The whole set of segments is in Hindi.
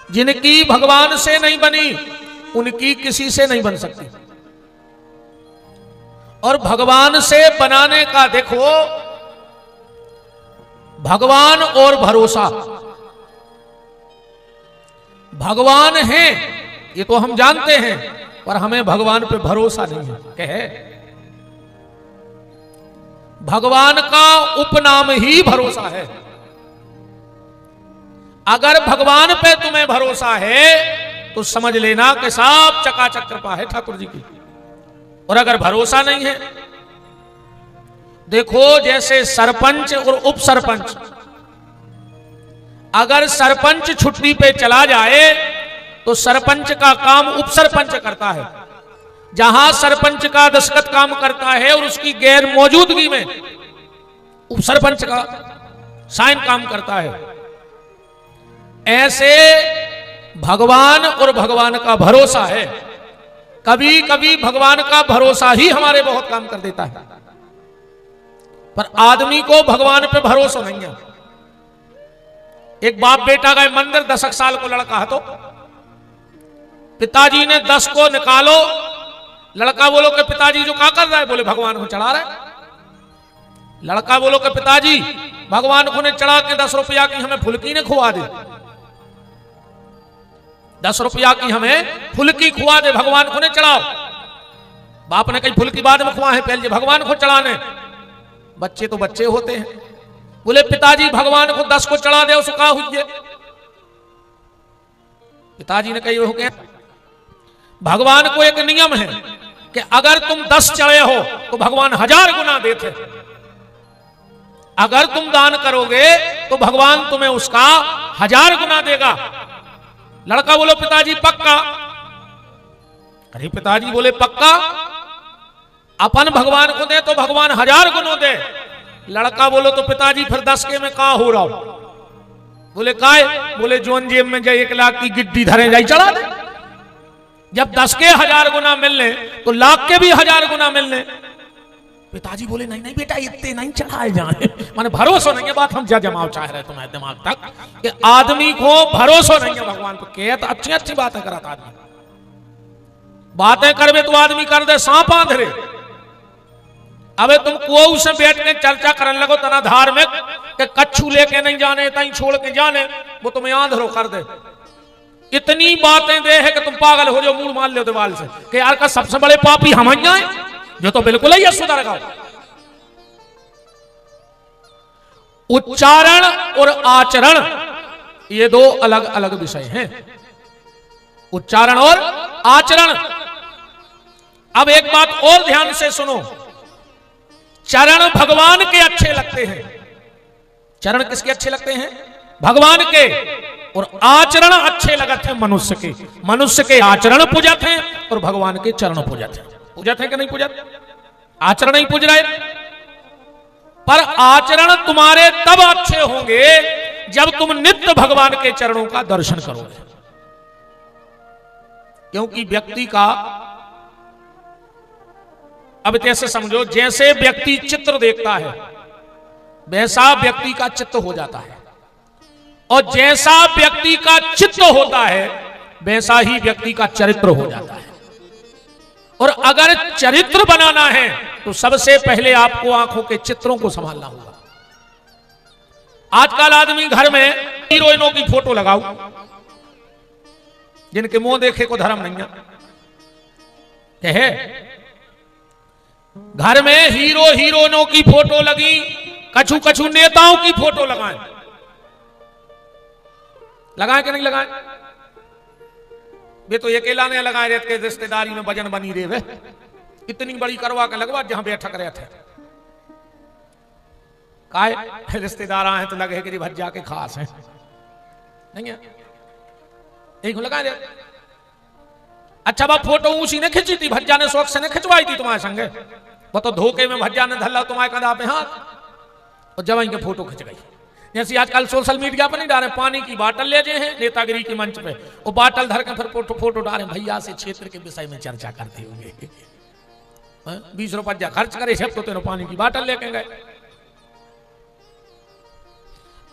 जिनकी भगवान से नहीं बनी उनकी किसी से नहीं बन सकती। और भगवान से बनाने का देखो, भगवान और भरोसा, भगवान है ये तो हम जानते हैं, पर हमें भगवान पे भरोसा नहीं है। कहे भगवान का उपनाम ही भरोसा है। अगर भगवान पे तुम्हें भरोसा है तो समझ लेना कि सब चकाचक कृपा है ठाकुर जी की। और अगर भरोसा नहीं है, देखो जैसे सरपंच और उप सरपंच, अगर सरपंच छुट्टी पे चला जाए तो सरपंच का काम उप सरपंच करता है। जहां सरपंच का दस्तखत काम करता है और उसकी गैर मौजूदगी में उप सरपंच का साइन काम करता है। ऐसे भगवान और भगवान का भरोसा है। कभी कभी भगवान का भरोसा ही हमारे बहुत काम कर देता है, पर आदमी को भगवान पे भरोसा नहीं है। एक बाप बेटा गए मंदिर, 10 साल को लड़का है, तो पिताजी ने 10 को निकालो। लड़का बोलो कि पिताजी जो क्या कर रहा है? बोले भगवान को चढ़ा रहा है। लड़का बोलो कि पिताजी भगवान को ने चढ़ा के 10 रुपया की हमें फुलकी ने खुआ दे, 10 रुपया की हमें फुलकी खुआ दे, भगवान को ने चढ़ाओ। बाप ने कही फुलकी बाद में खुआ है, पहले भगवान को चढ़ाने। बच्चे तो बच्चे होते हैं। बोले पिताजी भगवान को 10 को चढ़ा दे, उसको कहा हुई। पिताजी ने कही हो क्या? भगवान को एक नियम है कि अगर तुम 10 चढ़े हो तो भगवान 1000 गुना देते। अगर तुम दान करोगे तो भगवान तुम्हें उसका 1000 गुना देगा। लड़का बोलो पिताजी पक्का? अरे पिताजी बोले पक्का, अपन भगवान को दे तो भगवान 1000 गुना दे। लड़का बोलो तो पिताजी फिर 10 के में का हो रहा हो? बोले काय? बोले जोन जेब में जाए 1 लाख की गिट्टी धरे जाई चढ़ा दे। जब 10 के 1000 गुना मिलने तो लाख के भी 1000 गुना मिलने। पिताजी बोले नहीं नहीं बेटा इतने नहीं चढ़ाए जाए, माने भरोसा नहीं है। बात हम जमाव चाह रहे तुम्हारे दिमाग तक कि आदमी को भरोसा नहीं है भगवान को। कह तो अच्छी अच्छी बातें करता आदमी, बातें करवे तो आदमी कर दे सांप आंधरे। अबे तुम कुओं से बैठ के चर्चा करने लगो तना धार्मिक कि कच्छू लेके नहीं जाने, तई छोड़ के जाने, वो तुम्हें आंधरो कर दे। इतनी बातें दे है कि तुम पागल हो जाओ, मुंह मार लो दीवार से कि यार का सबसे बड़े पापी हम हैं, जो तो बिल्कुल ही सुधर गए। उच्चारण और आचरण ये 2 अलग अलग विषय हैं। उच्चारण और आचरण। अब एक बात और ध्यान से सुनो, चरण भगवान के अच्छे लगते हैं। चरण किसके अच्छे लगते हैं? भगवान के। और आचरण अच्छे लगते हैं मनुष्य के। मनुष्य के आचरण पूजत हैं और भगवान के चरण पूजत हैं। पूजत है कि नहीं पूजत? आचरण नहीं पूज रहे, पर आचरण तुम्हारे तब अच्छे होंगे जब तुम नित्य भगवान के चरणों का दर्शन करोगे। क्योंकि व्यक्ति का, अब जैसे समझो जैसे व्यक्ति चित्र देखता है वैसा व्यक्ति का चित्त हो जाता है, और जैसा व्यक्ति का चित्त होता है वैसा ही व्यक्ति का चरित्र हो जाता है। और अगर चरित्र बनाना है तो सबसे पहले आपको आंखों के चित्रों को संभालना होगा। आजकल आदमी घर में हीरोइनों की फोटो लगाओ, जिनके मुंह देखे को धर्म नहीं है। घर में हीरो हीरोइनों की फोटो लगी, कछु कछु नेताओं की फोटो लगाएं। लगाएं कि नहीं लगाएं? वे तो अकेला ने लगाए रहते के रिश्तेदारी में भजन बनी रहे वे, इतनी बड़ी करवा के लगवा जहां बैठक रहे थे। काय रिश्तेदार आए तो लगे कि भज्जा के खास हैं, नहीं है एक लगा दे। अच्छा बाप फोटो उसी ने खींची थी, भज्जा ने शौक से ने खिंचवाई थी तुम्हारे संगे। वो तो धोखे में भज्जा ने धल्ला तुम्हारे कंधा पे हाथ और जवाई के फोटो खिंच गई। जैसे आजकल सोशल मीडिया पर नहीं डाले, पानी की बाटल ले जाए हैं नेतागिरी के मंच पे, वो बाटल धर के फिर फोटो डाले, भैया से क्षेत्र के विषय में चर्चा करते होंगे। 20 रुपया खर्च करे सब तो तेरे पानी की बाटल लेके गए।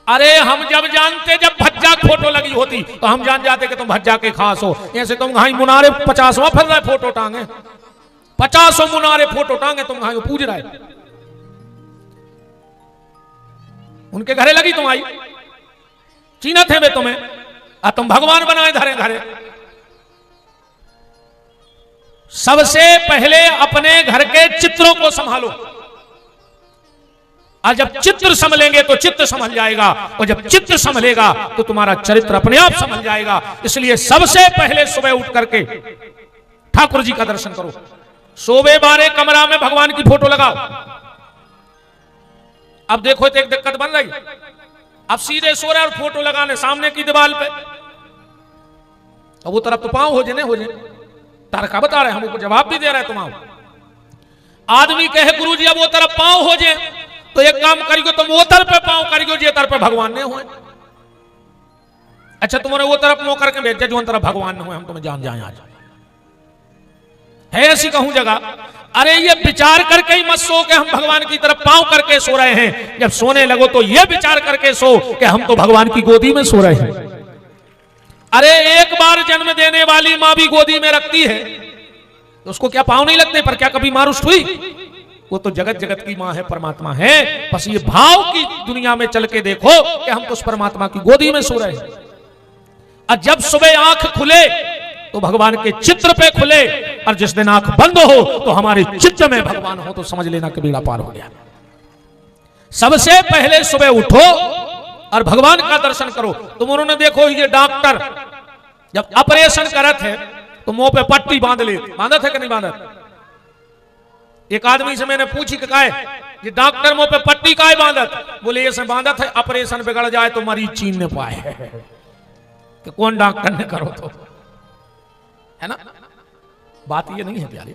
अरे हम जब जानते, जब भज्जा फोटो लगी होती तो हम जान जाते कि तुम भज्जा के खास हो। ऐसे तुम घाई मुनारे 50वां फिर रहे फोटो टांगे, 50 मुनारे फोटो टांगे तुम घाई पूज रहे। उनके घरे लगी तुम आई, चीनत है वे तुम्हें, और तुम भगवान बनाए धरे धरे। सबसे पहले अपने घर के चित्रों को संभालो, और जब चित्र संभलेंगे तो चित्त संभल जाएगा, और जब चित्त संभलेगा तो तुम्हारा चरित्र अपने आप संभल जाएगा। इसलिए सबसे पहले सुबह उठ करके ठाकुर जी का दर्शन करो। सोबे बारे कमरा में भगवान की फोटो लगाओ। अब देखो तो एक दिक्कत बन रही, अब सीधे सो रहे और फोटो लगाने सामने की दीवार पे, तो वो तरफ तो पांव हो जाए हो जाए, तारका बता रहे, हमको जवाब भी दे रहे तुम। आदमी कहे गुरु जी अब वो तरफ पांव हो जाए, तो एक काम करियो तुम वो तरफ पे पांव करियो जे तरफ पे भगवान ने हुए। अच्छा तुम्हारे वो तरफ मुंह करके भेज जो तरफ भगवान ने हुए, हम तुम्हें जान जाए आज है ऐसी कहूं जगह। अरे ये विचार करके ही मत सो कि हम भगवान की तरफ पांव करके सो रहे हैं। जब सोने लगो तो ये विचार करके सो कि हम तो भगवान की गोदी में सो रहे हैं। अरे एक बार जन्म देने वाली मां भी गोदी में रखती है, तो उसको क्या पांव नहीं लगते? पर क्या कभी मां रुष्ट हुई? वो तो जगत जगत की मां है, परमात्मा है। बस ये भाव की दुनिया में चल के देखो कि हम तो उस परमात्मा की गोदी में सो रहे हैं। और जब सुबह आंख खुले तो भगवान के चित्र पे खुले, और जिस दिन आंख बंद हो तो हमारे चित्र में भगवान हो, तो समझ लेना कि बेड़ा पार हो गया। सबसे पहले सुबह उठो और भगवान का दर्शन करो। तुम उन्होंने देखो ये डॉक्टर जब ऑपरेशन करत है तो मुंह पे पट्टी बांध ले, बांधत है कि नहीं बांधत? एक आदमी से मैंने पूछी कि काहे ये डॉक्टर मुंह पे पट्टी काहे बांधत? बोले ऐसे बांधत है ऑपरेशन बिगड़ जाए तो मरीज छीन न पाए। कि कौन डॉक्टर ने करो तो, है ना? बात ये नहीं है प्यारे।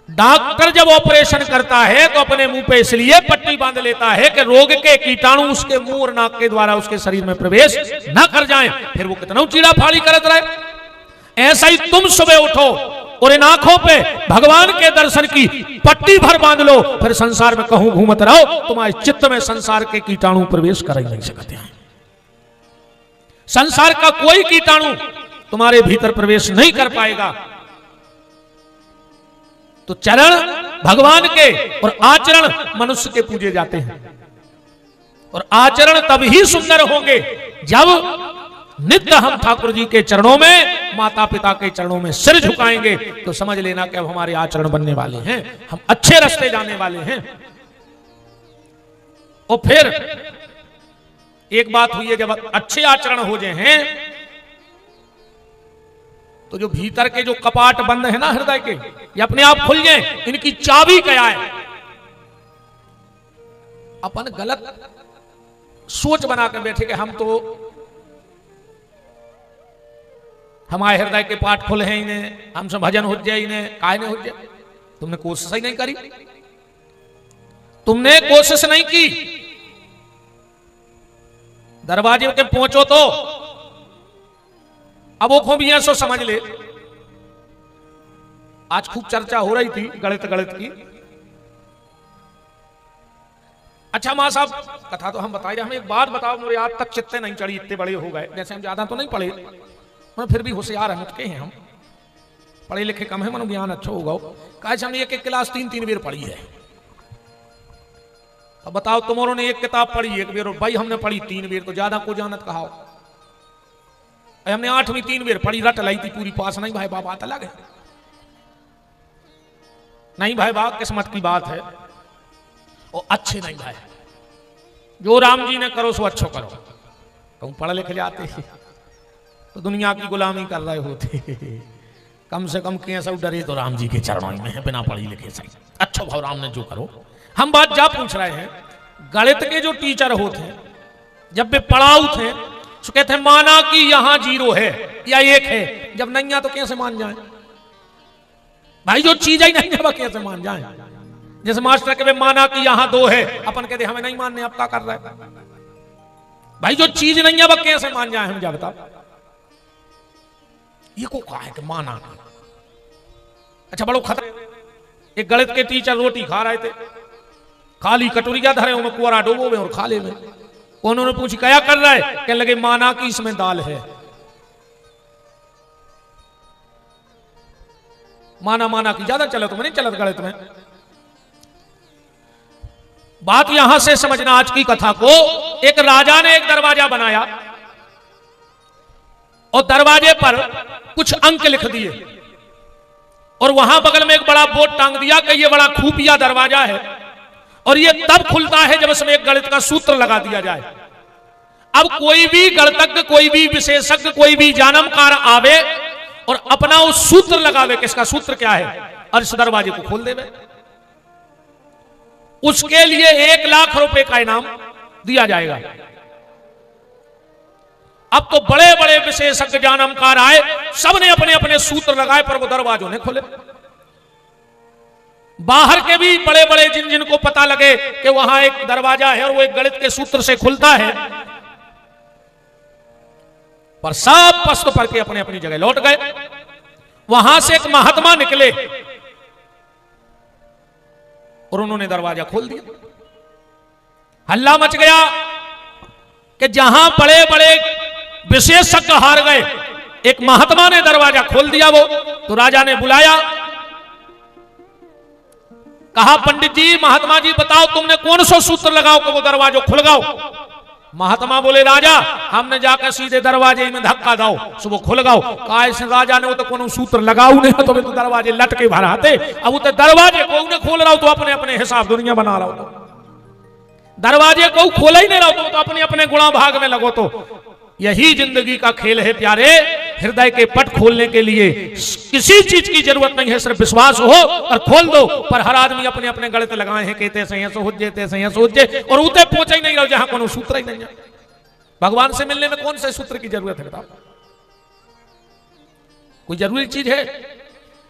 डॉक्टर जब ऑपरेशन करता है तो अपने मुंह पे इसलिए पट्टी बांध लेता है कि रोग के कीटाणु उसके मुंह और नाक के द्वारा उसके शरीर में प्रवेश न कर जाएं, फिर वो कितना चीड़ा फाड़ी करत रहे। ऐसा ही तुम सुबह उठो और इन आंखों पे भगवान के दर्शन की पट्टी भर बांध लो, फिर संसार में कहूं घूमत रहो, तुम्हारे चित्त में संसार के कीटाणु प्रवेश कर ही नहीं सकते हैं। संसार का कोई कीटाणु तुम्हारे भीतर प्रवेश नहीं कर पाएगा। तो चरण भगवान के और आचरण मनुष्य के पूजे जाते हैं, और आचरण तब ही सुंदर होंगे जब नित्य हम ठाकुर जी के चरणों में, माता पिता के चरणों में सिर झुकाएंगे। तो समझ लेना कि अब हमारे आचरण बनने वाले हैं, हम अच्छे रास्ते जाने वाले हैं। और फिर एक बात हुई है, जब अच्छे आचरण हो जाए हैं तो जो भीतर के जो कपाट बंद है ना हृदय के, ये अपने आप खुल जाए। इनकी चाबी क्या है? अपन गलत सोच बना कर बैठे कि हम तो हमारे हृदय के पाठ खुले हैं, इन्हें हमसे भजन हो जाए, इन्हें काहे नहीं हो जाए। तुमने कोशिश ही नहीं करी, तुमने कोशिश नहीं की। दरवाजे पे पहुंचो तो अब वो खूब सो समझ ले। आज खूब चर्चा हो रही थी गणित की। अच्छा मां साहब, कथा तो हम बताए, हमें एक बात बताओ, मेरे आज तक चित्ते नहीं चढ़ी, इतने बड़े हो गए, जैसे हम ज्यादा तो नहीं पढ़े, मगर फिर भी होशियार है, मुटके हैं हम, पढ़े लिखे कम है, मनो ज्ञान अच्छा होगा। कहा हमने एक क्लास 3 बेर पढ़ी है। अब बताओ तुम्हारों ने एक किताब पढ़ी एक बेर, और भाई हमने पढ़ी 3 बेर, तो ज्यादा को जानत कहा। हमने 8वीं 3 बेर पढ़ी, रट लाई थी पूरी, पास नहीं भाई बात अलग है। नहीं भाई बाप किस्मत की बात है, और अच्छे नहीं भाई, जो राम जी ने करो सो अच्छो करो। कहूं पढ़ लिख जाते तो दुनिया की गुलामी कर रहे होते, कम से कम कैसा डरे तो राम जी के चरणों में है, बिना पढ़ी लिखे सही अच्छो भाव राम ने जो करो। हम बात जा पूछ रहे हैं, गणित के जो टीचर होते हैं जब वे पढ़ाऊ थे तो कहते हैं माना कि यहां 0 है या 1 है, जब नहीं है तो कैसे मान जाए भाई? जो चीज ही नहीं है वह कैसे मान जाए? जैसे मास्टर के माना कि यहां 2 है, अपन कहते हमें नहीं मानने, अब क्या कर रहा है भाई? जो चीज नहीं है वह कैसे मान जाए? हम जा बताओ, ये को कहा है कि माना। अच्छा बड़ो खतरा। एक गणित के टीचर रोटी खा रहे थे, खाली कटोरिया धरे उनमें कुआरा डोबो में और खाले में, उन्होंने पूछी क्या कर रहा है? कहने लगे माना कि इसमें दाल है। माना माना की ज्यादा चलत में नहीं चलत गलत में। बात यहां से समझना आज की कथा को। एक राजा ने एक दरवाजा बनाया और दरवाजे पर कुछ अंक लिख दिए और वहां बगल में एक बड़ा बोर्ड टांग दिया कि ये बड़ा खुफिया दरवाजा है और ये तब खुलता है जब इसमें एक गणित का सूत्र लगा दिया जाए। अब कोई भी गणितज्ञ, कोई भी विशेषज्ञ, कोई भी जानकार आवे और अपना उस सूत्र लगावे कि इसका सूत्र क्या है और इस दरवाजे को खोल देवे। उसके लिए 1 लाख रुपए का इनाम दिया जाएगा। अब तो बड़े बड़े विशेषज्ञ जानकार आए, सबने अपने अपने सूत्र लगाए पर वो दरवाजों ने खोले। बाहर के भी बड़े बड़े जिनको पता लगे कि वहां एक दरवाजा है और वो एक गणित के सूत्र से खुलता है, पर सब पस्त पर के अपने अपनी जगह लौट गए। वहां से एक महात्मा निकले और उन्होंने दरवाजा खोल दिया। हल्ला मच गया कि जहां बड़े बड़े विशेषज्ञ हार गए, एक महात्मा ने दरवाजा खोल दिया। वो तो राजा ने बुलाया, कहा पंडित जी, महात्मा जी बताओ तुमने कौन सा सूत्र लगाओ कि वो दरवाजा खुल गया? महात्मा बोले राजा हमने जाकर सीधे दरवाजे में धक्का दाओ सो वो खुल गओ। कहा राजा ने वो तो कोनो सूत्र लगाऊ नहीं तो मैं तो दरवाजे लटके भराते। अब वो तो दरवाजे को ने खोल रहा हो तो अपने अपने हिसाब दुनिया बना रहा हो। तो दरवाजे को खोला ही नहीं रहा तो अपने अपने गुणा भाग में लगो। तो यही जिंदगी का खेल है प्यारे। हृदय के पट खोलने के लिए किसी चीज की जरूरत नहीं है, सिर्फ विश्वास हो और खोल दो। पर हर आदमी अपने अपने गणित लगाए हैं, कहते सही सो हुज्जे और उते पहुंचे ही नहीं रहो जहां कोनो सूत्र ही नहीं है। भगवान से मिलने में कौन से सूत्र की जरूरत है बताओ? कोई जरूरी चीज है?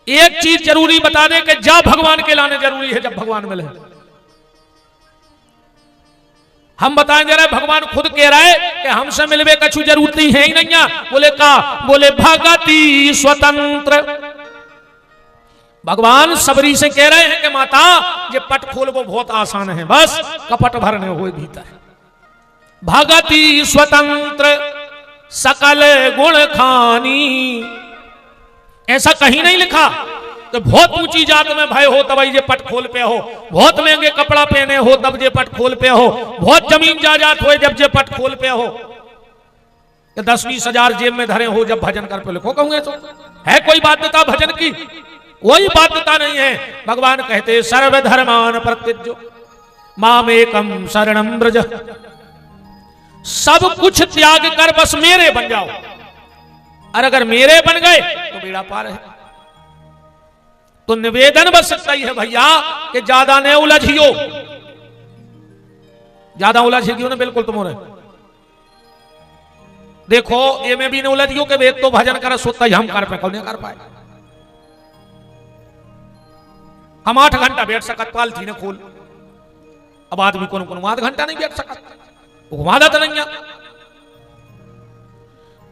एक चीज जरूरी बता दे कि जा भगवान के लाने जरूरी है जब भगवान मिले। हम बताएं जरा, भगवान खुद कह रहा है कि हमसे मिलवे कछु जरूरत है ही नहीं। बोले का? बोले भगति स्वतंत्र। भगवान सबरी से कह रहे हैं कि माता ये पट खोल वो बहुत आसान है, बस कपट भरने हुए भीतर। भगति स्वतंत्र सकल गुण खानी, ऐसा कहीं नहीं लिखा तो बहुत ऊंची जात में भय हो तब ये पट खोल पे हो, बहुत महंगे कपड़ा पहने हो तब ये पट खोल पे हो, बहुत जमीन जायदाद हो जब ये पट खोल पे हो, 10-20 हजार जेब में धरे हो जब भजन कर पे लिखो। कहूंगे तो है कोई बाध्यता भजन की? कोई बाध्यता नहीं है। भगवान कहते सर्वधर्मान परित्यज्य मामेकं शरणं व्रज। सब कुछ त्याग कर बस मेरे बन जाओ, और अगर मेरे बन गए तो बेड़ा पार है। तो निवेदन बस सकता ही है भैया कि ज्यादा न उलझियो। ज्यादा उलझियो ना बिल्कुल तुम्हारे। देखो ये में भी न उलझियो कि एक तो भजन कर सोता ही हम कर पे कौन कर पाए। हम 8 घंटा बैठ सकत पाल थी ने खोल। अब आदमी कौन 8 घंटा नहीं बैठ सकत, घुमादा तो नहीं।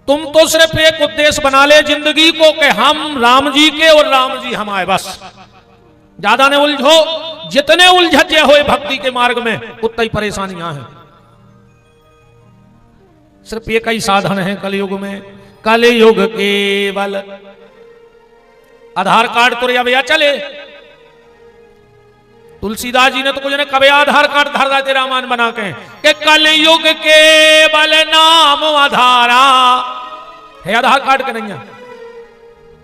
तुम तो सिर्फ एक उद्देश्य बना ले जिंदगी को कि हम राम जी के और राम जी हम आए, बस। ज्यादा ने उलझो, जितने उलझे हुए भक्ति के मार्ग में उतनी ही परेशानियां हैं। सिर्फ एक ही साधन है कलयुग में, कलयुग केवल आधार कार्ड तो भैया चले। तुलसीदास जी ने तो कुछ ने कभी आधार कार्ड धर देते रामायण बना के कलयुग केवल नाम आधारा है। आधार कार्ड के नहीं है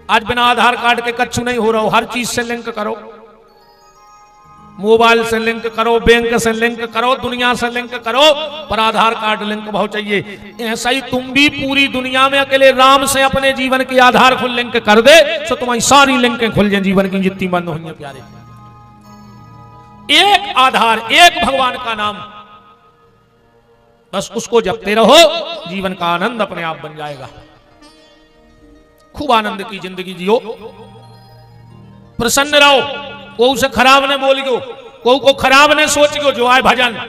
आज, बिना आधार कार्ड के कच्छु नहीं हो रहा हो। हर चीज से लिंक करो, मोबाइल से लिंक करो, बैंक से लिंक करो, दुनिया से लिंक करो, पर आधार कार्ड लिंक बहुत चाहिए। ऐसा ही तुम भी पूरी दुनिया में अकेले राम से अपने जीवन की आधार को लिंक कर दे तो तुम्हारी सारी लिंकें खुल जाए जीवन की जितनी बंद हुई है प्यारे। एक आधार, एक भगवान का नाम, बस उसको जपते रहो, जीवन का आनंद अपने आप बन जाएगा। खूब आनंद की जिंदगी जियो, प्रसन्न रहो, को उसे खराब ने बोलियो, को खराब ने सोचियो। जो आए भजन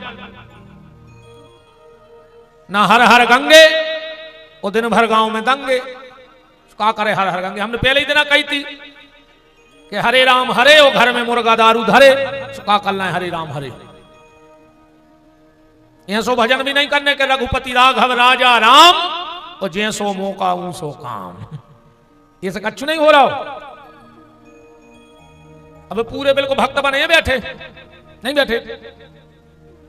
ना हर हर गंगे वो दिन भर गांव में दंगे। का करे हर हर गंगे? हमने पहले ही दिन कही थी कि हरे राम हरे ओ घर में मुर्गा दारू धरे। का करना है हरे राम हरे। ऐसो भजन भी नहीं करने के रघुपति राघव राजा राम और जैसो मौका ऊसो काम, ये सब कच्छु नहीं हो रहा हो। अब पूरे बिल्कुल भक्त बने बैठे नहीं बैठे।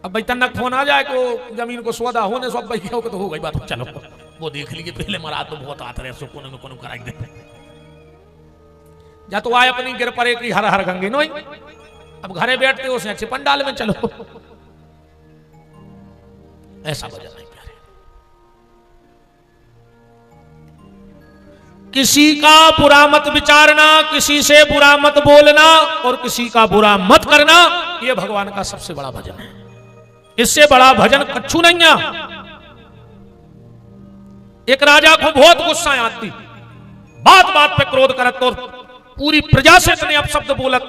अब भाई तन्नक फोन आ जाए को जमीन को सौदा होने सब भाई तो हो गई बात, चलो वो देख लीजिए पहले मरा तो बहुत आते रहे, कोने में कोने कराई दे जा तो आए अपनी गिर पर एक हर हर गंगे नोई। अब घरे बैठते हो अच्छे पंडाल में चलो, ऐसा भजन नहीं प्यारे। किसी का बुरा मत विचारना, किसी से बुरा मत बोलना और किसी का बुरा मत करना, यह भगवान का सबसे बड़ा भजन है। इससे बड़ा भजन कच्छू नहीं है। एक राजा को बहुत गुस्सा आती, बात बात पे क्रोध करत तो पूरी प्रजा से इतने अपशब्द बोलत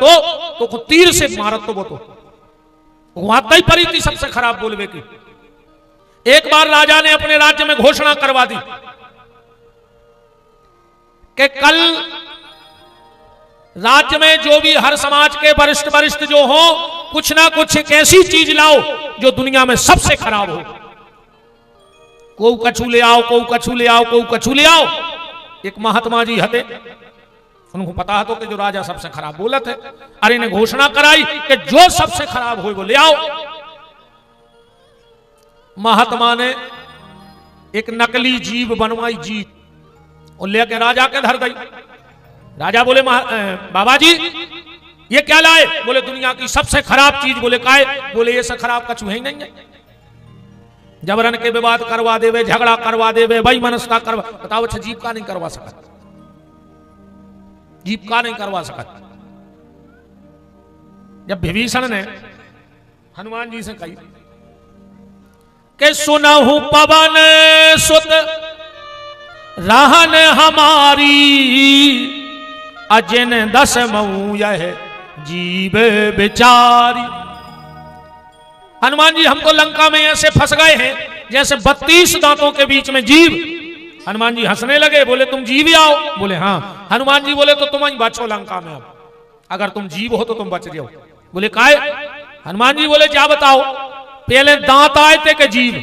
तो तीर से मारत तो वो तो आता ही परी थी सबसे खराब बोलवे की। एक बार राजा ने अपने राज्य में घोषणा करवा दी कि कल राज्य में जो भी हर समाज के वरिष्ठ वरिष्ठ जो हो कुछ ना कुछ एक ऐसी चीज लाओ जो दुनिया में सबसे खराब हो। को कछु ले आओ, को कछु ले आओ, को कछु ले आओ। एक महात्मा जी हते, उनको पता है तो कि जो राजा सबसे खराब बोलत है, अरे ने घोषणा कराई कि जो सबसे खराब हो वो ले आओ। महात्मा ने एक नकली जीव बनवाई, जीव और लेके राजा के धर गई। राजा बोले बाबा जी ये क्या लाए? बोले दुनिया की सबसे खराब चीज। बोले काहे? बोले ये सब खराब कछु है ही नहीं है। जबरन के विवाद करवा देवे, झगड़ा करवा देवे, भाई मनस्ता करवा। बताओ अच्छा जीव का नहीं करवा सकत, जीव का नहीं करवा सकत। जब विभीषण ने हनुमान जी से कही कि सुनहु पवन सुत रहन हमारी, अजिन दस मऊ यह जीव बिचारी। हनुमान जी हम तो लंका में ऐसे फंस गए हैं जैसे 32 दांतों के बीच में जीव। हनुमान जी हंसने लगे, बोले तुम जीव ही आओ? बोले हाँ। हनुमान जी बोले तो तुम ही बचो लंका में, अब अगर तुम जीव हो तो तुम बच जाओ। बोले काहे? हनुमान जी बोले क्या बताओ, पहले दांत आए थे के जीव,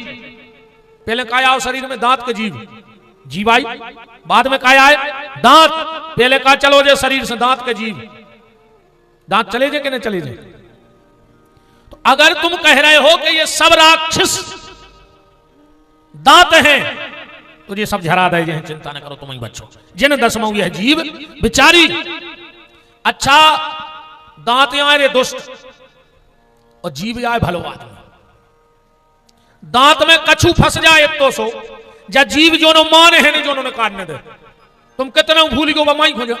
पहले काय आओ शरीर में दांत के जीव, जीव आई। बाद में काय आए? दांत। पहले कहा चलो जे शरीर से दांत के जीव, दांत चले जे कि नहीं चले जे? तो अगर तुम कह रहे हो कि ये सब राक्षस दांत हैं तो ये सब झरा दे, चिंता न करो तुम ही बचो। जिन दसमऊ यह जीव बिचारी। अच्छा दांत आए रे दुष्ट और जीव आए भलो आदमी। दांत में कछु फंस जाए तो सो जा जीव जो नो माने है नहीं जो ने काटने दे। तुम कितना भूल गो बमाई हो जाओ,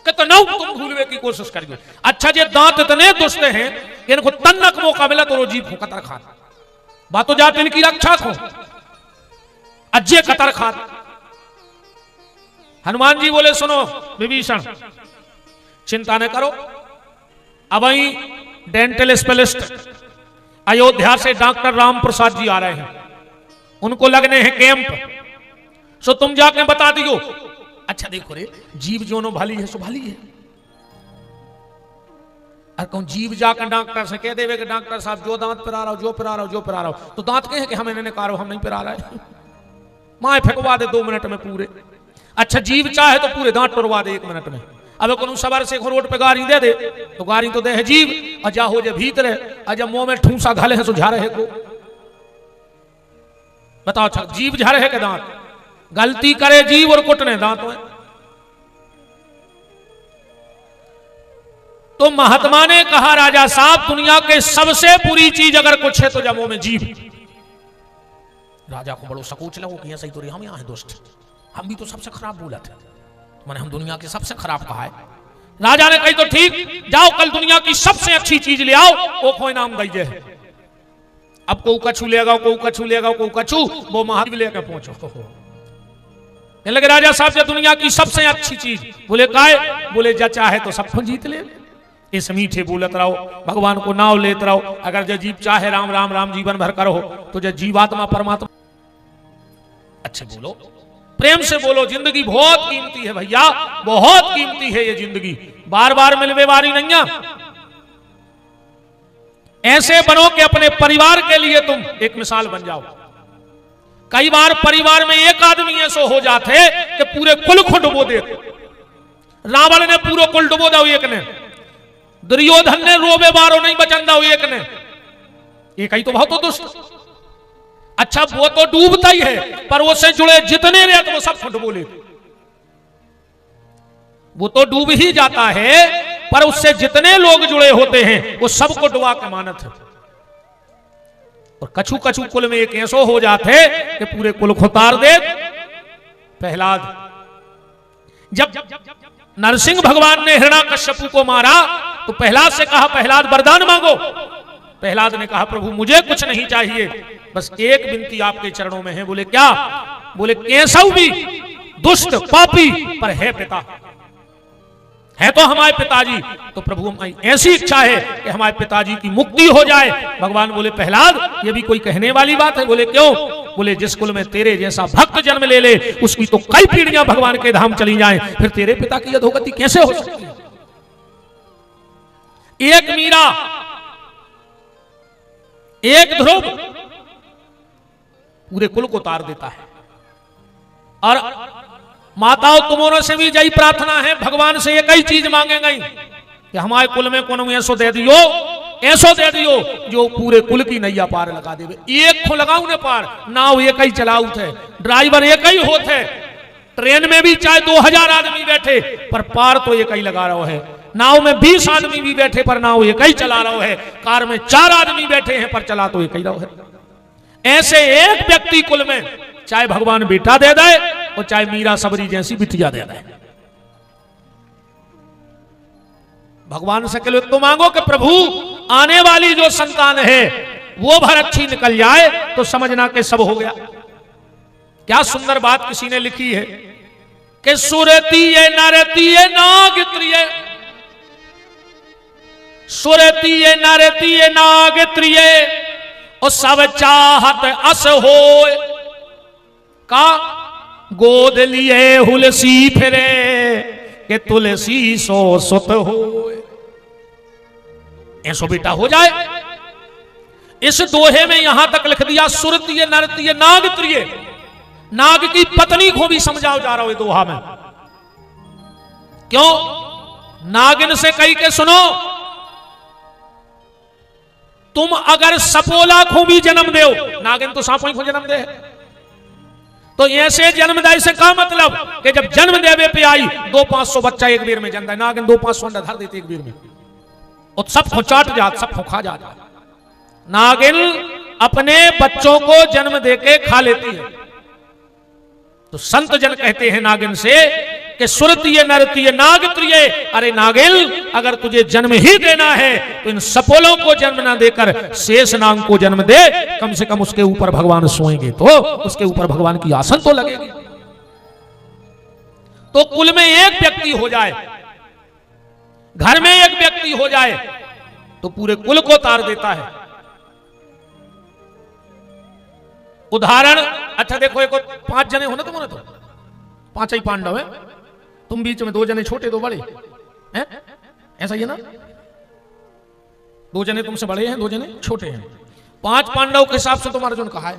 कितना तुम भूलवे की कोशिश करियो। अच्छा जे दांत इतने दुष्ट हैं इनको तन्नक मौका मिला तो वो जीव को कतर खा। बातो जात इनकी रक्षा को अज्जे कतर खा। हनुमान जी बोले सुनो विभीषण चिंता न करो, अब वही डेंटल स्पेशलिस्ट अयोध्या से डॉक्टर राम प्रसाद जी आ रहे हैं, उनको लगने हैं कैंप, सो तुम जाके बता दियो। अच्छा देखो रे जीव जो नो भली है सो भली है। और कौन जीव जाकर डॉक्टर से कह देवे कि डॉक्टर साहब जो दांत पिरा रहा हो, जो पिरा रहा हो, जो पिरा रहा हो, तो दांत कहे कि हम इन्हें कारो, हम नहीं पिरा रहा है, माए फेंकवा दे 2 मिनट में पूरे। अच्छा जीव चाहे तो पूरे दांत टुरवा दे 1 मिनट में। अब को सबर से रोड पे गाड़ी दे दे तो गाड़ी तो दे है जीव, अजा हो जे भीतर अजा मुंह में ठूसा घाले है सो झारे है को। बताओ अच्छा जीव झारे है के दांत? गलती करे जीव और कुटने दांत में। तो महात्मा ने कहा राजा साहब दुनिया के सबसे बुरी चीज अगर कुछ है तो जमो में जीव। राजा को बड़ो सकूच लगो कि सही तो हम यहां है दोस्त, हम भी तो सबसे खराब बोला थे, मैंने हम दुनिया के सबसे खराब कहा है। राजा ने कही तो ठीक, जाओ कल दुनिया की सबसे अच्छी चीज ले आओ, वो कोई नाम दीजिए। अब को कछु लेगा, को कछु लेगा, को कछु वो महादेव लेकर पहुंचो। लगे राजा साहब से दुनिया की सबसे अच्छी चीज। बोले काय? बोले जा चाहे तो सबको जीत ले, इस मीठे बोलत रहो, भगवान को नाव लेते रहो। अगर जो जीव चाहे राम राम राम जीवन भर करो तो जो जीवात्मा परमात्मा। अच्छे बोलो, प्रेम से बोलो, जिंदगी बहुत कीमती है भैया, बहुत कीमती है ये जिंदगी, बार बार मिलवे वारी नहीं है। ऐसे बनो कि अपने परिवार के लिए तुम एक मिसाल बन जाओ। कई बार परिवार में एक आदमी ऐसा हो जाते कि पूरे कुल को डुबो देते। रावण ने पूरा कुल डुबो दो एक ने, दुर्योधन ने रोबे बारो नहीं बचन दो एक ने, एक ही तो बहुत तो दुष्ट। अच्छा वो तो डूबता ही है, पर उससे जुड़े जितने रहते वो सब डुबो लेते। वो तो डूब ही जाता है, पर उससे जितने लोग जुड़े होते हैं वो सबको डुबा के मानत है। और कछु कछु कुल में एक ऐसो हो जाते कि पूरे कुल को तार दे। प्रहलाद, जब नरसिंह भगवान ने हिरण्याकश्यपु को मारा तो प्रहलाद से कहा, प्रहलाद वरदान मांगो। प्रहलाद ने कहा, प्रभु मुझे कुछ नहीं चाहिए, बस एक विनती आपके चरणों में है। बोले क्या? बोले केशव भी दुष्ट पापी पर है पिता, है तो हमारे पिताजी। तो प्रभु ऐसी इच्छा है कि हमारे पिताजी की मुक्ति हो जाए। भगवान बोले, प्रहलाद ये भी कोई कहने वाली बात है? बोले क्यों? बोले जिस कुल में तेरे जैसा भक्त जन्म ले ले उसकी तो कई पीढ़ियां भगवान के धाम चली जाएं, फिर तेरे पिता की अधोगति कैसे हो सकती है? एक मीरा, एक ध्रुव पूरे कुल को तार देता है। और माताओं तुम्हारों से भी यही प्रार्थना है, भगवान से एक ही चीज मांगेंगे कि हमारे कुल में कोनो ऐसो दे दियो, ऐसो दे दियो जो पूरे कुल की नैया पार लगा देवे। एक को लगाऊ ने पार, नाव एक ही चलाऊ थे, ड्राइवर एक ही होते, ट्रेन में भी चाहे 2000 आदमी बैठे पर पार तो एक ही लगा रहा है। नाव में 20 आदमी भी बैठे पर नाव एक ही चला रहा है। कार में 4 आदमी बैठे हैं पर चला तो एक ही रहा है। ऐसे एक व्यक्ति कुल में चाहे भगवान बेटा दे दे और चाहे मीरा सबरी जैसी बिटिया दे दे, भगवान से कहो तो मांगो कि प्रभु आने वाली जो संतान है वो भर अच्छी निकल जाए तो समझना कि सब हो गया। क्या सुंदर बात किसी ने लिखी है कि सुरती नरती नागत्रिय, सुरती नरती नागत्रिय और सब चाहत अस होए, का गोद लिए हुलसी फिरे कि तुलसी सो सुत हो। ऐसो बेटा हो जाए। इस दोहे में यहां तक लिख दिया सुरतीय नरतीय नागत्रिय, नाग की पत्नी को भी समझाओ जा रहा हो दोहा में। क्यों? नागिन से कही के सुनो, तुम अगर सपोला को भी जन्म दो, नागिन तो सांपों को जन्म दे, तो ऐसे जन्म दे से का मतलब कि जब जन्म देवे पे आई 200-500 बच्चा एक बेर में जन्म, नागिन 200-500 अंडा धर देते एक बेर में और सबको चाट जात, सबको खा जात। नागिन अपने बच्चों को जन्म देके खा लेती है। तो संत जन कहते हैं नागिन से कि सुरतीय नरतीय नागत्रिय, अरे नागिन अगर तुझे जन्म ही देना है तो इन सपोलों को जन्म ना देकर शेष नाग को जन्म दे, कम से कम उसके ऊपर भगवान सोएंगे तो उसके ऊपर भगवान की आसन तो लगेगी। तो कुल में एक व्यक्ति हो जाए, घर में एक व्यक्ति हो जाए तो पूरे कुल को तार देता है। उदाहरण, अच्छा देखो, एक 5 जने हो ना तुमने, तो 5 ही पांडव है, तुम बीच में 2 जने छोटे 2 बड़े हैं, ऐसा ही है ना? 2 जने तुमसे बड़े हैं 2 जने छोटे हैं। 5 पांडव के हिसाब से तुम अर्जुन कहा है,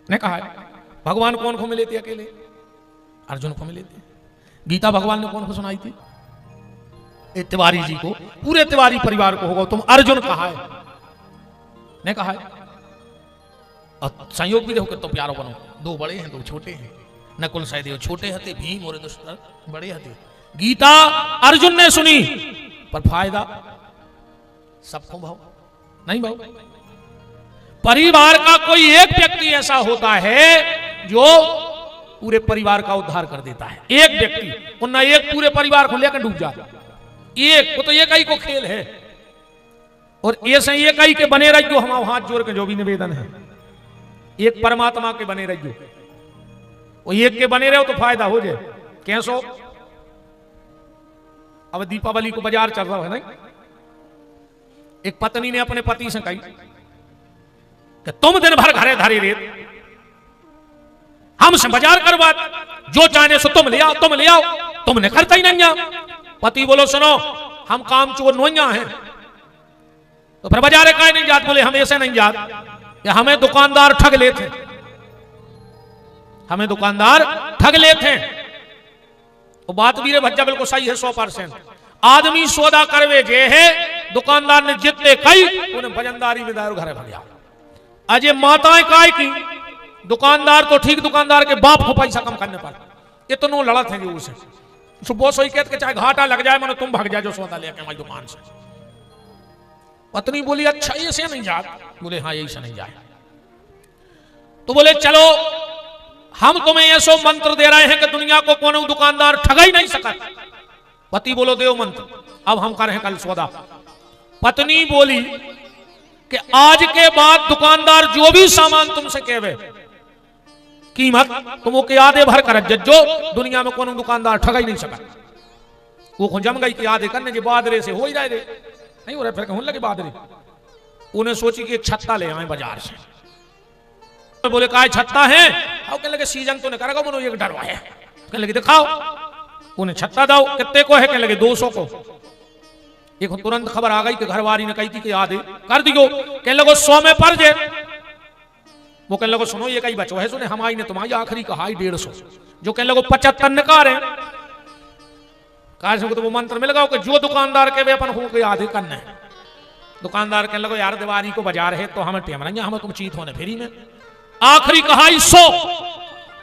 ने कहा है। भगवान कौन को मिले थे अकेले? अर्जुन को मिले थे। गीता भगवान ने कौन को सुनाई थी? तिवारी जी को, पूरे तिवारी परिवार को होगा। तुम अर्जुन कहा है, ने कहा है। और संयोग भी देखो तो प्यारो बनो, 2 बड़े हैं 2 छोटे हैं। नकुल सहदेव छोटे हते, भीम और दुष्कर बड़े हते। गीता अर्जुन ने सुनी पर फायदा सबको भाव नहीं। भाव परिवार का कोई एक व्यक्ति ऐसा होता है जो पूरे परिवार का उद्धार कर देता है। एक व्यक्ति, उन्ना एक पूरे परिवार को लेकर डूब जाता। एक वो तो एक ही को खेल है। और ऐसे एक ही के बने रहियो, हम हाथ जोड़ के जो भी निवेदन है, एक परमात्मा के बने रहियो। वो एक के बने रहो तो फायदा हो जाए। कैसो? अब दीपावली को बाजार चल रहा है ना, एक पत्नी ने अपने पति से कही कि तुम दिन भर घरे धारे रेत, हमसे बाजार करवा, जो चाहने सो तुम ले आओ, तुम ले आओ, तुमने करता ही नहीं। पति बोलो सुनो, हम काम चोर नोइया हैं, तो फिर बाजारे काहे नहीं जात? बोले हम ऐसे नहीं जात, कि हमें दुकानदार ठग लेते, हमें दुकानदार ठग लेते। तो बात भी रे भज्जा बिल्कुल सही है 100%। आदमी सौदा करवे जे है, दुकानदार ने जितने कई उन्हें भजनदारी में दारू घरे भरिया। अजय माताएं काय की, दुकानदार तो ठीक, दुकानदार के बाप को पैसा कम करने पर इतनो लड़त है उसे सुबह सोई कहते चाहे घाटा लग जाए मनो तुम भाग जाए जो सौदा लेके हमारी दुकान से। पत्नी बोली अच्छा ऐसे नहीं जात? बोले हाँ यही से नहीं जाए। तो बोले चलो हम तुम्हें ऐसो मंत्र दे रहे हैं कि दुनिया को कोनो दुकानदार ठगा ही नहीं सका। पति बोलो देव मंत्र, अब हम कर रहे हैं कल सौदा। पत्नी बोली कि आज के बाद दुकानदार जो भी सामान तुमसे कहवे कीमत तुम वो आधे भर कर जो दुनिया में कोनो दुकानदार ठगा ही नहीं सका। वो जम गई कि आधे करने के बादरे से हो ही रहे नहीं हो रहे, फिर कहने लगे बादरे। उन्हें सोची कि एक छत्ता ले आए बाजार से। तो बोले काय छत्ता है? कहने लगे सीजन तो नहीं करेगा मनो एक डरवा है। कहने लगे दिखाओ। उन्हें छत्ता दाओ, कितने को है? कहने लगे 200 को। एक तुरंत खबर आ गई कि घरवारी ने कही थी कि आधे कर दियो। कहने लगो 100 में पड़ जाए। वो कहने लगो सुनो ये कहीं बचो है, सुने हमारी ने तुम्हारी आखिरी कहा 150। जो कहने लगो 75 निकार है। तो वो मंत्र मिल गया कि जो दुकानदार के वे अपन हो के आधे करने। दुकानदार कहने लगो यार दिवाली को बाजार है तो हमें टेम नहीं, हमें तुम चीत होने फेरी में। आखिरी कहा 100।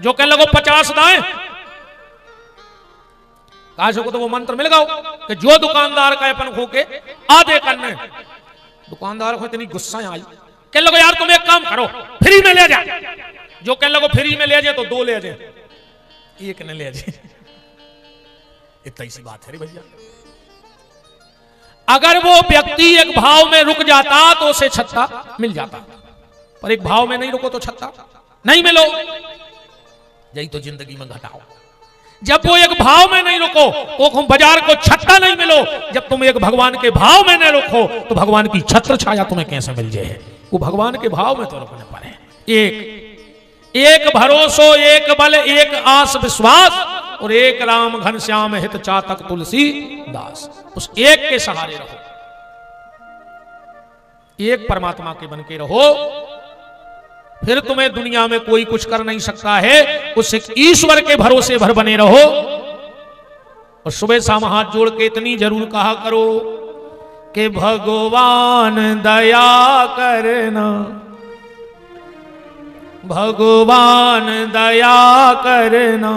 जो कहने लगो 50 दाएं। तो वो मंत्र मिल गया कि जो दुकानदार का अपन हो के आधे करने। दुकानदार को इतनी गुस्सा आई, कहने लगो यार तुम एक काम करो फ्री में ले जा। जो कहने लगो फ्री में ले जाए तो 2 ले जाए, एक ने ले जाए। इतनी सी बात है रे भैया। अगर वो व्यक्ति एक भाव में रुक जाता तो उसे छत्ता मिल जाता, पर एक भाव में नहीं रुको तो छत्ता नहीं मिलो। यही तो जिंदगी में घटाओ। जब वो एक भाव में नहीं रुको तो बाजार को छत्ता नहीं मिलो। जब तुम एक भगवान के भाव में नहीं रुको तो भगवान की छत्र छाया तुम्हें कैसे मिल जाए? वो भगवान के भाव में तो रुकने पड़े। एक भरोसो, एक बल, एक आस विश्वास, और एक राम घनश्याम हित चातक तुलसी दास। उस एक के सहारे रहो, एक परमात्मा के बन के रहो, फिर तुम्हें दुनिया में कोई कुछ कर नहीं सकता है। उस ईश्वर के भरोसे भर बने रहो। और सुबह शाम हाथ जोड़ के इतनी जरूर कहा करो कि भगवान दया करना, भगवान दया करना,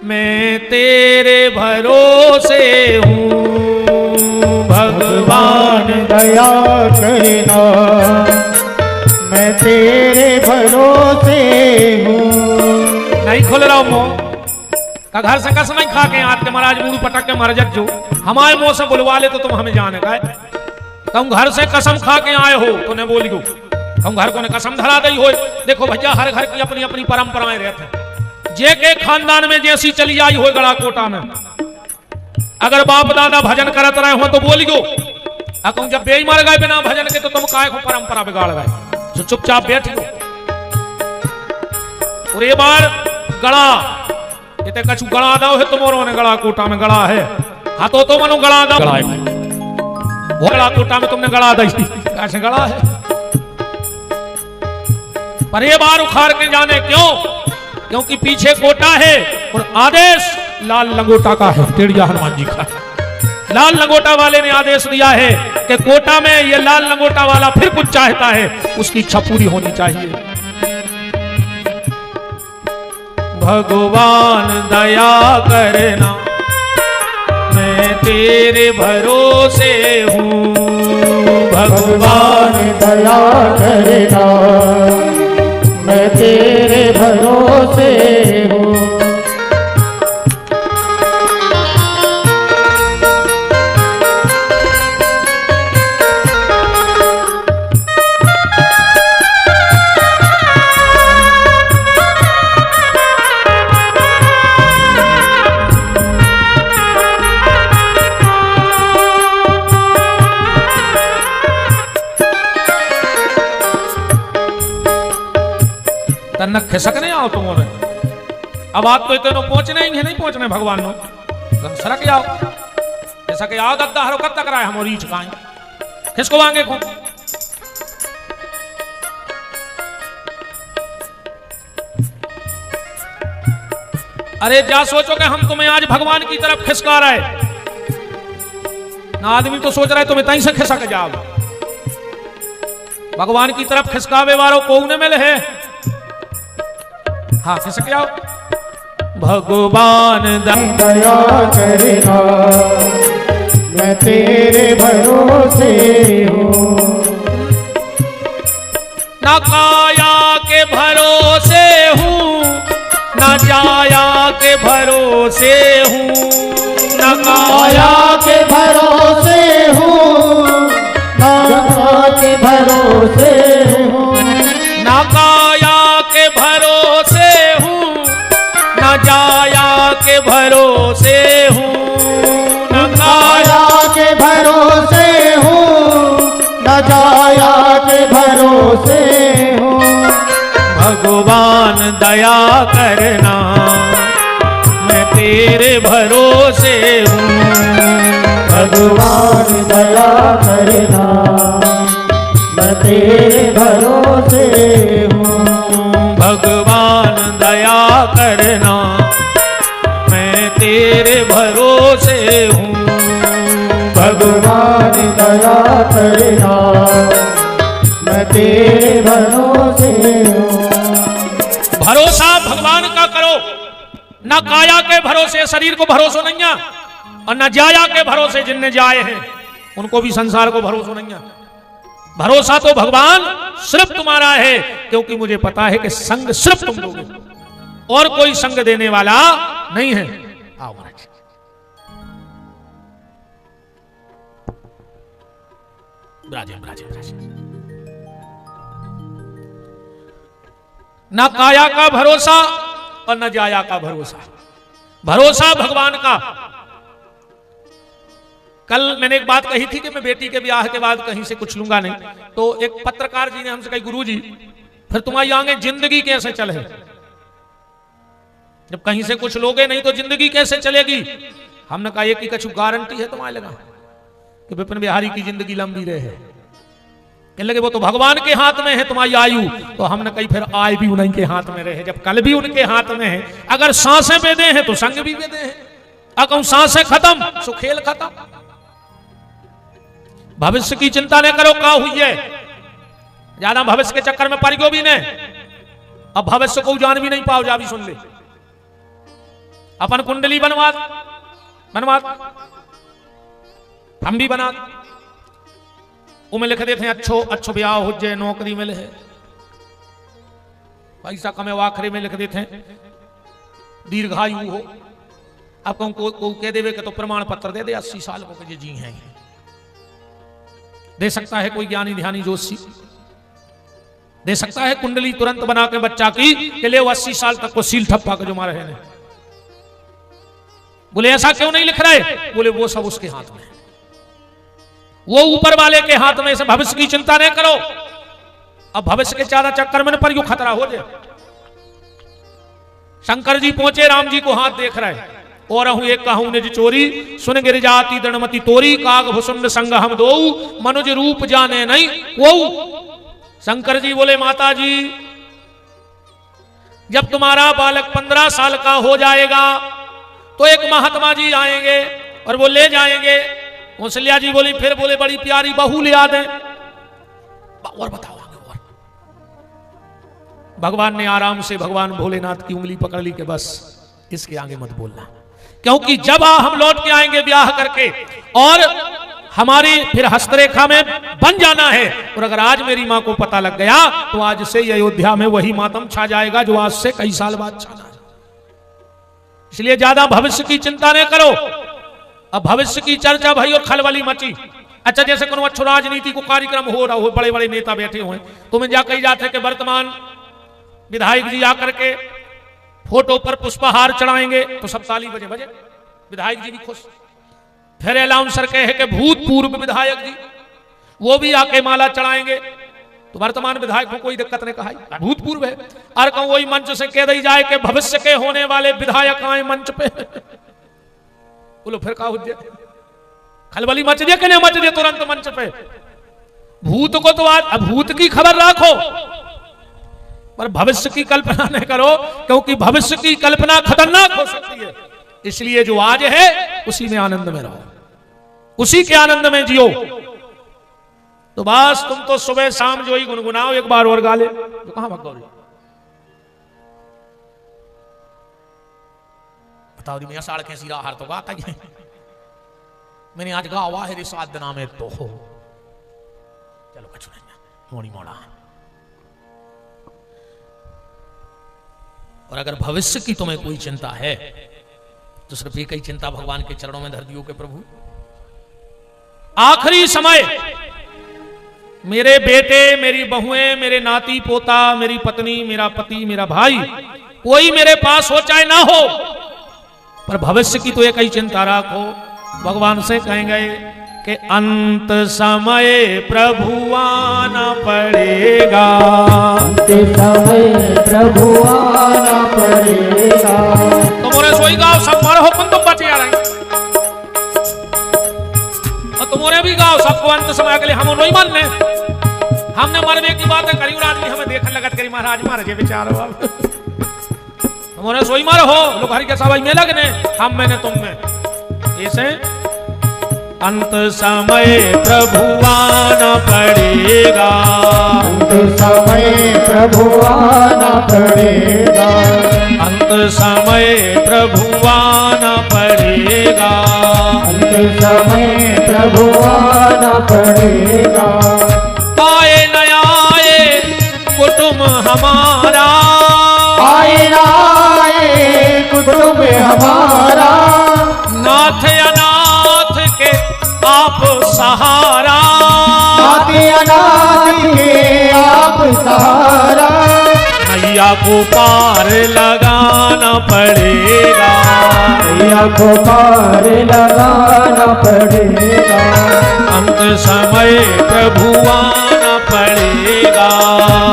मैं तेरे भरोसे हूँ। भगवान दया करना, मैं तेरे भरोसे हूँ। नहीं खोल रहा हूँ मुँह का, घर से कसम नहीं खा के आते के महाराज मुंह पटक के मर जो हमारे मुंह से बुलवा ले तो तुम हमें जाने का। तुम घर से कसम खा के आए हो तो ने बोली हो, हम घर को ने कसम धरा दी हो। देखो भैया हर घर की अपनी अपनी परंपराएं रहते। जे के खानदान में जैसी चली आई हो गड़ा कोटा में, अगर बाप दादा भजन करत रहे हो तो बोलियो। अब जब बेई मर गए बिना भजन के तो तुम काय को परंपरा बिगाड़ गए। जो चुपचाप बैठियो। और ये बार गड़ा इतने कछु गड़ा दो है तुम्हारों ने गड़ा कोटा में गड़ा है। हाथों तो मनो गड़ा दो, वो गड़ा कोटा में तुमने गड़ा दी कैसे गड़ा है। पर ये बार उखाड़ के जाने क्यों? क्योंकि पीछे कोटा है और आदेश लाल लंगोटा का है, टेढ़िया हनुमान जी का। लाल लंगोटा वाले ने आदेश दिया है कि कोटा में ये लाल लंगोटा वाला फिर कुछ चाहता है, उसकी इच्छा पूरी होनी चाहिए। भगवान दया करना, मैं तेरे भरोसे हूँ। भगवान दया करना, मैं तेरे भरोसे हूँ। तन्नक खिसकने आओ तुम्हारे। अब आप तो इतने पहुंचने ही नहीं पहुंचने भगवान नो। सरक जाओ, खिसक आओ गद्दा हरो कब तक रहा है हमारी चुकाएं। खिसको आगे को। अरे क्या सोचो कि हम तुम्हें आज भगवान की तरफ खिसका रहे, ना आदमी तो सोच रहा है तुम्हें तहीं से खिसक जाओ। भगवान की तरफ खिसकावे वालों को उन्हें मिले है। हाँ खिसक जाओ। भगवान दया करना, मैं तेरे भरोसे हूँ। ना काया के भरोसे हूँ, ना जाया के भरोसे हूँ। ना काया के भरोसे हूँ, ना के भरोसे हूँ। ना काया के भरोसे हूँ, ना जाया के भरोसे हूँ। ना काया के भरोसे हूँ, ना जाया के भरोसे हूँ। भगवान दया करना, मैं तेरे भरोसे हूँ। भगवान दया करना, मैं तेरे भरोसे हूँ। भगवान दया करना, मैं तेरे भरोसे हूँ। भगवान दया करना, मैं तेरे भरोसे हूँ। भरोसा भगवान का करो, ना काया के भरोसे शरीर को भरोसा नहीं है, और न जाया के भरोसे जिनने जाए हैं उनको भी संसार को भरोसा नहीं है। भरोसा तो भगवान सिर्फ तुम्हारा है, क्योंकि मुझे पता है कि संग सिर्फ तुम दोगे और कोई संग देने वाला नहीं है। आओ महाराज। ब्राजे ब्राजे ब्राजे। ना काया का भरोसा और न जाया का भरोसा। भरोसा भगवान का। कल मैंने एक बात कही थी कि मैं बेटी के ब्याह के बाद कहीं से कुछ लूंगा नहीं, तो एक पत्रकार जी ने हमसे कही, गुरुजी फिर तुम्हारी आगे जिंदगी कैसे चले? जब कहीं से कुछ लोगे नहीं तो जिंदगी कैसे चलेगी? हमने कहा एक ही कछु गारंटी है तुम्हारे लगा कि विपिन बिहारी की जिंदगी लंबी रहे। कहने लगे वो तो भगवान के हाथ में है तुम्हारी आयु। तो हमने कही फिर आय भी उन्हीं के हाथ में रहे, जब कल भी उनके हाथ में है। अगर सांसें बेदे हैं तो संग भी बेदे हैं, अगर सांसें खत्म सो खेल खत्म। भविष्य की चिंता न करो, क्या हुई है ज्यादा भविष्य के चक्कर में परिगो भी नहीं। अब भविष्य को जान भी नहीं पाओ, जा भी सुन ले। अपन कुंडली बनवा हम भी बना उमें लिख देते हैं अच्छो ब्याह हो जाए, नौकरी मिले है, पैसा कमे आखिरी में लिख देते हैं दीर्घायु हो। अब को कह देवे कि तो प्रमाण पत्र दे दे 80 साल को जी हैं। दे सकता है कोई ज्ञानी ध्यानी जोशी, दे सकता है कुंडली तुरंत बना के बच्चा की कि ले 80 साल तक को सील ठप्पा के जो मारे हैं। बोले ऐसा क्यों नहीं लिख रहे? बोले वो सब उसके हाथ में है, वो ऊपर वाले के हाथ में। इसे भविष्य की चिंता नहीं करो। अब भविष्य के ज्यादा चक्कर में पर यू खतरा हो जाए। शंकर जी पहुंचे, राम जी को हाथ देख रहे। और एक कहूं निज चोरी, सुन गिर जाती दणमती तोरी, काग भुसुंड संग हम दो, मनुज रूप जाने नहीं वो। शंकर जी बोले माता जी जब तुम्हारा बालक 15 साल का हो जाएगा तो एक महात्मा जी आएंगे और वो ले जाएंगे। कौशल्या जी बोली, फिर बोले बड़ी प्यारी बहू ले आ दें। और बताओ आगे। और भगवान ने आराम से भगवान भोलेनाथ की उंगली पकड़ ली कि बस इसके आगे मत बोलना, क्योंकि जब हम लौट के आएंगे ब्याह करके और हमारी फिर हस्तरेखा में बन जाना है, और अगर आज मेरी मां को पता लग गया तो आज से अयोध्या में वही मातम छा जाएगा जो आज से कई साल बाद छाना है। इसलिए ज्यादा भविष्य की चिंता नहीं करो। अब भविष्य की चर्चा भाई और खलबली मची। अच्छा जैसे कोनो अच्छो राजनीति को कार्यक्रम हो रहा हो, बड़े बड़े नेता बैठे हुए, तो मैं जा कही जाते कि वर्तमान विधायक जी आकर के फोटो पर पुष्पहार चढ़ाएंगे तो सब ताली बजे बजे, विधायक जी भी खुश। फिर अलाउंसर कहे कि भूतपूर्व विधायक जी वो भी आके माला चढ़ाएंगे तो वर्तमान विधायक को कोई दिक्कत नहीं, कहा भूतपूर्व है। और कहूं वही मंच से कह दी जाए कि भविष्य के होने वाले विधायक आए मंच पे, बोलो फिर क्या हो जाए? खलबली मच जाए कि नहीं मच जाए तुरंत मंच पे? भूत को तो आज भूत की खबर रखो, पर भविष्य की कल्पना न करो, क्योंकि भविष्य की कल्पना खतरनाक हो सकती है। इसलिए जो आज है उसी में आनंद में रहो, उसी के आनंद में जियो। तो बस तुम तो सुबह शाम जो ही गुनगुनाओ, एक बार और गा ले। तो कहां भाग गौरी, बताओ मियां साड़ कैसी रहा हार तो गाता ही मैंने आज गा हुआ है रे 7 दिन में तो चलो कछु नहीं मोड़ी मोड़ा। और अगर भविष्य की तुम्हें कोई चिंता है तो सिर्फ एक ही चिंता भगवान के चरणों में धर दियो कि प्रभु आखिरी समय मेरे बेटे, मेरी बहुएं, मेरे नाती पोता, मेरी पत्नी, मेरा पति, मेरा भाई, कोई मेरे पास हो चाहे ना हो, पर भविष्य की तो एक ही चिंता रखो। भगवान से कहेंगे कि अंत समय प्रभु आना पड़ेगा, अंत समय प्रभु आना पड़ेगा। तुम्हारे सोई गाँव सब मर हो तुम बचे आ रहे, और तुम्हारे भी गाँव सबको अंत समय के लिए हम नहीं मानने, हमने मरने की बातें करी और आदमी हमें देखने लगत करी महाराज मार जे बेचारो तुम्हारे सोई मर हो लोग हरि के सवाई में लगने, हम मैंने तुम में। ऐसे अंत समय प्रभु आना पड़ेगा, अंत समय प्रभु आना पड़ेगा, अंत समय प्रभु आना पड़ेगा, अंत समय प्रभु आना पड़ेगा। आए न आए कुटुंब हमारा, आए ना आए कुटुंब हमारा, नाथ अनाथ के आप सहारा, नाथ अनाथ के आप सहारा। मैया को पार लगाना पड़ेगा, मैया को पार लगाना पड़ेगा, अंत समय प्रभु आना पड़ेगा,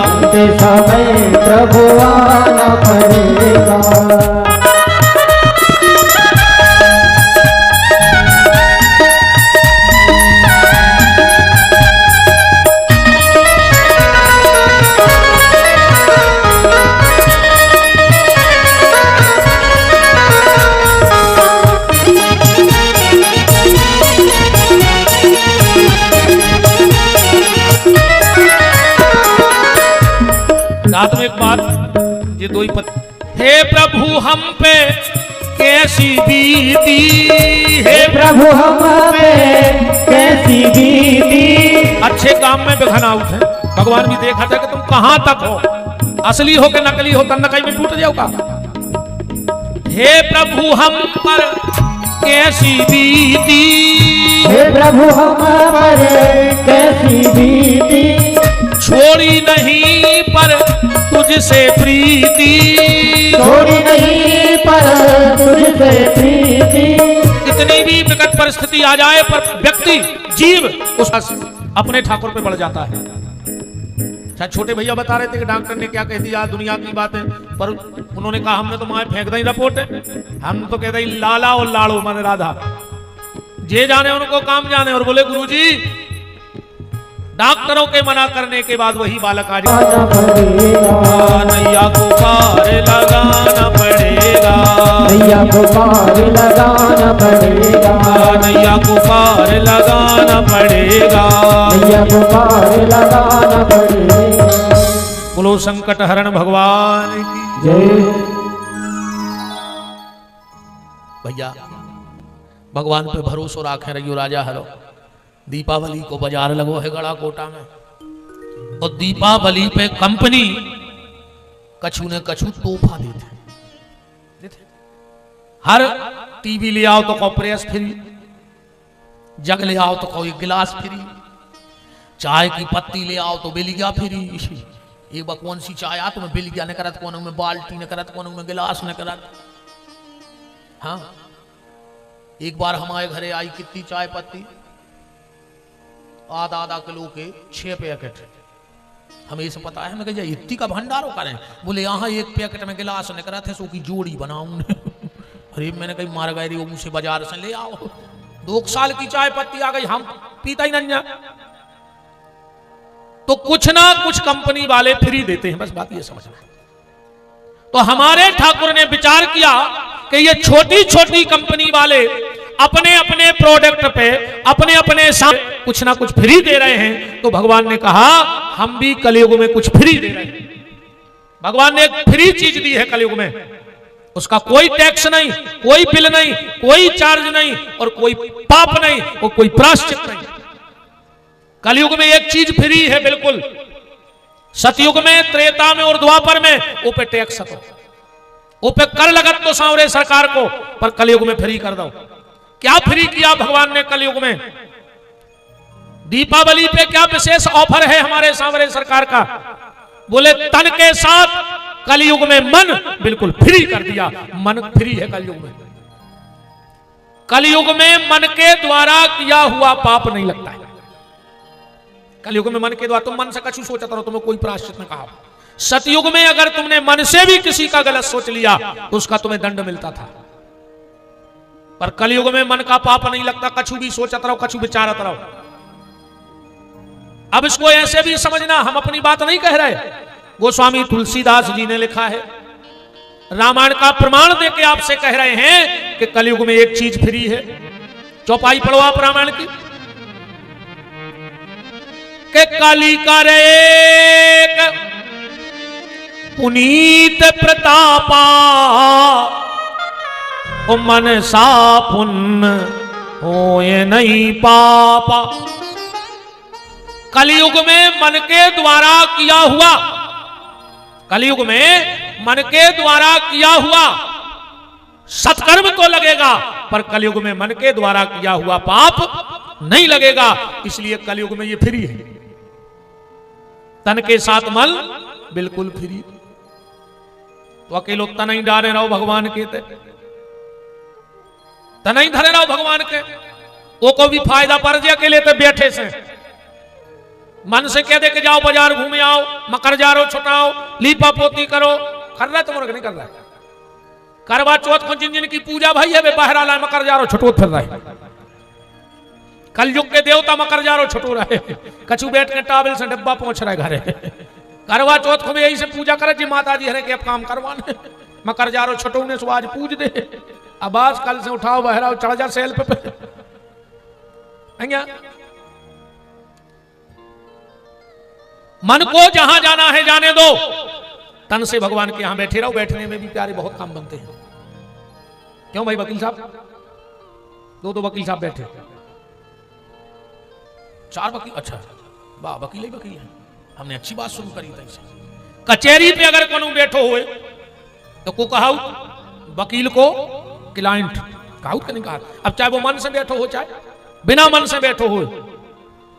अंत समय प्रभु आना पड़ेगा। रात में एक बात ये दो ही हे प्रभु हम पे कैसी बीती, हे प्रभु हम पे कैसी बीती। अच्छे काम में बेखना उठे, भगवान भी देखा था कि तुम कहां तक हो, असली हो के नकली हो, तब कहीं में टूट जाओगा। हे प्रभु हम पर कैसी बीती, हे प्रभु हम पर कैसी बीती। छोड़ी नहीं पर तुझसे प्रीति, छोड़ी नहीं पर तुझसे प्रीति। कितनी भी विकट परिस्थिति आ जाए पर व्यक्ति जीव उस अपने ठाकुर पे बढ़ जाता है। शायद छोटे भैया बता रहे थे कि डॉक्टर ने क्या कह दिया दुनिया की बातें, पर उन्होंने कहा हमने तो माए फेंक दी रिपोर्ट, हम तो कहते लाला और लाड़ो मन राधा, जे जाने उनको काम जाने। और बोले गुरुजी डॉक्टरों के मना करने के बाद वही बालक आ जाएगा, नैया को पार लगाना पड़ेगा, नैया को पार लगाना पड़ेगा, नैया को पार लगाना पड़ेगा, नैया को पार लगाना पड़ेगा। बोलो संकट हरण भगवान की जय। भैया भगवान पे भरोसा रखे रहियो राजा हरो। दीपावली को बाजार लगो है गड़ा कोटा में, और दीपावली पे कंपनी कछु ने कछु तोहफा देते। हर टीवी ले आओ तो को प्रेस फ्री, जग ले आओ तो कोई गिलास फ्री, चाय की पत्ती ले आओ तो बेलिया फ्री। एक बार कौन सी चाय आ तुम्हें बेलिया ने करत, कौन में बाल्टी ने करत, कौन में गिलास ने करत। हाँ एक बार हमारे घरे आई कितनी चाय पत्ती, आधा किलो के 6 पैकेट। हमें से पता है, मैं कह इतनी का भंडारो करें, बोले यहाँ एक पैकेट में गिलास ने करा थे सो की जोड़ी बनाऊं। अरे मैंने कही मार गए रे वो मुझसे बाजार से ले आओ, 2 साल की चाय पत्ती आ गई, हम पीता ही नहीं। तो कुछ ना कुछ कंपनी वाले फ्री देते हैं, बस बात ये समझना। तो हमारे ठाकुर ने विचार किया कि ये छोटी छोटी कंपनी वाले अपने अपने प्रोडक्ट पे अपने अपने साथ कुछ ना कुछ फ्री दे रहे हैं, तो भगवान ने कहा हम भी कलयुग में कुछ फ्री दे रहे हैं। भगवान ने एक फ्री चीज दी है कलयुग में, उसका कोई टैक्स नहीं, कोई बिल नहीं, कोई चार्ज नहीं, और कोई पाप नहीं, और कोई प्रायश्चित नहीं। कलयुग में एक चीज फ्री है बिल्कुल। सतयुग में, त्रेता में और द्वापर में वो पे टैक्स हतो, वो पे कर लगत तो सांवरे सरकार को, पर कलयुग में फ्री कर दो। क्या फ्री किया भगवान ने कलयुग में? दीपावली पे क्या विशेष ऑफर है हमारे सांवरे सरकार का? बोले तन के साथ कलयुग में मन बिल्कुल फ्री कर दिया। मन फ्री है कलयुग में। कलयुग में मन के द्वारा किया हुआ पाप नहीं लगता है। कलयुग में मन के द्वारा तुम मन से कछु सोचा करो, तुम्हें कोई प्रायश्चित न कहा। सतयुग में अगर तुमने मन से भी किसी का गलत सोच लिया तो उसका तुम्हें दंड मिलता था, पर कलयुग में मन का पाप नहीं लगता। कछु भी सोचत रहो, कछु विचारत रहो। अब इसको ऐसे भी समझना, हम अपनी बात नहीं कह रहे, गोस्वामी तुलसीदास जी ने लिखा है। रामायण का प्रमाण देके आपसे कह रहे हैं कि कलयुग में एक चीज फ्री है। चौपाई पढ़ो आप रामायण की, कि कली करे एक पुनीत प्रतापा, ओ मन सा पुण्य होए नहीं पापा। कलयुग में मन के द्वारा किया हुआ, कलयुग में मन के द्वारा किया हुआ सत्कर्म तो लगेगा, पर कलयुग में मन के द्वारा किया हुआ पाप नहीं लगेगा। इसलिए कलयुग में ये फ्री है। तन के साथ मल बिल्कुल फ्री। तो अकेलो तन ही डारे रहो भगवान के, तन ही धरे रहो भगवान के, वो को भी फायदा पड़ जाए अकेले तो बैठे से। मन से कह दे के जाओ बाजार घूमे आओ, मकर जारो छुटाओ, लीपा पोती करो, कर रहा है तुम नहीं कर रहा है। करवा चौथ को जिन जिन की पूजा भाई है वे बाहर आला मकर जारो छुटोत फिर रहे। कलयुग के देवता मकर जारो छुटो रहे, कछु बैठ के टावल से डब्बा पहुंच रहे घरे। करवा चौथ को भी यही से पूजा करे जी माता जी हरे के अब काम करवाने, मकर जारो छुटोने सो आज पूज दे। अब आज कल से उठाओ बाहर आओ, चढ़ जा सेल पे। मन को जहां जाना है जाने दो, तन से भगवान के यहां बैठे रहो। बैठने में भी प्यारे बहुत काम बनते हैं। क्यों भाई वकील साहब? दो वकील साहब बैठे, 4 वकील। अच्छा वाह, वकील ही वकील है। हमने अच्छी बात शुरू करी थी। कचहरी पे अगर कोनो बैठो हुए तो को कहा वकील को क्लाइंट कहा नहीं कहा। अब चाहे वो मन से बैठो हो चाहे बिना मन से बैठो हो।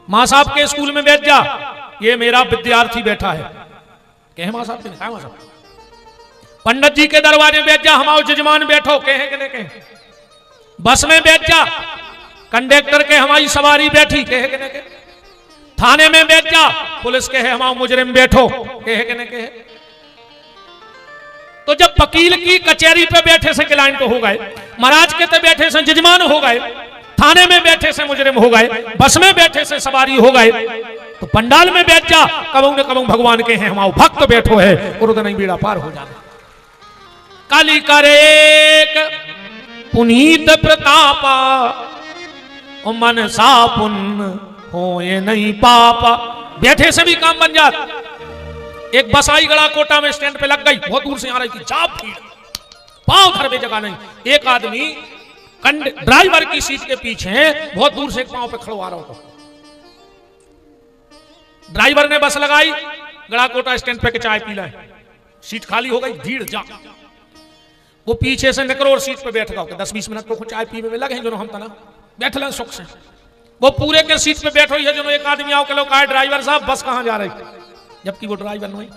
मां साहब के स्कूल में बैठ जा, ये मेरा विद्यार्थी बैठा है, कहे मां साहब के मां साहब। पंडित जी के दरवाजे बैठ जा, हमारे जजमान बैठो, कहे कि नहीं कहे। बस में बैठ जा, कंडक्टर के हमारी सवारी बैठी, कहे कि नहीं कहे। थाने में बैठ जा, पुलिस के है हमारा मुजरिम बैठो, कहे कि नहीं कहे। तो जब वकील की कचहरी पे बैठे से क्लाइंट हो गए, महाराज के ते बैठे से जजमान हो गए, थाने में बैठे से मुजरिम हो गए, बस में बैठे से सवारी हो गए, तो पंडाल में बैठ जा, कबू न कबू भगवान के हैं हमारा भक्त बैठो है, और उधर नहीं बेड़ा पार हो जाना। काली करे पुनीत प्रतापा, मन सा पुण्य होए नहीं पापा। बैठे से भी काम बन जाता। एक बस आई गड़ा कोटा में स्टैंड पे लग गई, बहुत दूर से आ रही थी, चाप भीड़, पांव धर में जगह नहीं। एक आदमी ड्राइवर की सीट के पीछे बहुत दूर से एक पांव पे खड़ो आ रहा होता। ड्राइवर ने बस लगाई, गड़ा कोटा स्टैंड पे के चाय पी लाए, सीट खाली हो गई, भीड़ जा। वो पीछे से निकलो और सीट पे बैठ गया। 10-20 मिनट को चाय पीने में लगे जो हम तना बैठ लें सुख से। वो पूरे के सीट पे बैठो है जो एक आदमी आओ के लोग कहा ड्राइवर साहब बस कहां जा रही, जबकि वो ड्राइवर नहीं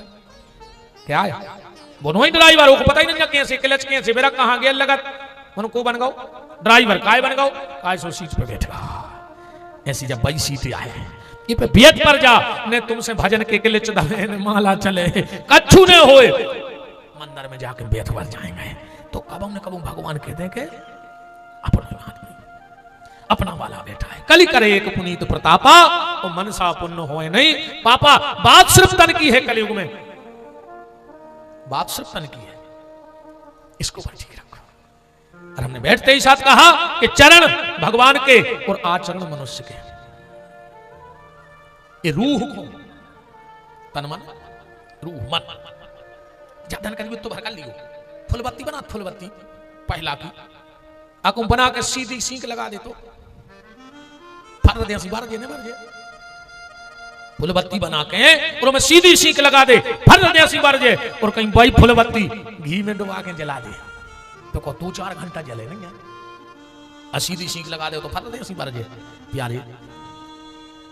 क्या है, वो नहीं ड्राइवर, वो पता ही नहीं कैसे क्लच कैसे मेरा कहां गया लगत को बन गो ड्राइवर काय बन गो काय सो सीट पे बैठ गया। ऐसी जब बड़ी सीट आए ये पे बेट पर जा ने तुमसे भजन के क्लच दबे माला चले कछु ने होए, मंदिर में जाके बैठ पर जाएंगे तो कबू न कबू भगवान कहते हैं कि अपने अपना वाला बैठा है। कली करे एक पुनीत प्रतापा और मनसा पुण्य होए नहीं पापा। बात सिर्फ तन की है कलयुग में, बात सिर्फ तन की है, इसको ठीक रखो। और हमने बैठते ही साथ कहा कि चरण भगवान के और आचरण मनुष्य के। ये रूह को तन मन रूह मन ज्यादा करीब तो भर कर लियो। फुलबत्ती बना, फुलबत्ती पहला की आकुम बना के सीधी सींक लगा दे तो फर दे बार दे मर जे। फुलबत्ती बना के और मैं सीधी सींक लगा दे फर दे बार जे। और कहीं भाई फुलबत्ती घी में डुबा के जला दे तो को 2-4 घंटा जले नहीं यार। सीधी सींक लगा दे तो फर दे बार जे। प्यारे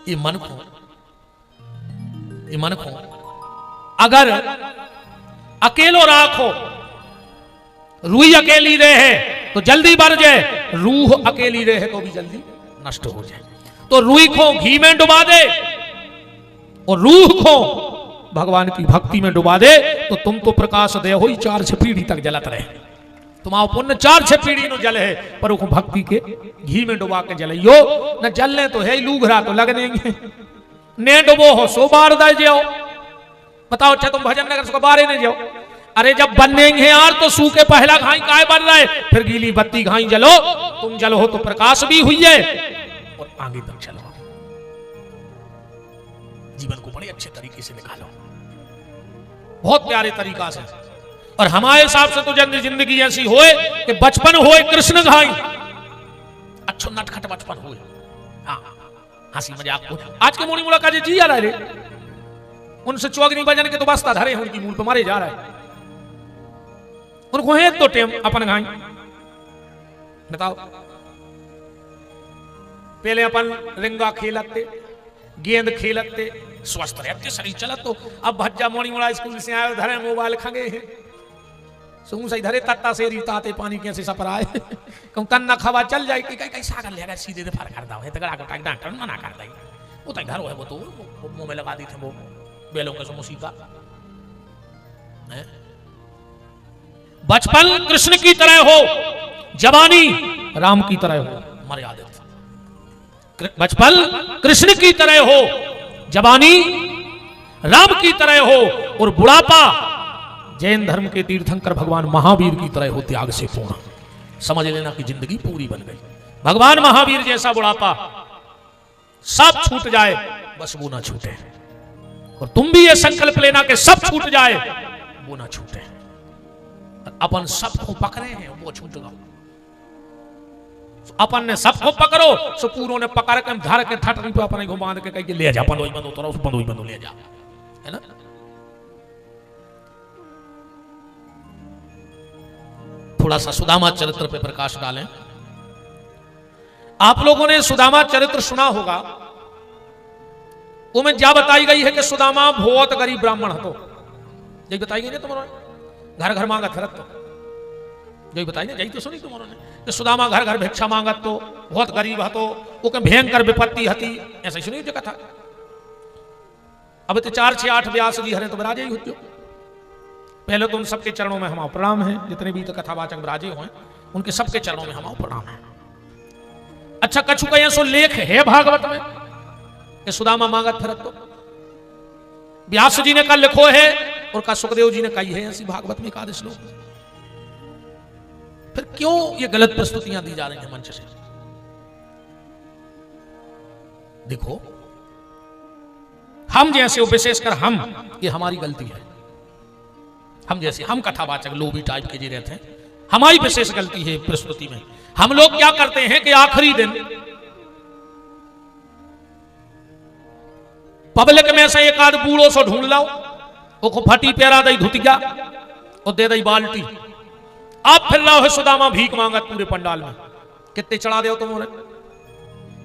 ये मन को अगर अकेलो राखो, रूह अकेली रहे तो जल्दी बढ़ जाए, रूह अकेली रहे तो भी जल्दी नष्ट हो जाए। तो रूह को घी में डुबा दे और रूह को भगवान की भक्ति में डुबा दे तो तुम तो प्रकाश दे हो 4-6 पीढ़ी तक जलत रहे। तुम्हारा पुण्य 4-6 पीढ़ी नो जले है, पर वो भक्ति के घी में डुबा के जलियो न। जलने तो है लूघरा तो लग देंगे, ने डुबो हो 100 बार दे जाओ। बताओ अच्छा तुम भजन नगर को बारे नहीं जाओ। अरे जब बनेंगे यार तो सूखे पहला घाई काय बन रहा है, फिर गीली बत्ती घाई जलो। तुम जलो हो तो प्रकाश भी हुई है और आगे तक चलो। जीवन को बड़े अच्छे तरीके से निकालो, बहुत प्यारे तरीका से। और हमारे हिसाब से तो जिंदगी ऐसी होए कि बचपन होए कृष्ण घाई, अच्छो नटखट बचपन होए। हाँ हंसी मजाक को आज के मोड़ी मुड़ा का जी आ रहा है रे, उनसे चौगनी बजन के तो बस्ता धरे हैं, उनकी मूल पे मारे जा रहा है। उनको है तो टेम अपन घाई बताओ। पहले अपन रिंगा खेलते, गेंद खेलते, स्वस्थ रहते, शरीर चलत। तो अब भज्जा मोड़ी मुड़ा स्कूल से आए धरे मोबाइल खंगे हैं, सुन सही धरे तत्ता से रीताते पानी कैसे सपर आए कहूं तन न खवा चल जाए कि कई सागर लेगा सीधे से फर कर दाओ है तगड़ा का डॉक्टर मना कर दई। वो तो घर है, वो तो मुंह में लगा दी थे वो बेलों के मुसीका। बचपन कृष्ण की तरह हो, जवानी राम की तरह हो, मर्यादित। बचपन कृष्ण की तरह हो, जवानी राम की तरह हो, और बुढ़ापा जैन धर्म के तीर्थंकर भगवान महावीर की तरह हो, त्याग से पूर्ण। समझ लेना कि जिंदगी पूरी बन गई। भगवान महावीर जैसा बुढ़ापा, सब छूट जाए बस वो ना छूटे। और तुम भी ये संकल्प लेना कि सब छूट जाए वो ना छूटे। अपन सबको पकड़े हैं वो छूट गया। अपन ने सबको पकड़ो सो पूरों ने पकड़ के धर के ठटनी पे अपन घुमा के कहीं ले जा, अपन वही बंदो तो बंदो बंदो ले जा, है ना। थोड़ा सा सुदामा चरित्र पे प्रकाश डालें। आप लोगों ने सुदामा चरित्र सुना होगा। वो में क्या बताई गई है कि सुदामा बहुत गरीब ब्राह्मण हतो, यही बताई गई ना तुम्हारे। घर घर मांगत फिरत तो यही बताई ना, यही तो सुनी तुम्हारों ने कि सुदामा घर घर भिक्षा मांगत तो, बहुत गरीब हतो, वो के भयंकर विपत्ति हती, ऐसा ही सुनी जो कथा। अब तो 4-6-8 व्यास जी हरे तो बराजे ही होते। पहले तो उन सबके चरणों में हमारा प्रणाम है, जितने भी तो कथावाचक बराजे हुए उनके सबके चरणों में हमारा प्रणाम है। अच्छा कछु कहीं सो लेख है भागवत में कि सुदामा मांगत फिरत तो। व्यास जी ने कहा लिखो है और का सुखदेव जी ने कही है ऐसी भागवत में एकादश लोग। फिर क्यों ये गलत प्रस्तुतियां दी जा रही हैं मंच से? देखो हम जैसे विशेषकर हम, ये हमारी गलती है। हम जैसे हम कथावाचक लोभी टाइप के जी रहते हैं, हमारी विशेष गलती है प्रस्तुति में। हम लोग क्या करते हैं कि आखिरी दिन पब्लिक में से एक आध बूढ़ो सो ढूंढ लाओ, वो फटी पैरा दई धुतिया और दे दई बाल्टी। आप फिर रहो है सुदामा भीख मांगत पूरे पंडाल में। कितने चढ़ा दो तुम,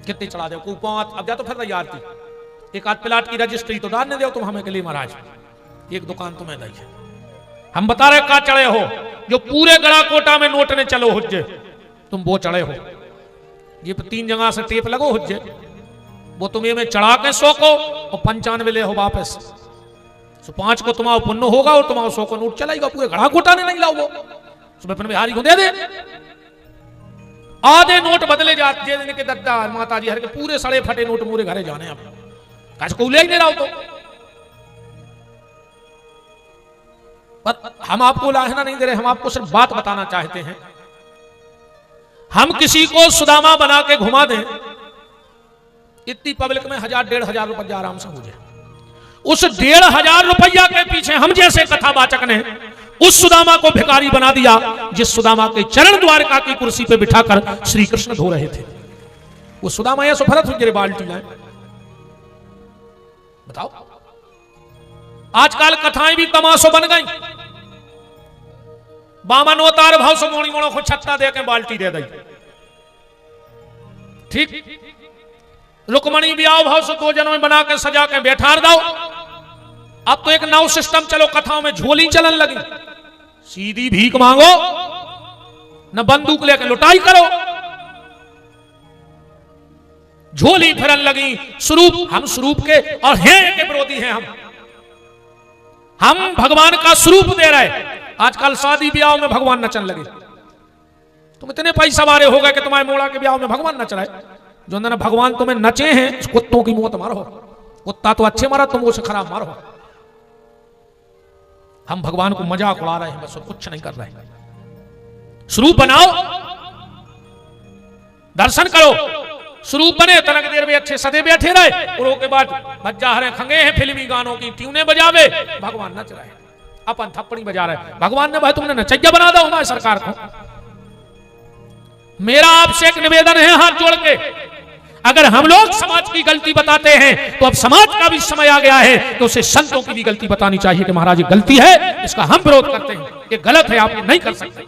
कितने चढ़ा दो कूपात। अब जा तो फिर तैयार थी एक आध प्लाट की रजिस्ट्री तो डालने दो तुम हमें के लिए महाराज, एक दुकान तुम्हें दी है। हम बता रहे का चढ़े हो, जो पूरे गड़ा कोटा में नोट ने चलो हुज्जे, तुम वो चढ़े हो। ये 3 जगह से टेप लगो हुज्जे, वो तुम्हें में चढ़ा के 100 को और 95 ले हो वापस। तो 5 को तुम्हारा पुण्य होगा और तुम्हारा 100 को नोट चलाएगा। पूरे गड़ा कोटा ने नहीं लाओ, वो सुबह बिहारी को दे दे। आधे नोट बदले जाते दिन के दद्दा माता जी हर के पूरे सड़े फटे नोट मोरे घरे जाने अब काज को ले ही नहीं रहा तो। पर हम आपको लाहना नहीं दे रहे, हम आपको सिर्फ बात बताना चाहते हैं। हम किसी को सुदामा बना के घुमा दें, इतनी पब्लिक में 1000-1500 रुपया आराम से हो जाए। उस 1500 रुपया के पीछे हम जैसे कथावाचक ने उस सुदामा को भिखारी बना दिया जिस सुदामा के चरण द्वारका की कुर्सी पे बिठाकर श्री कृष्ण धो रहे थे। वो सुदामा या सुफरत हुई बाल्टी लाए। बताओ, आजकल कथाएं भी तमाशो बन गई। बामन अवतार भाव से मोणी मोणों को छत्ता दे के बाल्टी दे दी, ठीक। रुक्मणी ब्याह भाव से 2 जनों में बना के सजा के बैठा दो। अब तो एक नव सिस्टम चलो कथाओं में झोली चलन लगी, सीधी भीख मांगो न बंदूक लेकर लुटाई करो, झोली फिरन लगी। स्वरूप, हम स्वरूप के और हैं के विरोधी हैं। हम भगवान का स्वरूप दे रहे। आजकल शादी ब्याह में भगवान नचन लगे। तुम इतने पैसा वाले हो गए कि तुम्हारे मोड़ा के ब्याह में भगवान नच रहे। जो ना भगवान तुम्हें नचे हैं, उस कुत्तों की मौत मारो। कुत्ता तो अच्छे मारा, तुम उसे खराब मारो। हम भगवान को मजाक उड़ा रहे हैं, बस कुछ नहीं कर रहे हैं। स्वरूप बनाओ, दर्शन करो। स्वरूप बने तनक देर में अच्छे सदे बैठे रहे, और उसके बाद बच्चा हरे खंगे हैं फिल्मी गानों की ट्यूने बजावे, भगवान नच रहे, अपन थप्पड़ी बजा रहे। भगवान ने भाई तुमने नचैया बना दो हमारी सरकार को। मेरा आपसे एक निवेदन है हाथ जोड़ के, अगर हम लोग समाज की गलती बताते हैं तो अब समाज का भी समय आ गया है तो उसे संतों की भी गलती बतानी चाहिए कि महाराज ये गलती है, इसका हम विरोध करते हैं, ये गलत है, आप ये नहीं कर सकते,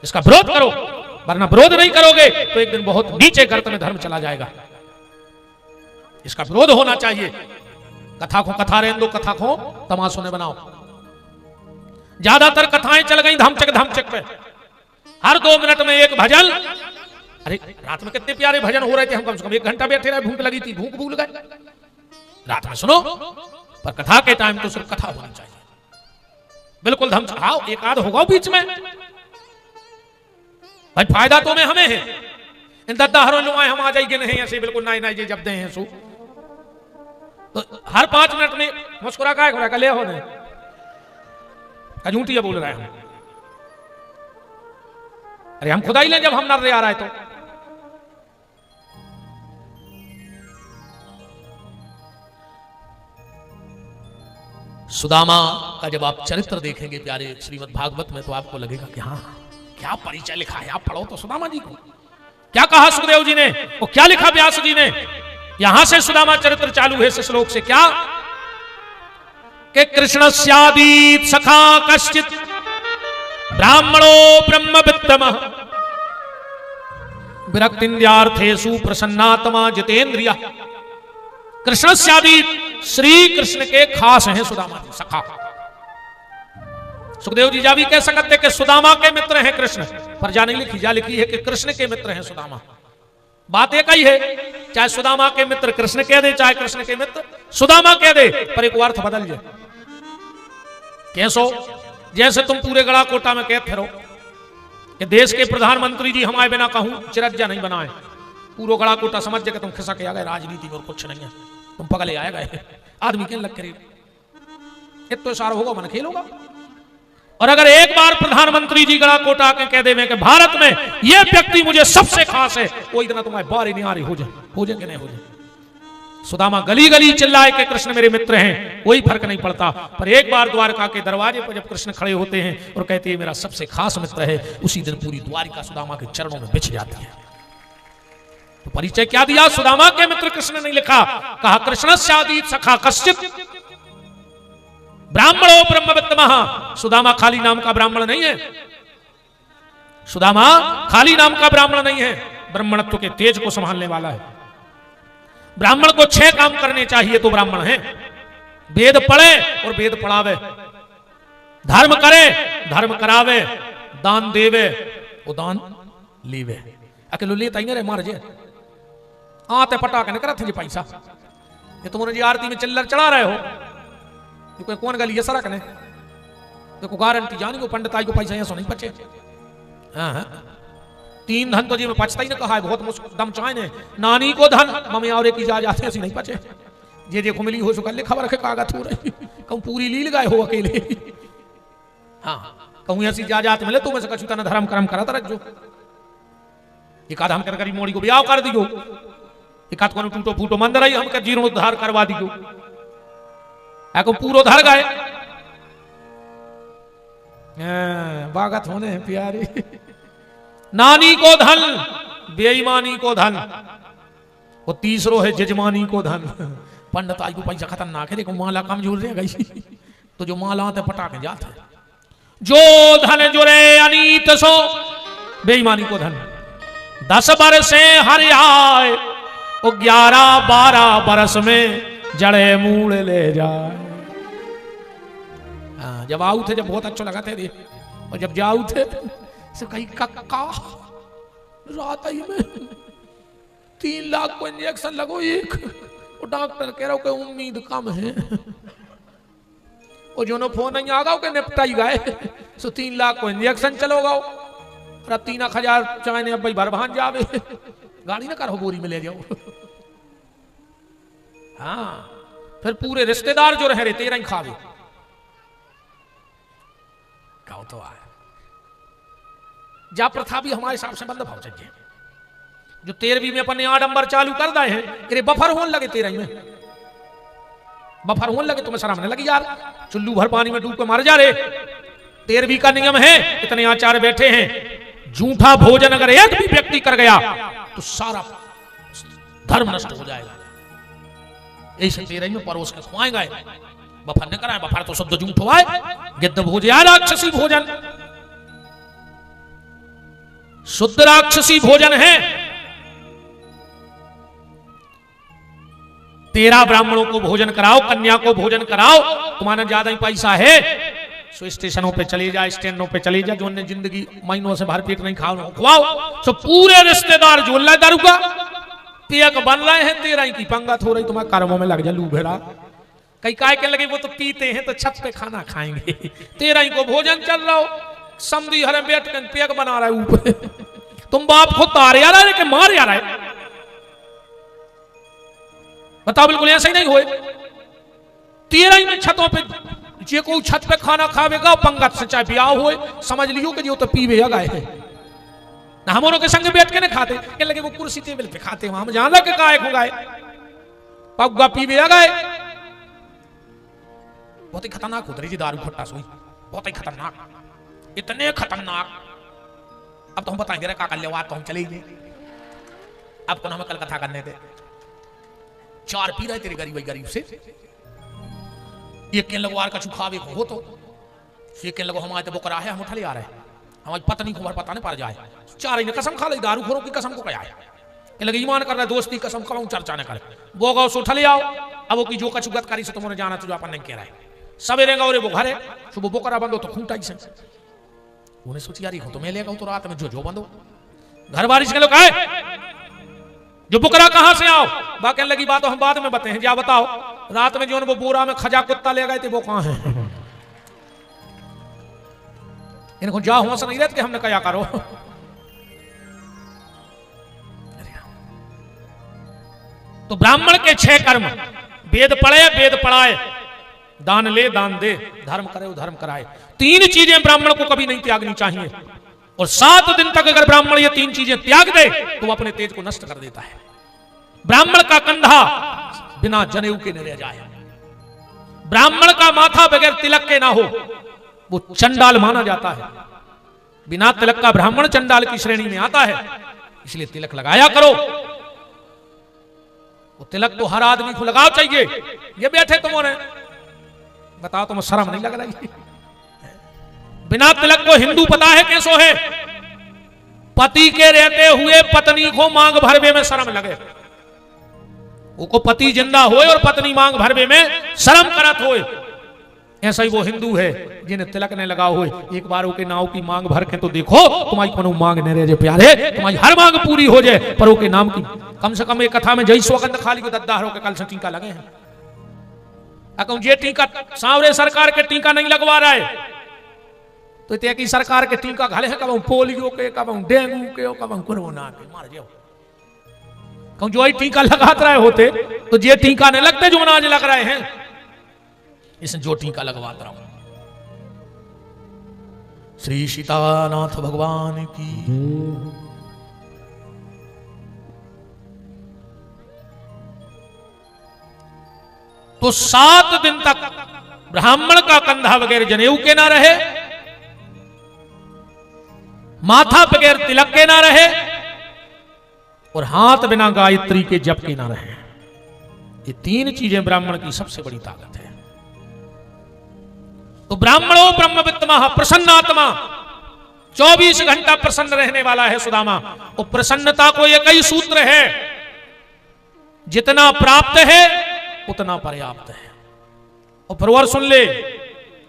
इसका विरोध करो। वरना विरोध नहीं करोगे तो एक दिन बहुत नीचे गर्त में धर्म चला जाएगा। इसका विरोध होना चाहिए। कथा को कथा रहने दो, कथा को तमाशों ने बनाओ। ज्यादातर कथाएं चल गई धमचक धमचक पे, हर 2 मिनट में एक भजन। अरे रात में कितने प्यारे भजन हो रहे थे, हम कम से कम 1 घंटा बैठे रहे, भूख लगी थी, भूख भूल गए। रात में सुनो, पर कथा के टाइम तो सिर्फ कथा होनी चाहिए। बिल्कुल धमचक, हाँ एक आध होगा बीच में, भाई फायदा तो में हमें है। इन दद्दा हरों लुआए हम आ जाएंगे नहीं ऐसे बिल्कुल नाई नाई जी जब दे हैं सो तो हर 5 मिनट में मुस्कुरा का ले हो झूठी बोल रहे हैं। अरे हम खुदा ही लें जब हम नर आ रहा है तो। सुदामा का जब आप चरित्र देखेंगे प्यारे श्रीमद् भागवत में तो आपको लगेगा कि हाँ क्या परिचय लिखा है। आप पढ़ो तो सुदामा जी को क्या कहा सुखदेव जी ने और क्या लिखा व्यास जी ने। यहां से सुदामा चरित्र चालू है इस श्लोक से। क्या कि कृष्णस्यादीत सखा कश्चित ब्राह्मणो ब्रह्मवित्तमः विरक्तिन्द्यार्थेषु प्रसन्नात्मा जितेन्द्रिय। कृष्णस्यादीत श्री कृष्ण के खास हैं सुदामा जी, सखा। सुखदेव जी जा भी कह सकते कि सुदामा के मित्र हैं कृष्ण, पर जा नहीं लिखी, जा लिखी है कि कृष्ण के मित्र हैं सुदामा। बात एक ही है, चाहे सुदामा के मित्र कृष्ण कह दे चाहे कृष्ण के मित्र सुदामा कह दे, पर एक अर्थ बदल जाए। कैसो? जैसे तुम पूरे गड़ा कोटा में कहते रहो कि देश के प्रधानमंत्री जी हमारे बिना कहूं चिरज्जा नहीं बनाए। पूरा गड़ा कोटा समझ जाए तुम खिसा के आ गए राजनीति में और कुछ नहीं है, तुम पगले आए गए। आदमी क्या लग करे इतना सारा होगा मन खेल होगा। और अगर एक बार प्रधानमंत्री जी गड़ा कोटा के कह दे कि भारत में यह व्यक्ति मुझे सबसे खास है, वो इतना तुम्हारे बारी नहीं आ रही हो जाए कि नहीं हो जाए। सुदामा गली गली चिल्लाए कि कृष्ण मेरे मित्र हैं, कोई फर्क नहीं पड़ता। पर एक बार द्वारका के दरवाजे पर जब कृष्ण खड़े होते हैं और कहते हैं मेरा सबसे खास मित्र है, उसी दिन पूरी द्वारिका सुदामा के चरणों में बिछ जाती है। तो परिचय क्या दिया? सुदामा के मित्र कृष्ण नहीं लिखा, कहा कृष्णस्यादीत सखा कश्चित ब्राह्मणो ब्रह्मवित्तमः। सुदामा खाली नाम का ब्राह्मण नहीं है, सुदामा खाली नाम का ब्राह्मण नहीं है, ब्राह्मणत्व के तेज को संभालने वाला है। ब्राह्मण को 6 काम करने चाहिए तो ब्राह्मण है। वेद पढ़े और वेद पढ़ावे, धर्म करे धर्म करावे, दान देवे वो दान लीवे। अकेलो लेता ही नहीं मार जे आते पटा के निकला थे पैसा। ये तुमने जी आरती में चिल्लर चढ़ा रहे हो, कोई कौन गली है सड़क ने तो को गारंटी जानी को पंडिताई को पैसा ऐसा नहीं बचे। हाँ तीन धन तो जी में पचता ही ना कहा है, बहुत मुश्किल दम चाहे ने नानी को धन मम्मी और एक जा जाते ऐसी नहीं पचे। जे देखो मिली हो सुकल खबर रखे कागज हो रही कहूँ पूरी लील गए हो अकेले। हाँ कहूँ ऐसी जा जाते मिले तुम्हें से कछु तना धर्म कर्म करा तरह जो एक आधा हम कर करी मोड़ी को ब्याह कर दियो, एक आध को टूटो फूटो मंदिर आई हम कर जीर्णोद्धार करवा दियो, को पूरो धर गए बागत होने प्यारे। नानी को धन बेईमानी को धन, वो तीसरो है जजमानी को धन। पंडित आज को पैसा खतरनाक है, देखो माला कमजोर रह गई तो जो माला आते पटाखे जाते। जो धन जुरे अनीत सो बेईमानी को धन। 10 बरसे हर आए वो 11-12 बरस में जड़े मूड़ ले जाए। जब आऊ थे जब बहुत अच्छा लगा थे और जब जाऊ थे सब कहीं कक्का रात ही में 3 लाख को इंजेक्शन लगो एक, वो डॉक्टर कह रहा हो उम्मीद कम है, वो जो फोन नहीं आ गया निपटाई गए सो 3 लाख को इंजेक्शन चलो गाओ 3,000 चाहे अब भाई भरभान जावे गाड़ी ना करो बोरी में ले जाओ। हाँ फिर पूरे रिश्तेदार जो रहे तेरा ही खावे कहो तो आए। जा प्रथा भी हमारे हिसाब से बंद भाव चाहिए। जो 13वीं में अपने आडंबर चालू कर दे हैं अरे बफर होने लगे 13वीं में बफर होने लगे तुम्हें शर्म नहीं लगी यार, चुल्लू भर पानी में डूब के मार जा रहे। 13वीं का नियम है, इतने आचार्य बैठे हैं, झूठा भोजन अगर एक भी व्यक्ति कर गया तो सारा धर्म नष्ट हो जाएगा। ऐसे 13वीं में परोस के खुआएंगे, बफर न कराए, बफर तो शुद्ध झूठ हुआ है, गिद्ध भोज या राक्षसी भोजन, शुद्ध राक्षसी भोजन है। 13 ब्राह्मणों को भोजन कराओ, कन्या को भोजन कराओ, तुम्हारा ज्यादा ही पैसा है सो स्टेशनों पे चले जा, स्टैंडों पे चले जा, जो ने जिंदगी महीनों से भर पेट नहीं खाओ खुआओ। सो पूरे रिश्तेदार जो ला दारू का पियक बन रहे हैं, 13 की पंगत हो रही, तुम्हारे कर्मों में लग जा लू भेड़ा। कई काय के लगे वो तो पीते हैं तो छत पे खाना खाएंगे, 13 को भोजन चल रहा हो, समझी हरे बैठ कर पियक बना रहा है ऊपर। तुम बाप को तार आ रहा है कि मार आ रहा है? बताओ बिल्कुल ऐसा ही नहीं हुए। 13 में छतों पे जे को छत पे खाना खावेगा पंगत से चाहे ब्याह हुए समझ लियो कि जो तो पीवे गए हैं ना, हम के संग बैठ के नहीं खाते के लगे वो कुर्सी टेबल पे खाते, वहां जान लगे काय हो गए पग्गा पीवे गए। बहुत ही खतरनाक होती जी दारू खट्टा सोई, बहुत ही खतरनाक, इतने खतरनाक। अब तो हम बताएंगे रे का कर ले तो हम चले गए। अब तो हमें कल कथा करने दे, 4 पी रहे तेरे गरीब से, एक के लगवार का चुखावे को हो तो एक के लगो हमारे तो बुकरा है, हम उठा ले आ रहे हैं, हमारी पत्नी को पता नहीं पड़ जाए, 4 ही ने कसम खा ली, दारू खोरों की कसम को क्या है कि लगे ईमान कर रहा है, दोस्ती कसम खाऊं चर्चा न करे, वो गाँव से उठा ले आओ। अब वो की जो कचुगत करी से तुमने जाना तुझे अपन नहीं कह रहा है, सवेरे गौरे वो घर है, सुबह बोकरा बंदो तो खूंटा ही से उन्हें सोची यार तो मैं ले गऊ तो रात में जो बंदो घर बारिश के लोग आए, जो बुकरा कहां से आओ बाकी लगी बात हम बाद में बताएं, जा बताओ रात में जो वो बोरा में खजा कुत्ता ले गए थे वो कहां है? इनको जा हुआ से नहीं रहते हमने क्या करो। तो ब्राह्मण के 6 कर्म, वेद पढ़े वेद पढ़ाए, दान ले दान दे, धर्म करे धर्म कराए। 3 चीजें ब्राह्मण को कभी नहीं त्यागनी चाहिए, और 7 दिन तक अगर ब्राह्मण ये 3 चीजें त्याग दे तो वो अपने तेज को नष्ट कर देता है। ब्राह्मण का कंधा बिना जनेऊ के न रह जाए, ब्राह्मण का माथा बगैर तिलक के ना हो, वो चंडाल माना जाता है। बिना तिलक का ब्राह्मण चंडाल की श्रेणी में आता है, इसलिए तिलक लगाया करो। वो तिलक तो हर आदमी को लगाओ चाहिए। ये बैठे तुमने बताओ, तुम्हें शर्म नहीं लग रही? बिना तिलक को हिंदू पता है कैसो है? पति के रहते हुए पत्नी को मांग भरवे में शर्म लगे, वो पति जिंदा होए और पत्नी मांग भरवे में शर्म करत होए, ऐसा ही वो हिंदू है जिन्हें तिलक ने लगा हुए। एक बार के नाव की मांग भर के तो देखो, तुम्हारी कोनो मांग नहीं रह जाए प्यारे, तुम्हारी हर मांग पूरी हो जाए, पर वो के नाम की कम से कम एक कथा में जय स्वगंध खाली को दद्दारों के कल से टीका लगे हैं। अकम ये टीका सांवरे सरकार के टीका नहीं लगवा रहा है, तो इतने की सरकार के टीका घाले हैं, कब पोलियो के, कब डेंगू के, कब कोरोना के, मार जाओ। कहूं जो ही टीका लगात रहे होते तो ये टीका नहीं लगते जो आज लग रहे हैं, इसने जो टीका लगवात रहा हूं। श्री सीतानाथ भगवान की। तो 7 दिन तक ब्राह्मण का कंधा बगैर जनेऊ के ना रहे, माथा बगैर तिलक के ना रहे, और हाथ बिना गायत्री के जप के ना रहे। ये 3 चीजें ब्राह्मण की सबसे बड़ी ताकत है। तो ब्राह्मणों ब्रह्मवित्तमः प्रसन्नात्मा, 24 घंटा प्रसन्न रहने वाला है सुदामा। और प्रसन्नता को एक ही सूत्र है, जितना प्राप्त है उतना पर्याप्त है। और परवर सुन ले,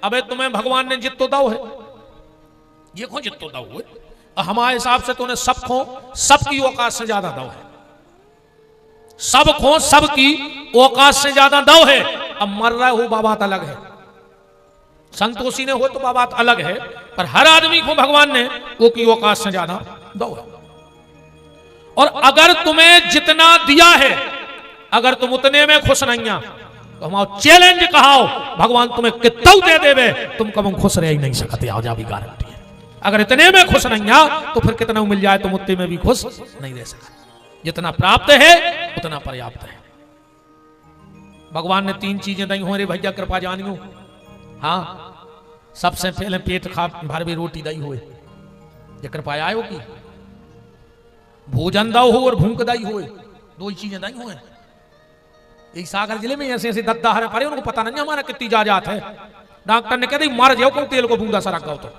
अबे तुम्हें भगवान ने जित्तो दाव है, ये कौन जित्तो दाव है? हमारे हिसाब से तूने सब खो, सबकी औकात से ज्यादा दाव है। सब खो, सबकी औकात से ज्यादा दाव है। अब मर रहा हो बाबात अलग है, संतोषी ने हो तो बाबात अलग है, पर हर आदमी को भगवान ने वो की औकात से ज्यादा दाव है। और अगर तुम्हें जितना दिया है, अगर तुम उतने में खुश नहीं आ, तो हमारा चैलेंज कहाओ, भगवान तुम्हें कितना दे देवे, तुम कब खुश रह ही नहीं सकते। आओ जा भी गारंटी है। अगर इतने में खुश नहीं आ तो फिर कितना मिल जाए तुम उतने में भी खुश नहीं रह सकते। जितना प्राप्त है उतना पर्याप्त है। भगवान ने 3 चीजें दी हो रे भैया, कृपा जानियो। हाँ, सबसे पहले पेट खा भर भी रोटी दई हुए, ये कृपा आयो की भोजन दाओ हो और भूख दाई हुए, 2 ही चीजें दई हुए। एक सागर जिले में ऐसे ऐसे दद्दा हरे पड़े, उनको पता नहीं हमारा कितनी जात है। डॉक्टर ने कह दी मर जाओ, को तेल को बूंदा सरा गाओ, तो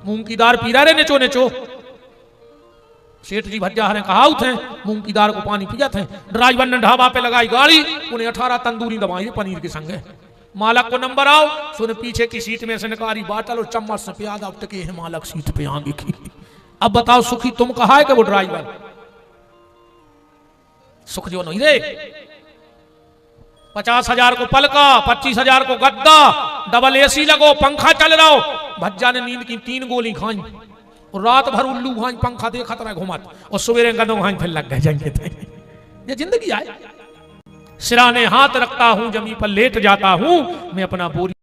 मूंग की दाल पी रहे नेचो नेचो। सेठ जी भज्जा हरे कहा थे, मूंग की दाल को पानी पिया थे। ड्राइवर ने ढाबा पे लगाई गाड़ी, उन्हें 18 तंदूरी दवाई पनीर के संगे। मालक को नंबर आओ, सुने पीछे की सीट में से निकारी बाटल और चम्मच से प्याज, अब तक है मालक सीट पे आगे की। अब बताओ सुखी तुम कहा है कि वो ड्राइवर? सुख जो नहीं रे। 50,000 को पलका, 25,000 को गद्दा, डबल एसी लगो, पंखा चल रहा हो। भज्जा ने नींद की 3 गोली खाई और रात भर उल्लू खाई, पंखा देखत रहे घुमत, और सवेरे गदों खाई फिर लग गए जाएंगे थे। ये जिंदगी है। सिराने हाथ रखता हूं, जमीन पर लेट जाता हूं, मैं अपना बोरी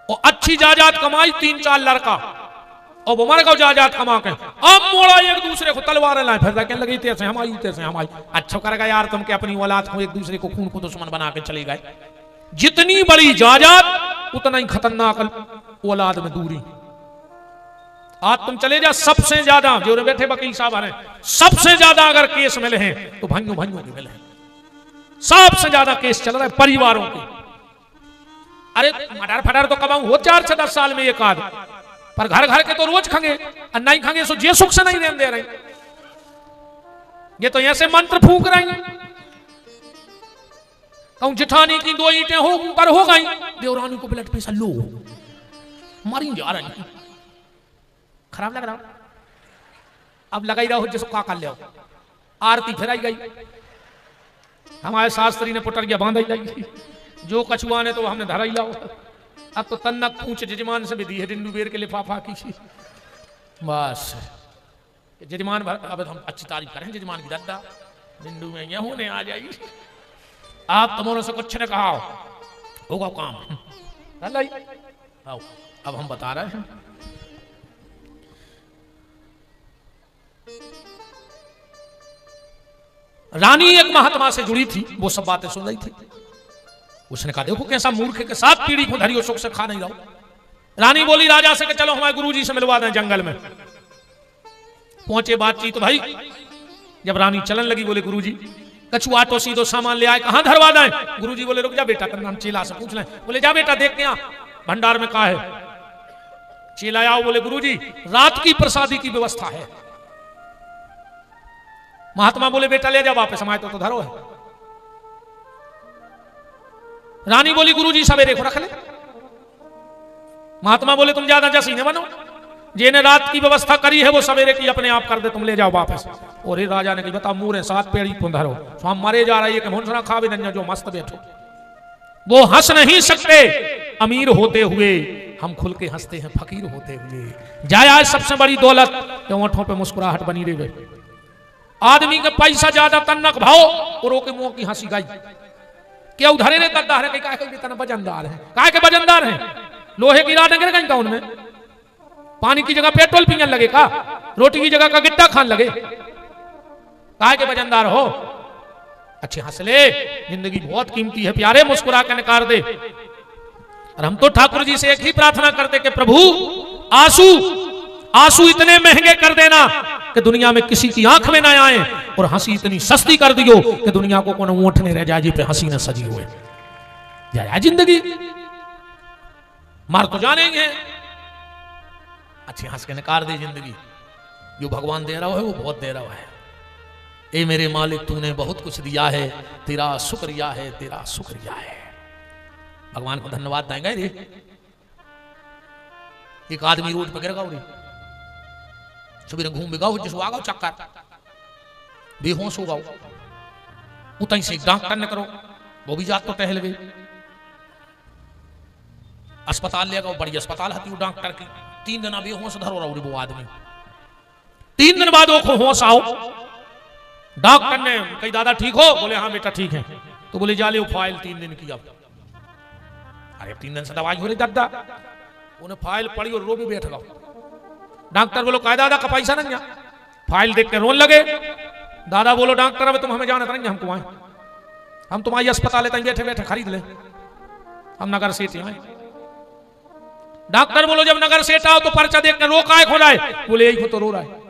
और अच्छी जायदाद कमाई, 3-4 लड़का, और वो मर गए जायदाद कमा के। अब मोड़ा एक दूसरे को तलवार लाए, फिर कहने लगे तैसे हमारी तैसे हमारी। अच्छा कर गया यार तुम के अपनी औलाद को एक दूसरे को खून को दुश्मन बना के चले गए। जितनी बड़ी जायदाद उतना ही खतरनाक औलाद में दूरी। आज तुम चले जा, सबसे ज्यादा जो बैठे वकील साहब हैं, सबसे ज्यादा अगर केस मिले हैं तो भाइयों के मिले हैं। सबसे ज्यादा केस चल रहा है परिवारों के। अरे मर्डर फटर तो कमाऊं हो 4 से 10 साल में एक आध, पर घर घर के तो रोज खंगे, और नहीं खंगे सो जे सुख से नहीं रहने दे रहे। ये तो ऐसे मंत्र फूंक रहे हैं। कहूं जिठानी की 2 ईंटें हो पर हो गई, देवरानी को ब्लड प्रेशर लो, मरी जा रही है। खराब लग रहा, अब लगाई रहो जिसको का कर ले। आरती फिराई गई, हमारे शास्त्री ने पुटरिया बांधाई गई, जो कछुआ ने तो हमने धराई लाओ। अब तो तन्नक पूछ जजमान से भी दी है, डिंडू बेर के लिफाफा की। बस जजमान अब हम अच्छी तारीफ करें जजमान की, दद्दा डिंडू में यह होने आ जाएगी। आप तुम्हारों से कुछ ने कहा होगा काम, आओ अब हम बता रहे हैं। रानी एक महात्मा से जुड़ी थी, वो सब बातें सुन रही थी। उसने कहा देखो कैसा मूर्ख के साथ पीढ़ी को धरी, सुख से खा नहीं रहो। रानी बोली राजा से कि चलो हमारे गुरुजी से मिलवा दें जंगल में। पहुंचे बातचीत भाई, जब रानी चलन लगी बोले गुरुजी कछुआ तो सीधो सामान ले आए, कहां धरवा दें? गुरुजी बोले रुक जा बेटा, तेरा नाम चेला से पूछ लें। बोले जा बेटा देख के आ भंडार में कहा है। चेला आओ, बोले गुरुजी रात की प्रसादी की व्यवस्था है। महात्मा बोले बेटा ले जा वापस, हमारे तो धरो है। रानी बोली गुरुजी सवेरे को रख ले। महात्मा बोले तुम ज्यादा जसी न बनो, जिन्हें रात की व्यवस्था करी है वो सवेरे की अपने आप कर दे, तुम ले जाओ वापस। और ये राजा ने कही बता मूरे 7 पेड़ी तुम धरो, तो हम मरे जा रही है कि मुंसना खा भी नहीं जो मस्त बैठो। वो हंस नहीं सकते अमीर होते हुए, हम खुल के हंसते हैं फकीर होते हुए। जाया सबसे बड़ी दौलत कि ओंठों पे मुस्कुराहट बनी रही। आदमी के पैसा ज्यादा तन्नक भाव और ओके मुंह की हंसी गाई। क्या उधरे रे दद्दा है काय के तना वजनदार है, काय के वजनदार है। लोहे की राड गिर गई टाउन में, पानी की जगह पेट्रोल पीने लगे का, रोटी की जगह का गिट्टा खान लगे, काय के वजनदार हो। अच्छे हंस ले, जिंदगी बहुत कीमती है प्यारे, मुस्कुरा के नकार दे। और हम तो ठाकुर जी से एक ही प्रार्थना करते कि प्रभु आंसू इतने महंगे कर देना कि दुनिया में किसी की आंख में ना आए, और हंसी इतनी सस्ती कर दियो कि दुनिया को कोनो ऊंट ने रह जाए जी पे हंसी न सजी हुए जाए। जिंदगी मार तो जानेंगे, अच्छे हंस के नकार दे जिंदगी। जो भगवान दे रहा है वो बहुत दे रहा है। ए मेरे मालिक तूने बहुत कुछ दिया है, तेरा शुक्रिया है, तेरा शुक्रिया है। भगवान को धन्यवाद देंगे रे। एक आदमी रोड पर गिर गया, सुबह घूम भी गाओ जिसको आगाओ चक्कर बेहोश हो गाओ, उतई से डॉक्टर ने करो, वो भी जात तो टहल गई। अस्पताल ले गए, बड़ी अस्पताल हती वो डॉक्टर की। 3 दिन बेहोश धरो रहो वो आदमी। 3 दिन बाद वो होश आओ। डॉक्टर ने कही दादा ठीक हो? बोले हाँ बेटा ठीक है। तो बोले जा ले वो फाइल 3 दिन की। अब अरे 3 दिन से दवाई हो रही दादा, उन्हें फाइल पढ़ी और रो भी बैठ गया। डॉक्टर बोलो काय दादा का पैसा नहीं, फाइल देख के रोन लगे। दादा बोलो डॉक्टर अब तुम हमें जाना नहीं, हमको आए, हम तुम्हारी अस्पताल बैठे बैठे खरीद ले, हम नगर सेठ आए। डॉक्टर बोलो जब नगर सेठ आओ तो पर्चा देख के रो काय खो जाए? बोले यही तो रो रहा है।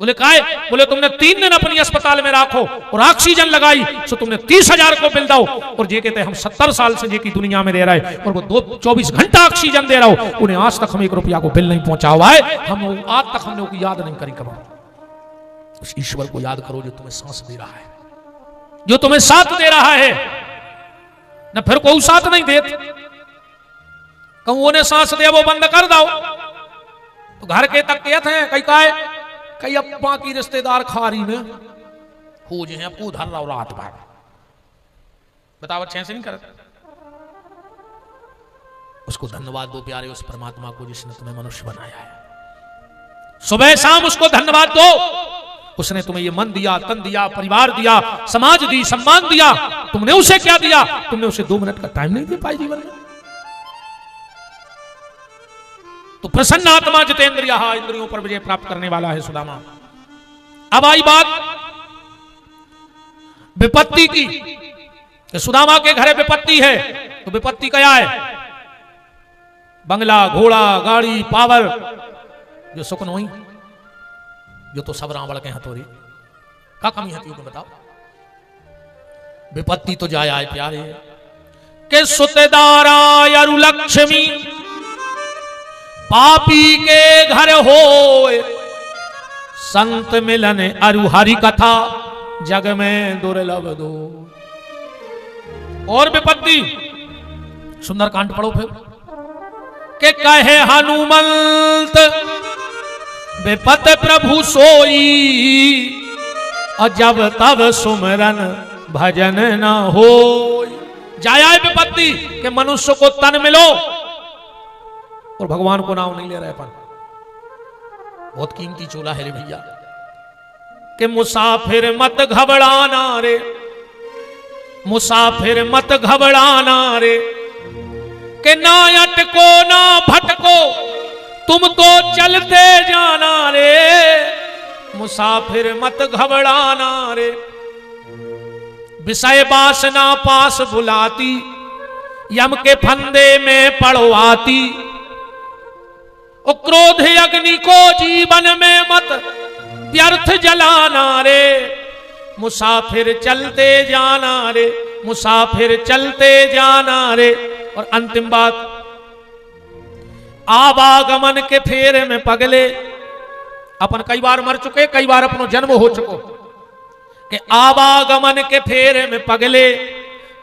बोले काय? बोले तुमने 3 दिन अपनी अस्पताल में रखो और ऑक्सीजन लगाई तो तुमने 30,000 को बिल दो, और जे कहते हम 70 साल से जे की दुनिया में रह रहा है और वो 24 घंटा ऑक्सीजन दे रहा हो, उन्हें आज तक हम 1 रुपया को बिल नहीं पहुंचा हुआ है। हम आज तक हमने उसकी याद नहीं करी कभी। उस ईश्वर को याद करो जो तुम्हें सांस दे रहा है, जो तुम्हें साथ दे रहा है, न फिर कोई साथ नहीं देते। कहूं उन्हें सांस दे वो बंद कर दो तो घर के तक कहते हैं कई काय कई अप्पा की रिश्तेदार खारी में हो जे हैं, आपको उधर रहो रात भर। बताओ अच्छे से नहीं करते। उसको धन्यवाद दो प्यारे उस परमात्मा को जिसने तुम्हें मनुष्य बनाया है। सुबह शाम उसको धन्यवाद दो। उसने तुम्हें ये मन दिया, तन दिया, परिवार दिया, समाज दी, सम्मान दिया। तुमने उसे क्या दिया? तुमने उसे 2 मिनट का टाइम नहीं दे पाई जीवन में। तो प्रसन्न आत्मा जितेंद्रिय इंद्रियों पर विजय प्राप्त करने वाला है सुदामा। अब आई बात विपत्ति की कि सुदामा के घरे विपत्ति है। तो विपत्ति क्या है? बंगला, घोड़ा, गाड़ी, पावर, जो सुख नहीं, जो तो सब रावण के हथोरी का कमी है तो बताओ। विपत्ति तो जाय आए प्यारे के सुतेदारा अरु लक्ष्मी पापी के घर होए, संत मिलन अरु हरि कथा जग में दुर्लभ दो। और विपत्ति सुंदरकांड पढ़ो फिर के कहे हनुमंत विपत प्रभु सोई, और जब तब सुमरन भजन न हो। जाया विपत्ति के मनुष्य को तन मिलो और भगवान को नाम नहीं ले रहे अपन। बहुत कीमती चोला है रे भैया कि मुसाफिर मत घबराना रे, मुसाफिर मत घबराना रे, कि ना अटको ना भटको तुम तो चलते जाना रे, मुसाफिर मत घबराना रे। विषय वासना पास बुलाती, यम के फंदे में पड़वाती, और क्रोध अग्नि को जीवन में मत व्यर्थ जलाना रे, मुसाफिर चलते जाना रे, मुसाफिर चलते जाना रे। और अंतिम बात, आवागमन के फेरे में पगले, अपन कई बार मर चुके, कई बार अपनो जन्म हो चुको, कि आवागमन के फेरे में पगले,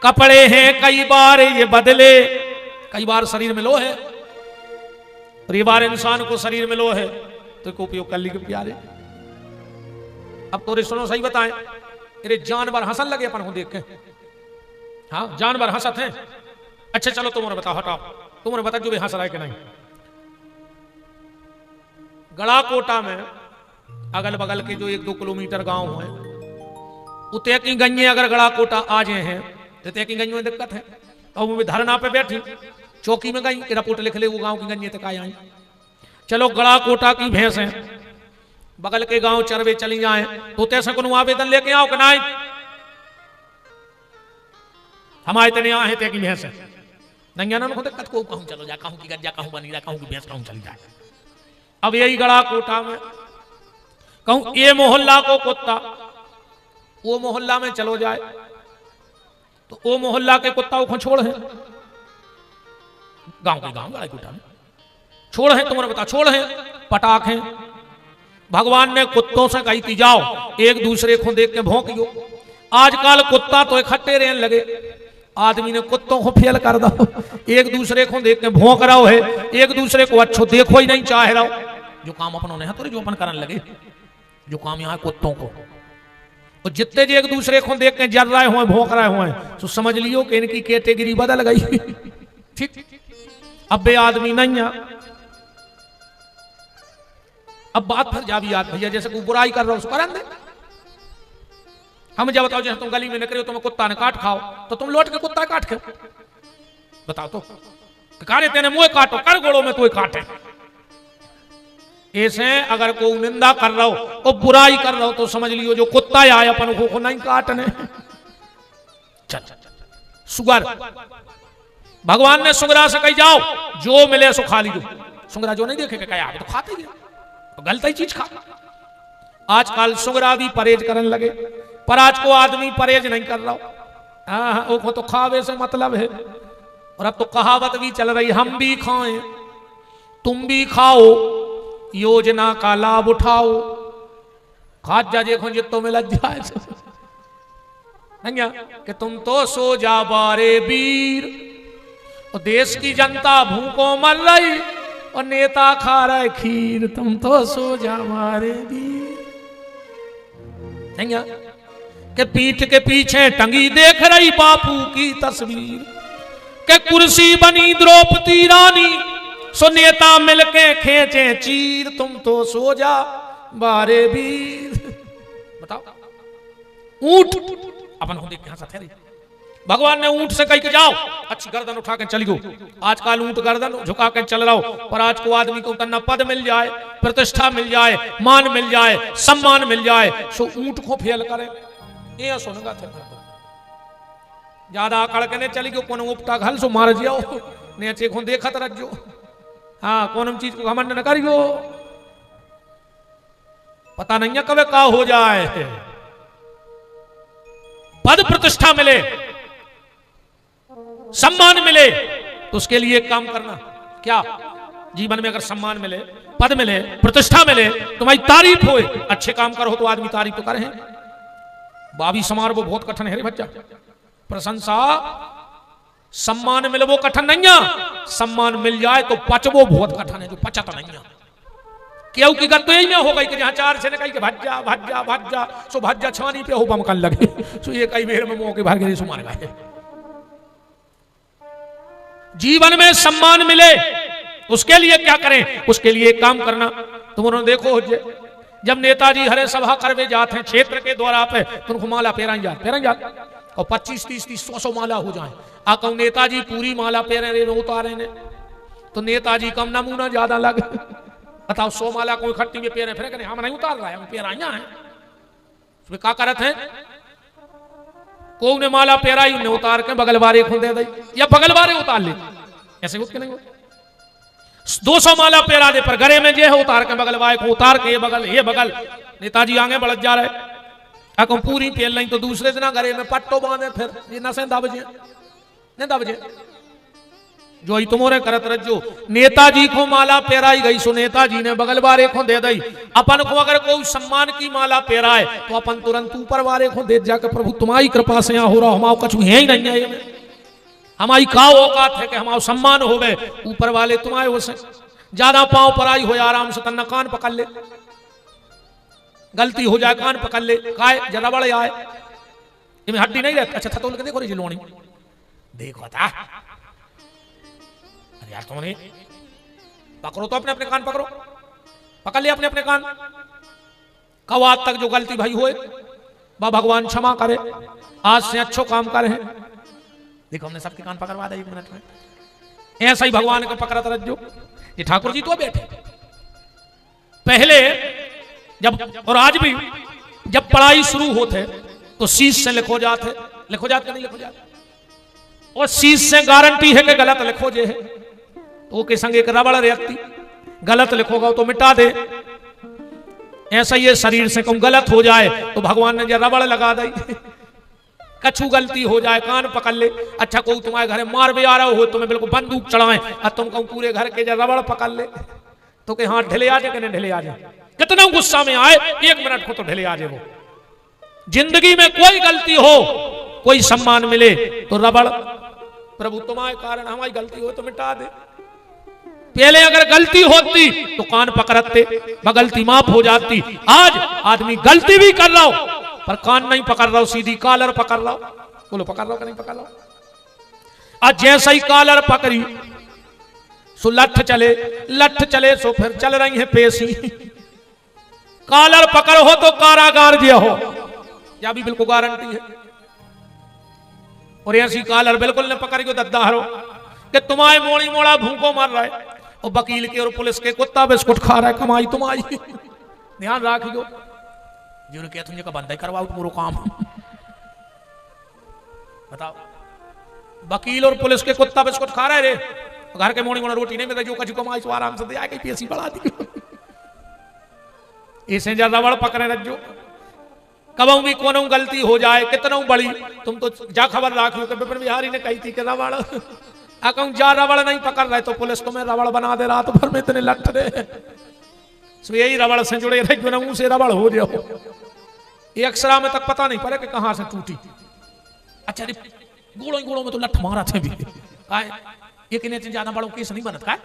कपड़े हैं कई बार ये बदले। कई बार शरीर में लो है, और ये बार इंसान को शरीर में लो है, तो इसको उपयोग कर लीजिए प्यारे। अब तो सुनो सही बताएं, अरे जानवर हंसन लगे अपन को देख के। हाँ जानवर हंसत हैं। अच्छा चलो तुमने बताओ, हटाओ तुमने बता जो भी हंस रहा है कि नहीं। गड़ाकोटा में अगल बगल के जो 1-2 किलोमीटर गांव है, उते की गंजे अगर गड़ाकोटा आ जाए हैं तो ते की गंज में दिक्कत है। और वो धरना पे बैठी चौकी में गई, रिपोर्ट लिख ले वो गांव की गंजे तक आई। चलो गड़ाकोटा की भैंस है, बगल के गांव चरवे चली जाए तो तैसे को आवेदन लेके आओ कि नहीं हमारे तने आए ते की भैंस है नहीं आना को दिक्कत को कहूं चलो जा कहूं की गज्जा कहूं बनी जा कहूं की भैंस कहूं चली जाए। अब यही गड़ाकोटा में कहूं ये मोहल्ला को कुत्ता वो मोहल्ला में चलो जाए तो वो मोहल्ला के कुत्ता को छोड़ है, गांव के गांव गड़ाकोटा में छोड़ है। तुम्हारे बता छोड़ है पटाख है। भगवान ने कुत्तों से कही थी जाओ एक दूसरे को देख के भौंकियो। आजकल कुत्ता तो इकट्ठे रहने लगे, आदमी ने कुत्तों को फेल कर दो, एक दूसरे को देख के भौंक रहा है, एक दूसरे को अच्छो देखो ही नहीं चाह रहा। जो काम अपनों ने तो जो अपन करने लगे, जो काम यहाँ कुत्तों को, और जितने जो एक दूसरे को देख के जल रहे हुए भौंक रहे हुए तो समझ लियो कि इनकी कैटेगरी बदल गई। ठीक अब बे आदमी नहीं है। अब बात फिर जा भी याद भैया जैसे कोई बुराई कर रहा हो उसको करन दे। हम जब बताओ जैसे तुम गली में निकले तुम्हें कुत्ता ने काट खाओ तो तुम लौट के कुत्ता काट खाओ। बताओ तो कारे तेने मुंह काटो कर गोड़ों में कोई काटे। ऐसे अगर कोई निंदा कर रहा हो और बुराई कर रहा हो तो समझ लियो जो कुत्ता आया अपन को नहीं काटने। चल सुगर भगवान ने सुगरा से कही जाओ जो मिले सो खा लीजिए। सुगरा जो नहीं देखे क्या तो खाते ही तो गलत ही चीज खा। आजकल सुगरा भी परहेज करने लगे, पर आज को आदमी परहेज नहीं कर रहा। हाँ वो तो खावे से मतलब है। और अब तो कहावत भी चल रही हम भी खाएं तुम भी खाओ, योजना का लाभ उठाओ। खाद जा देखो जितो में लग जाए कि तुम तो सो जा बारे वीर, और देश की जनता भूखों मर रही और नेता खा रहे खीर, तुम तो सो जा मारे वीर। के पीठ के पीछे टंगी देख रही बापू की तस्वीर, के कुर्सी बनी द्रौपदी रानी सो नेता मिलके खेचे चीर, तुम तो सो जा बारे वीर। बताओ ऊंट अपन को देख के हंसा थे भगवान ने ऊंट से कह के जाओ अच्छी गर्दन उठा के चल गो। आजकल ऊंट गर्दन झुका के चल रहा हो, पर आज को आदमी को करना पद मिल जाए, प्रतिष्ठा मिल जाए, मान मिल जाए, सम्मान मिल जाए, सो ऊंट को फेल करे ये सुनगा थे। ज्यादा अकड़ के ने चली गयो कोनो उपटा घल सो मार जियो ने चे को देखत रखजो। हाँ कोनो चीज को घमंड न करियो, पता नहीं है कब का हो जाए। पद प्रतिष्ठा मिले, सम्मान मिले तो उसके लिए काम करना। क्या जीवन में अगर सम्मान मिले, पद मिले, प्रतिष्ठा मिले, तुम्हारी तारीफ हो, अच्छे काम करो तो आदमी तारीफ तो करे। बाबी समारोह बहुत कठिन है रे बच्चा। प्रशंसा सम्मान मिले वो कठिन नहीं है, सम्मान मिल जाए तो पचवो बहुत कठिन है, जो पचता नहीं है। क्यों की गत तो यही ना हो गई कि जहां चार से निकल के भज्जा भज्जा भज्जा सो भज्जा छानी पे हो बमकन लगे सो ये कई बेर में मुंह के भाग गए सो मार गए। जीवन में सम्मान मिले उसके लिए क्या करें, उसके लिए काम करना। तुम उन्होंने देखो जब नेताजी हरे सभा करवे जाते हैं क्षेत्र के द्वारा पे, तुमको माला पेरा जा और 25 30 100 माला हो जाए। आ कहूं नेताजी पूरी माला पेरे रे उतारे ने तो नेताजी कम नमूना ज्यादा लगे। बताओ 100 माला कोई खट्टी में पेरे फिर हम नहीं उतार रहा है, हम पेराइया है। उसमें क्या करते हैं, को ने माला पेराई उन्हें उतार के बगल बारे को दे दी या बगल बारे उतार ले, ऐसे होते नहीं होते। 200 माला पेरा दे पर गरे में जे है उतार के बगल बारे को उतार के ये बगल नेताजी आगे बढ़ जा रहे। अगर पूरी पेल नहीं तो दूसरे दिन गरे में पट्टो बांधे फिर ये नशे दबजे जो ही तुम्हारे करत रजो। नेताजी को माला पेराई गई सो नेताजी ने बगल बारे को दे दी। अपन को अगर कोई सम्मान की माला पेराए तो अपन तुरंत ऊपर वाले को दे जाकर प्रभु तुम्हारी कृपा से यहाँ हो रहा, हमारा कछु है ही नहीं है, हमारी का औकात है कि हमारा सम्मान हो गए, ऊपर वाले तुम्हारे हो से ज्यादा पांव पर आई हो आराम से तन्ना कान पकड़ ले, गलती हो जाए कान पकड़ ले, काय जरा बड़े आए इनमें हड्डी नहीं रहती। अच्छा तो देखो रे लोनी देखो था यार तुमने पकड़ो तो अपने अपने कान पकड़ो, पकड़ लिया अपने अपने कान। कब आज तक जो गलती भाई हुए बा भगवान क्षमा करे, आज से अच्छो काम करे। देखो हमने सबके कान पकड़वा दिया 1 मिनट में। ऐसा ही भगवान को पकड़त रहो। ये ठाकुर जी तो बैठे पहले जब और आज भी जब पढ़ाई शुरू होते तो शीश से लिखो जाते नहीं लिखो जाते, और शीश से गारंटी है कि गलत लिखो जे है तो के संग एक रबड़ रहती, गलत लिखोगा तो मिटा दे। ऐसा ही शरीर से कम गलत हो जाए तो भगवान ने जो रबड़ लगा दी, कछु गलती हो जाए कान पकड़ ले। अच्छा कोई तुम्हारे घर मार भी आ रहा हो, तुम्हें बिल्कुल बंदूक चढ़ाए और तुम कहूं पूरे घर के जो रबड़ पकड़ ले तो के हाथ ढिले आ जाए कि नहीं ढिले आ जाए, कितना गुस्सा में आए 1 मिनट को तो ढिले आ जाए। वो जिंदगी में कोई गलती हो, कोई सम्मान मिले तो रबड़ प्रभु तुम्हारे कारण हमारी गलती हो तो मिटा दे। पहले अगर गलती होती तो कान पकड़ते, गलती माफ हो जाती। आज आदमी गलती भी कर रहा हो पर कान नहीं पकड़ रहा हो, सीधी कॉलर पकड़ रहा हो। बोलो पकड़ रहा हो कि नहीं पकड़ रहा हो? आज जैसा ही कॉलर पकड़ी सो लठ चले सो फिर चल रही है पेशी। कॉलर पकड़ हो तो कारागार दिया हो, या भी बिल्कुल गारंटी है। और ऐसी कॉलर बिल्कुल न पकड़ के दद्दा हरो कि तुम्हारे मोड़ी मोड़ा भूखो मार रहा है और वकील के और पुलिस के कुत्ता बिस्कुट खा रहा है, कमाई तुम्हारी। ध्यान रखियो जो क्या तुझे का बंदा करवाओ पूरा काम। बताओ वकील और पुलिस के कुत्ता बिस्कुट खा रहे रे, घर के मोड़ी मोड़ा रोटी नहीं मिलता, जो कछु कमाई सो आराम से दे आके पेशी बढ़ा दी। इसे ज्यादा रबड़ पकड़े रखो, कबू भी कोनो गलती हो जाए कितना बड़ी, तुम तो जा खबर रखो कि विपिन बिहारी ने कही थी कि रबड़ अकूं जा रबड़ नहीं पकड़ रहे तो पुलिस तुम्हें रबड़ बना दे रात भर में इतने लट दे। सो यही रबड़ से जुड़े रहे जो मुंह से रबड़ हो जाओ। ये अक्षरा में तक पता नहीं पड़े कि कहां से टूटी। अच्छा गोड़ों में तो लठ मारा थे भी ये किने ज्यादा बड़ों केस नहीं बनत का।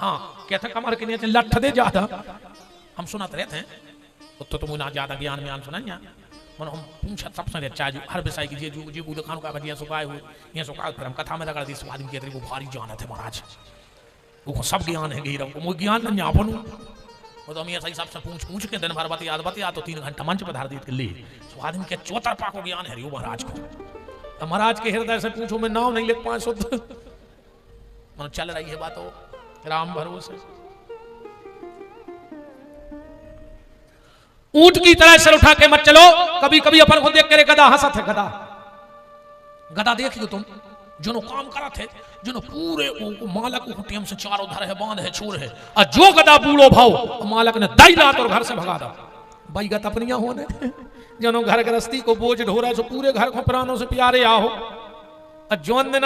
हाँ कहते कमर किने लठ दे ज्यादा हम सुनाते रहते हैं तो तुम ना ज्यादा ज्ञान में सुना मन हम पूछा सबसे अच्छा जो हर विषय की जे बूढ़े खानों का बढ़िया सुखाए हुए ये सुखा फिर हम कथा में लगा दी आदमी कहते वो भारी जान है महाराज वो सब ज्ञान है गिर वो ज्ञान नहीं अपन वो तो मियाँ सही साहब से पूछ के दिन भर बतिया तो 3 घंटा मंच पर धार दी ली। तो आदमी के चौतरफा को ज्ञान है महाराज को। तो महाराज के हृदय से पूछो, मैं नाम नहीं लिख 500 मन चल रही है बात हो राम भरोसे। ऊंट की तरह सिर उठा के मत चलो। कभी कभी अपन को देख कर गधा हंसत है। गधा देखियो तुम जो काम करा थे, जो पूरे मालक हुटियम से चारों धर है, बांध है, छोर है, और जो गधा बूढ़ो भाव मालक ने दाई लात और घर से भगा दा। भाई गत अपनिया होने जनो घर गृहस्थी को बोझ ढोरा जो पूरे घर को प्राणों से प्यारे आहो। और जौन दिन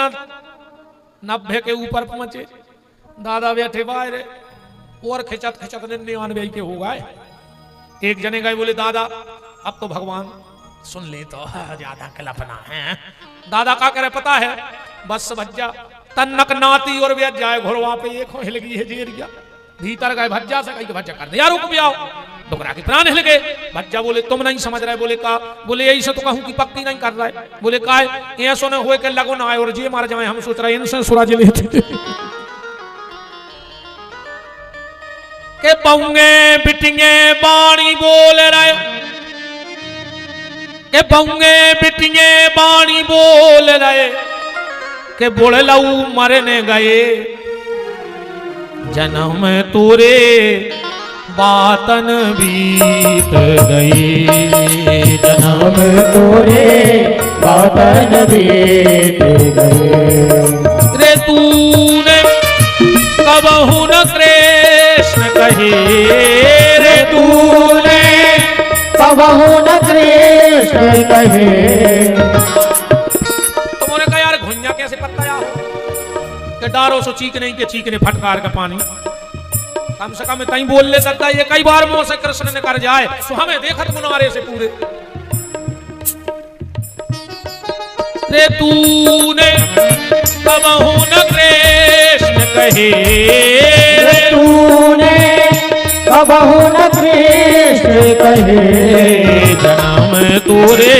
90 के ऊपर पहुंचे दादा बैठे बाहर और खिंचत 99 के हो गए। एक जने गए बोले दादा अब तो भगवान सुन ले तो ज्यादा कल्पना है। दादा का करे पता है, बस भज्जा तन्नक नाती और बैठ जाए घोड़वा पे एक हिल गई है जेरिया भीतर गए भज्जा से कहीं भज्जा कर दे यार रुक भी आओ। डुकरा के प्राण हिल गए। भज्जा बोले तुम नहीं समझ रहे। बोले का? बोले यही से तो कहूं कि पक्की नहीं कर रहा है। बोले का है ऐसो न होए के लगो ना आए और जे मार जाए। हम सोच रहे इनसे सुराज लेते के पौंगे बिटिंगे बाणी बोल रहे के पौंगे बिटिंगे बाणी बोल रहे के बोले लऊ मरने गए जन्म तोरे बातन बीत गए। जन्म तोरे बातन बीत गए। रे तूने कबहू न कृष्ण कहे रे तूने कबहू न कृष्ण कहे। तुमने कहा यार घुंजा कैसे पत्ता हो कि डारो सो चीक नहीं के चीकने फटकार का पानी। कम से कम तई बोल ले सकता है। ये कई बार मुंह से कृष्ण ने कर जाए तो हमें देखत मुनारे से पूरे। रे तूने कबहू न कृष्ण कहे रे तूने कबहू न कृष्ण कहे। जन्म तोरे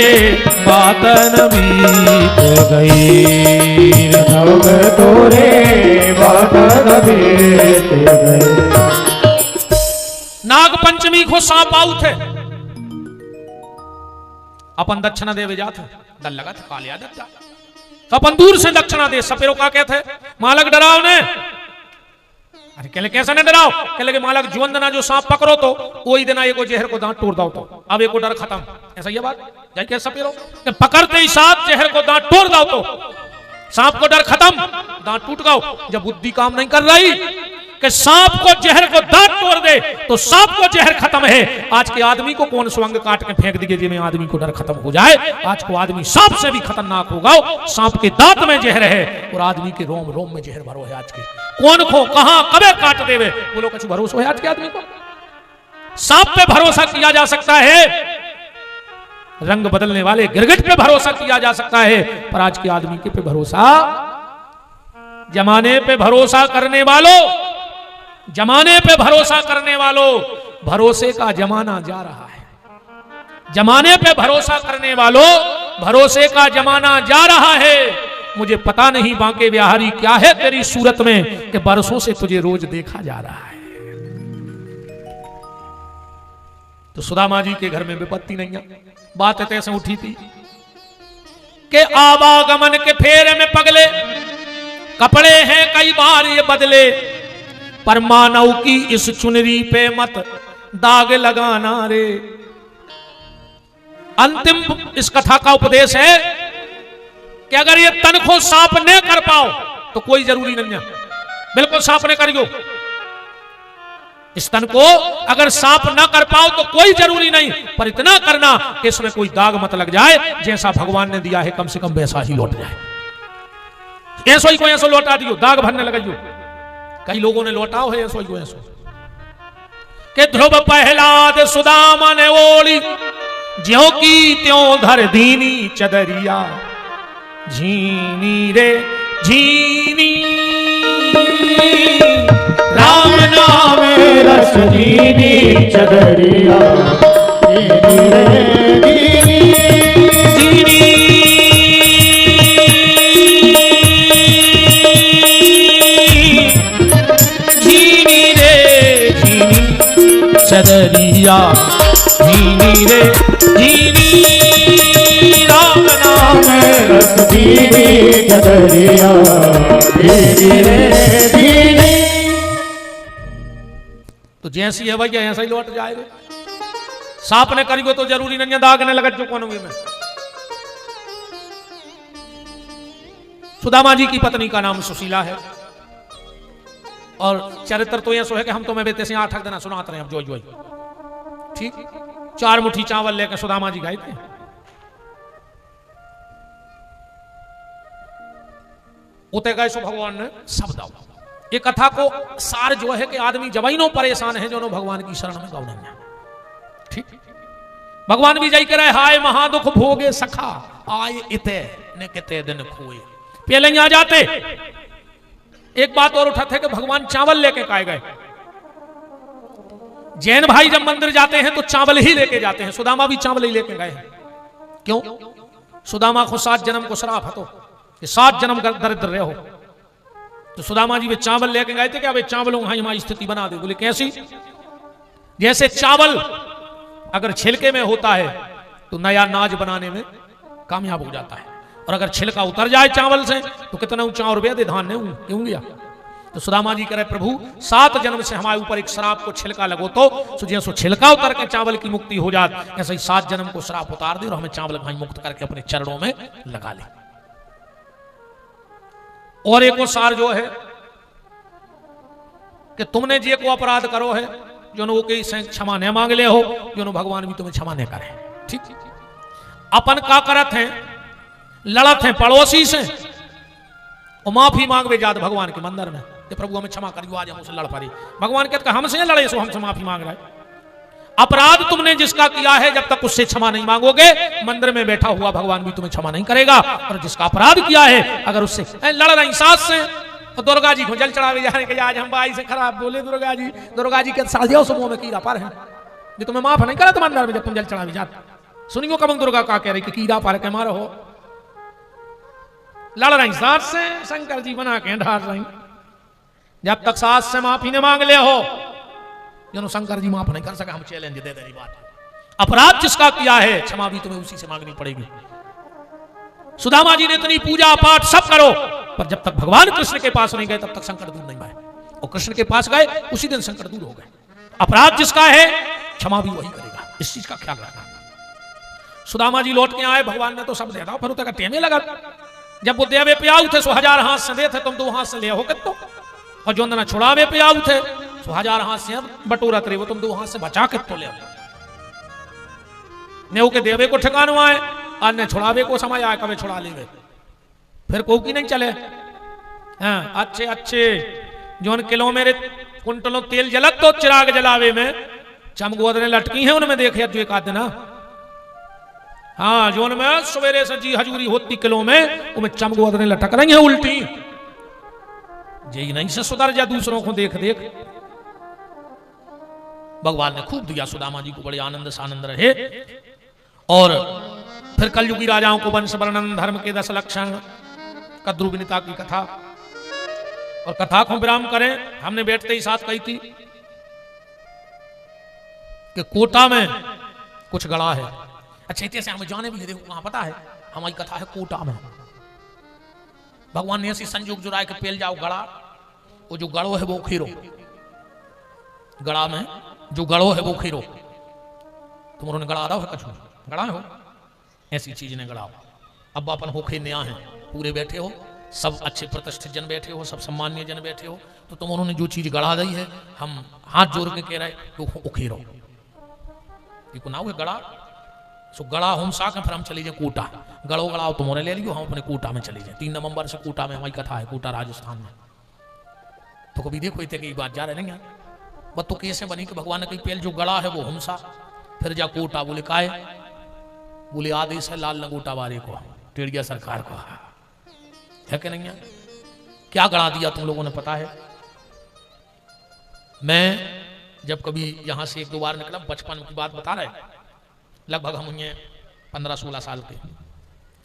बातन बीत गई। जन्म तोरे बातन बीत गई। नाग पंचमी को सांप आउ थे अपन दक्षिणा देवे जाते डर लगा था कालिया दत्ता तो अपन दूर से दक्षिणा दे। सपेरो का कहते मालक डराओ ने। अरे कहले कैसा ने डराओ? कहले कि मालक जुवंदना जो सांप पकड़ो तो कोई देना एको जहर को दांत तोड़ दो तो अब एको डर खत्म। ऐसा ये बात जाए क्या सपेरो कि पकड़ते ही सांप जहर को दांत तोड़ दो तो सांप को डर खत्म दांत टूट गओ। जब बुद्धि काम नहीं कर रही कि सांप को जहर को दांत तोड़ दे तो सांप को जहर खत्म है। आज के आदमी को कौन स्वंग काट के फेंक दिए जिसमें आदमी को डर खत्म हो जाए। आज को आदमी सांप से भी खतरनाक होगा। सांप के दांत में जहर है और आदमी के रोम रोम में जहर भरो है। आज के कौन को कहां कबे काट देवे बोलो कुछ भरोसा है आज के आदमी को? सांप पे भरोसा किया जा सकता है, रंग बदलने वाले गिरगिट पे भरोसा किया जा सकता है, पर आज के आदमी के पे भरोसा। जमाने पे भरोसा करने वालों, जमाने पे भरोसा करने वालों, भरोसे का जमाना जा रहा है। जमाने पे भरोसा करने वालों, भरोसे का जमाना जा रहा है। मुझे पता नहीं बांके बिहारी क्या है तेरी सूरत में कि बरसों से तुझे रोज देखा जा रहा है। तो सुदामा जी के घर में विपत्ति नहीं है। बात तैसे उठी थी कि आवागमन के फेरे में पगले, कपड़े हैं कई बार ये बदले, पर मानव की इस चुनरी पे मत दाग लगाना रे। अंतिम इस कथा का उपदेश है कि अगर ये तन को साफ न कर पाओ तो कोई जरूरी नहीं है, बिल्कुल साफ न करियो। इस तन को अगर साफ ना कर पाओ तो कोई जरूरी नहीं, पर इतना करना कि इसमें कोई दाग मत लग जाए। जैसा भगवान ने दिया है कम से कम वैसा ही लौट जाए। ऐसो ही को ऐसो लौटा दियो, दाग भरने लगाइयो। कई लोगों ने लौटाओ है ऐसो ही को ऐसो के ध्रुव प्रहलाद सुदामा ने ओली, ज्यों की त्यों धर दीनी चदरिया, झीनी रे झीनी राम नाम रस दीनी चदरिया, दीनी रे दीनी झीनी झीनी रे झीनी चदरिया धीनी रे धीनी राम नाम रस दीनी चदरिया दीनी रे दीनी। तो जैसी है भैया ऐसा ही लौट जाएगा। सांप ने करी तो जरूरी नहीं है दाग ने लगा चुका में। सुदामा जी की पत्नी का नाम सुशीला है और चरित्र तो यह सो है कि हम तुम्हें बेते से 8 दिन सुनाते रहे। अब जो ठीक 4 मुट्ठी चावल लेकर सुदामा जी गए थे। उते गए सो भगवान ने सब दाओ। ये कथा को सार जो है कि आदमी जवाइनों परेशान है जो भगवान की शरण में गौन है। ठीक भगवान भी जाई करे हाय महादुख भोगे सखा आए इते ने किते दिन खोए। पहले ही आ जाते। एक बात और उठाते कि भगवान चावल लेके काए गए। जैन भाई जब मंदिर जाते हैं तो चावल ही लेके जाते हैं। सुदामा भी चावल ही लेके गए हैं। क्यों? सुदामा को 7 जन्म को श्राप है तो कि 7 जन्म दरिद्र रहे हो। तो सुदामा जी वे चावल लेके गए थे कि अब चावलों हमारी स्थिति बना दे। बोले कैसी? जैसे चावल अगर छिलके में होता है तो नया नाज बनाने में कामयाब हो जाता है और अगर छिलका उतर जाए चावल से तो कितना ऊंचा और वेद धान ने क्यों गया। तो सुदामा जी कह रहे प्रभु 7 जन्म से हमारे ऊपर एक श्राप को छिलका लगो तो जैसे छिलका उतर के चावल की मुक्ति हो जाए ऐसे ही 7 जन्म को श्राप उतार दे और हमें चावल भाई मुक्त करके अपने चरणों में लगा ले। और एक सार जो है कि तुमने जे को अपराध करो है जो वो कहीं से क्षमा न मांग ले हो जो भगवान भी तुम्हें क्षमा न करे। ठीक अपन का करत हैं लड़त हैं पड़ोसी से और माफी मांगवे जात भगवान के मंदिर में कि प्रभु हमें क्षमा करियो आज हम उससे लड़ पड़े। भगवान कहते हमसे लड़े सो हमसे माफी मांग रहे। अपराध तुमने जिसका किया है जब तक उससे क्षमा नहीं मांगोगे मंदिर में बैठा हुआ भगवान भी तुम्हें क्षमा नहीं करेगा। और जिसका अपराध किया है अगर उससे लड़ रही सास से तो दुर्गा जी को जल चढ़ावे जा रहे कि आज हम भाई से खराब बोले दुर्गा जी के साजियों समूह में कीड़ा पर है जो तुम्हें माफ नहीं करा मंदिर में जब तुम जल चढ़ावे जाते। सुनियो कब दुर्गा का कह रही कि कीड़ा पर के मारो हो। लड़ रही सास से शंकर जी बना के ढार रही। जब तक सास से माफी ने मांग ले हो जो शंकर जी माफ नहीं कर सका हम चैलेंज दे दे बात। अपराध जिसका किया है क्षमा भी तुम्हें उसी से मांगनी पड़ेगी। सुदामा जी ने इतनी पूजा पाठ सब करो पर जब तक भगवान कृष्ण के पास नहीं गए तब तक संकट दूर नहीं पाए और कृष्ण के पास गए उसी दिन संकट दूर हो गए। अपराध जिसका है क्षमा भी वही करेगा। इस चीज का ख्याल रखना। सुदामा जी लौट के आए भगवान ने तो सब दे दिया फिर उतका टेमे लगा। जब वो देवे पे आउ थे सो 1000 हाथ से दे थे तुम 2 हाथ से ले हो कितो और जो ना छुड़ावे पे आउ थे सो 1000 हाथ से बटोरत रहे वो तुम 2 हाथ से बचा के तो ले ने के देवे को ठिकानो आए और ने छुड़ावे को समय आए कभी छुड़ा ले फिर को की नहीं चले। हाँ अच्छे अच्छे जोन किलो मेरे कुंटलों तेल जलत तो चिराग जलावे में चमगोदने लटकी है उनमें देखे जो एक आध ना। हाँ जोन में सवेरे से जी हजूरी होती किलो में उनमें चमगोदने लटक रही है उल्टी यही नहीं से सुधर जा दूसरों को देख देख। भगवान ने खूब दिया सुदामा जी को बड़े आनंद से आनंद रहे। और फिर कलयुगी राजाओं को वंश वर्णन धर्म के 10 लक्षण कद्रु विनीता की कथा और कथा को विराम करें। हमने बैठते ही साथ कही थी कि कोटा में कुछ गड़ा है। अच्छा इतने से हमें जाने भी देखो वहां पता है हमारी कथा है कोटा में। भगवान ने ऐसी संयोग जुड़ाए कि पेल जाओ गड़ा वो जो गड़ो है वो खीरो गड़ा में जो गड़ो है वो खीरो तुम उन्होंने गड़ा रहा हो कछु गड़ा हो ऐसी चीज ने गड़ाओ। अब अपन होखे नया है पूरे बैठे हो सब अच्छे प्रतिष्ठित जन बैठे हो सब सम्मान्य जन बैठे हो तो तुम उन्होंने जो चीज गड़ा दी है हम हाथ जोड़ के कह रहे तो उखेरो ना हुए गड़ा सो गड़ा हम साख फिर हम चले जाए कोटा गड़ो गड़ाओ तुम्हारे ले लियो हम अपने कोटा में चले जाए। 3 नवंबर से कोटा में हमारी कथा है कोटा राजस्थान में। तो कभी देखो इतने की बात जा रहे नहीं बस तो कैसे बनी कि भगवान ने कही पहले जो गड़ा है वो हमसा फिर जा कोटा बोले काय बोले आदेश है लाल लंगोटा वाले को टेढ़िया सरकार को है कि नहीं है। क्या गड़ा दिया तुम लोगों ने पता है। मैं जब कभी यहां से 1-2 बार निकला बचपन की बात बता रहे लगभग हम 15-16 साल के।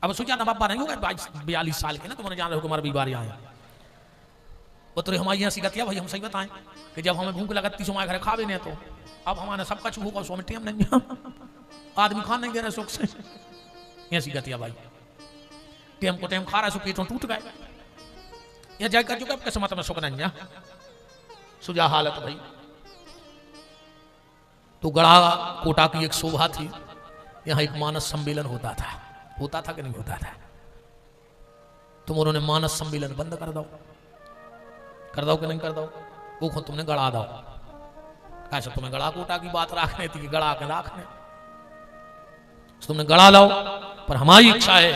अब सोचा ना बाबा नहीं होगा 22-42 साल के ना तुमने जान रहे हो हमारे बीमारी आए वो तो हमारी यहाँ सिखतिया भाई हम सही बताएं कि जब हमें भूख लगती सो हमारे घर खा भी नहीं तो अब हमारा सबका चूह होगा सो में टेम नहीं आदमी खा नहीं दे रहे सुख से यहाँ सिखतिया भाई टेम को टेम खा रहा है सो पेटों टूट गए यहाँ जाकर चुका कैसे मत में सुख नहीं सुजा हालत भाई। तो गढ़ा कोटा की एक शोभा थी, यहाँ एक मानस सम्मेलन होता था कि नहीं होता था। तुम उन्होंने मानस सम्मेलन बंद कर दो कि नहीं कर दो, वो तुमने गढ़ा दो। कैसे तुम्हें गढ़ा कोटा की बात रखने थी, गढ़ा के रखने तुमने गढ़ा लाओ। पर हमारी इच्छा है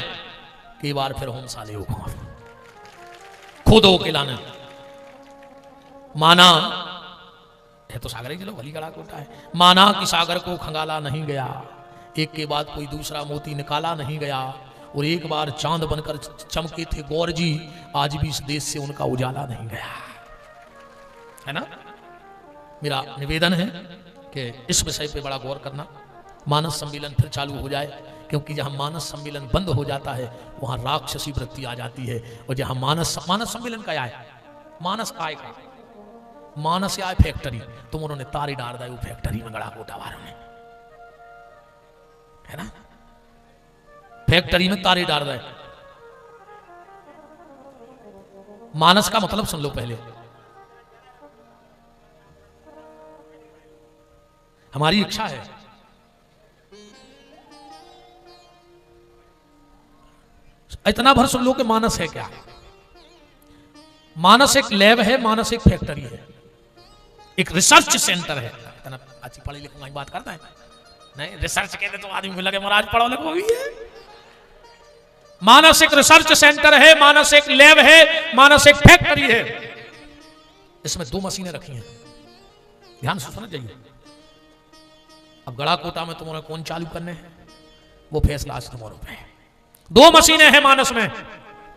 कि बार फिर हम साले हो खोदो के लाने माना है तो सागर ही चलो भली गढ़ा कोटा है। माना कि सागर को खंगाला नहीं गया, एक के बाद कोई दूसरा मोती निकाला नहीं गया, और एक बार चांद बनकर चमके थे गौर जी, आज भी इस देश से उनका उजाला नहीं गया, है ना। मेरा निवेदन है कि इस विषय पे बड़ा गौर करना, मानस सम्मेलन फिर चालू हो जाए, क्योंकि जहां मानस सम्मेलन बंद हो जाता है वहां राक्षसी वृत्ति आ जाती है। और जहां मानस सम्मेलन का आए, मानस काय का मानस आए फैक्ट्री, तुम उन्होंने तारी डाल दी वो फैक्ट्री में गढ़ा कोटा वालों ने, है ना, फैक्ट्री में तारी डाल रहे। मानस का मतलब सुन लो पहले। हमारी इच्छा है इतना भर सुन लो कि मानस है क्या। मानस एक लैब है, मानस एक फैक्ट्री है, एक रिसर्च सेंटर है। इतना अच्छी पढ़ी लिखूंगा बात करता है नहीं, रिसर्च कहते तो आदमी को लगे महाराज पढ़ो लिखो भी है। मानस एक रिसर्च सेंटर है, मानस एक लैब है, मानस एक फैक्ट्री है। इसमें 2 मशीनें रखी हैं, ध्यान से समझ जाइए। अब गढ़ा कोटा में तुम्हारे कौन चालू करने हैं वो फैसला आज तुम्हारे पे है। 2 मशीनें हैं मानस में,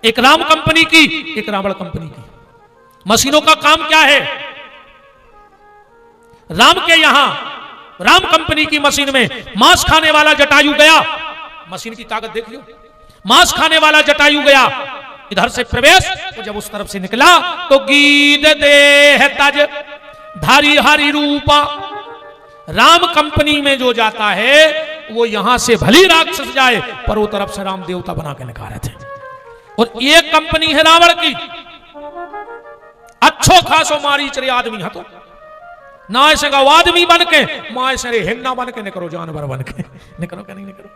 एक राम कंपनी की, एक रावण कंपनी की। मशीनों का काम क्या है? राम के यहां राम कंपनी की मशीन में मांस खाने वाला जटायु गया, मशीन की ताकत देख लो, मांस खाने वाला जटायु गया इधर से प्रवेश, तो जब उस तरफ से निकला तो गीत देह तज धारी हरि रूपा। राम कंपनी में जो जाता है वो यहां से भली राक्षस जाए, पर वो तरफ से राम देवता बना के निकाले थे। और एक कंपनी है रावण की, अच्छो खासो मारी चरे आदमी हतो ना, ऐसे का आदमी बन के माँ ऐसे हिन्ना बन के निकलो, जानवर बन के निकलो क्या नहीं निकलो।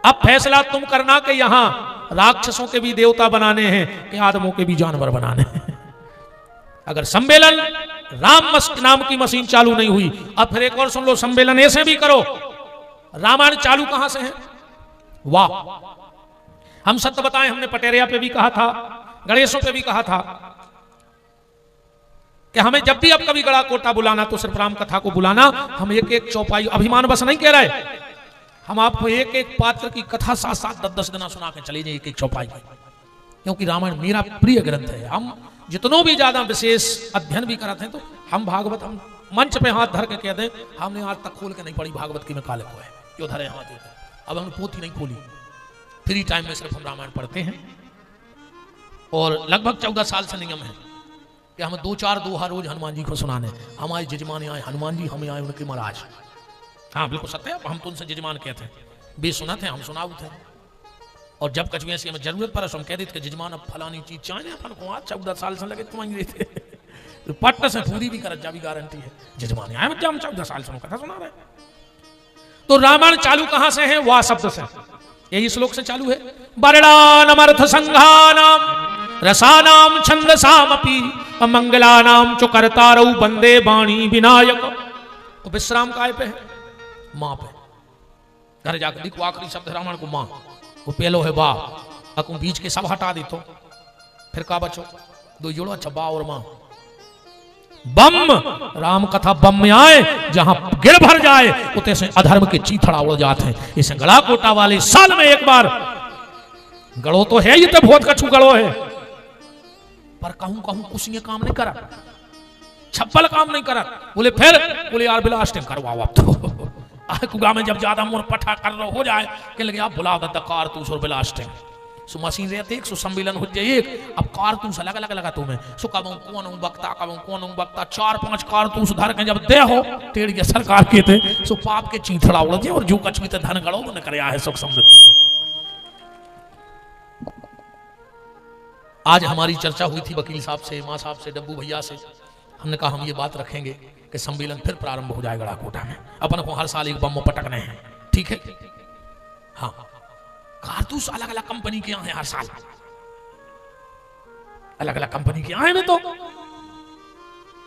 अब फैसला तुम करना कि यहां राक्षसों के भी देवता बनाने हैं कि आदमों के भी जानवर बनाने हैं। अगर सम्मेलन राम नाम की मशीन चालू नहीं हुई, अब फिर एक और सुन लो, सम्मेलन ऐसे भी करो। रामायण चालू कहां से है? वाह, हम सत्य बताएं, हमने पटेरिया पे भी कहा था, गणेशों पे भी कहा था कि हमें जब भी अब कभी गढ़ा कोटा बुलाना तो सिर्फ राम कथा को बुलाना। हम एक एक चौपाई, अभिमान बस नहीं कह रहे, हम आपको एक एक पात्र की कथा 7-7, 10-10 दिन सुना के चले जाए एक एक चौपाई, क्योंकि रामायण मेरा प्रिय ग्रंथ है। हम जितनों भी ज्यादा विशेष अध्ययन भी कराते हैं तो हम भागवत, हम मंच पे हाथ धर के कह दें, हमने आज तक खोल के नहीं पढ़ी भागवत की में काले को है, क्यों धरे हाथ देते, अब हमने पोथी नहीं खोली, फ्री टाइम में सिर्फ हम रामायण पढ़ते हैं। और लगभग 14 साल से नियम है कि हम 2-4 दोहा रोज हनुमान जी को सुनाने। हमारे जजमान आए हनुमान जी, हमें आए उनके महाराज। हाँ बिल्कुल सत्य है, हम तो उनसे जजमान कहते हैं, बे सुना थे हम सुनाऊ थे। और जब कछ ऐसी हमें जरूरत पड़ा हम कह देते कि जजमान अब फलानी चीज चाहिए अपन को, आज 14 साल से लगे तुम्हारी थे तो पट्ट से पूरी भी कर जा भी गारंटी है जजमान आए, हम 14 साल से कथा सुना रहे। तो रामायण चालू कहां से है? वाह शब्द से, यही श्लोक से चालू है। वर्णानमर्थ संघानाम रसानाम छंदसामपि मंगलानाम चो कर्तारौ वंदे वाणी विनायक। तो विश्राम काय पे है? मां पे। घर जाकर देखो आखिरी शब्द रामायण को मां, वो पहलो है बा, अकुम बीच के सब हटा दी तो फिर का बचो? 2 जोड़ो, अच्छा बा और मां। बम, राम कथा बम में आए, जहां गिर भर जाए उतने से अधर्म के चीथड़ा उड़ जाते हैं। इसे गढ़ा कोटा वाले साल में एक बार गढ़ो तो है, ये तो बहुत कछु गढ़ो है, पर कहूं कहूं कुछ ये काम नहीं करा, छप्पल काम नहीं करा। बोले फिर, बोले यार बिलास्टिंग करवाओ अब तो कुगा में जब ज्यादा मोर पठा कर लो हो जाए कि लगे आप बुला दकार तू और बिलास्टिंग सो मशीन रहते एक सो सम्मेलन हो जाए एक अब कारतूस अलग अलग लगा तुम्हें सो कब कौन कौन बकता 4-5 कारतूस धर के जब दे हो टेढ़ सरकार के थे सो पाप के चीथड़ा उड़ जाए और जो कछ भी धन गड़ो न करे है सुख समृद्धि को। आज हमारी चर्चा हुई थी वकील साहब से, माँ साहब से, डब्बू भैया से। हमने कहा हम ये बात रखेंगे कि सम्मेलन फिर प्रारंभ हो जाएगा गड़ाकोटा में। अपन को हर साल एक बम पटकने हैं, ठीक है। हाँ, कारतूस अलग अलग कंपनी के आए हर साल, अलग अलग कंपनी के आए में तो।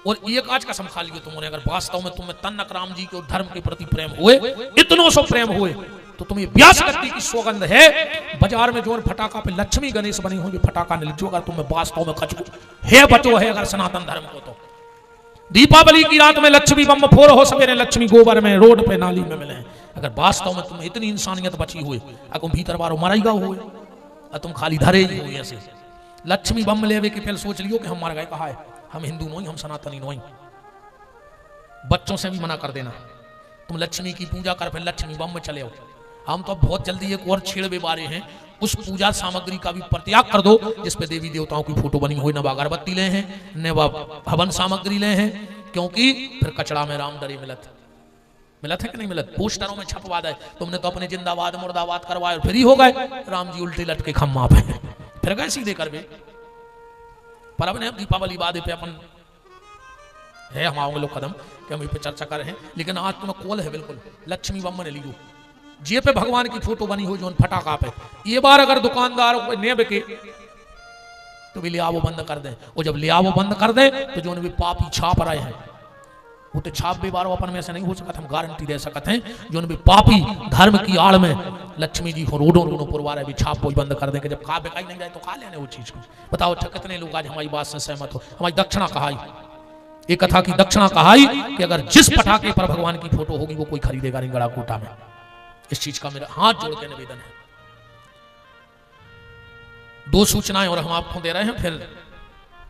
और एक आज कसम खा लियो तुमने, अगर वास्तव में तुम्हें तन्नक राम जी के धर्म के प्रति प्रेम हुए, इतनो सो प्रेम हुए, तो तुम्हें व्यास गति की सौगंध है। बाजार में जोन फटाका पे लक्ष्मी गणेश बनी होंगे, फटाका नहीं जो अगर तुम्हें वास्तव में खचू है बचो है अगर सनातन धर्म को, तो दीपावली की रात में लक्ष्मी बम फोड़ हो, सवेरे लक्ष्मी गोबर में रोड पे नाली में मिले। अगर वास्तव में तुम्हें इतनी इंसानियत बची हुई, अगर भीतर बारो मरेगा हुए और तुम खाली धरे ही हुए ऐसे लक्ष्मी बम लेवे के पहले सोच लियो कि हम मर गए। कहा है हम हिंदू नहीं, हम सनातनी नहीं। बच्चों से भी मना कर देना, तुम लक्ष्मी की पूजा कर फिर लक्ष्मी बम में चले हो। हम तो बहुत जल्दी एक और छेड़वे बारे हैं, उस पूजा सामग्री का भी परित्याग कर दो जिसपे देवी देवताओं की फोटो बनी हुई, न अगरबत्ती ले हैं न हवन सामग्री ले हैं, क्योंकि फिर कचड़ा में राम डरे मिलत है कि नहीं मिलत। पोस्टरों में छपवा दे, तुमने तो अपने जिंदाबाद मुर्दाबाद करवाए और फिर ही हो गए राम जी उल्टे लटके खम्मा पे, फिर गए सीधे कर बे। पर अपने दीपावली बाद पे अपन है हम आओगे लोग कदम कि हम इस पे चर्चा कर रहे हैं, लेकिन आज तुम्हें कॉल है बिल्कुल लक्ष्मी बम ने लीजो जे पे भगवान की फोटो बनी हुई जो फटाका पे। ये बार अगर दुकानदारों को ने बिके तो भी लिया वो बंद कर दें, और जब लिया वो बंद कर दें तो जो भी पापी छाप रहे हैं वो तो छाप भी बार अपन में से नहीं हो सकता, हम गारंटी दे सकते हैं। जो भी पापी धर्म की आड़ में लक्ष्मी जी को रोडों रोडों पुरवारे भी छाप वो बंद कर दें कि जब खा बेकाई नहीं जाए तो खा लेने वो चीज को। बताओ कितने लोग आज हमारी बात से सहमत हो। हमारी दक्षिणा कहाई, एक कथा की दक्षिणा कहाई कि अगर जिस पटाखे पर भगवान की फोटो होगी वो कोई खरीदेगा नहीं गड़ाकोटा में। इस चीज का मेरा हाथ जोड़ के निवेदन है। 2 सूचनाएं और हम आपको दे रहे हैं, फिर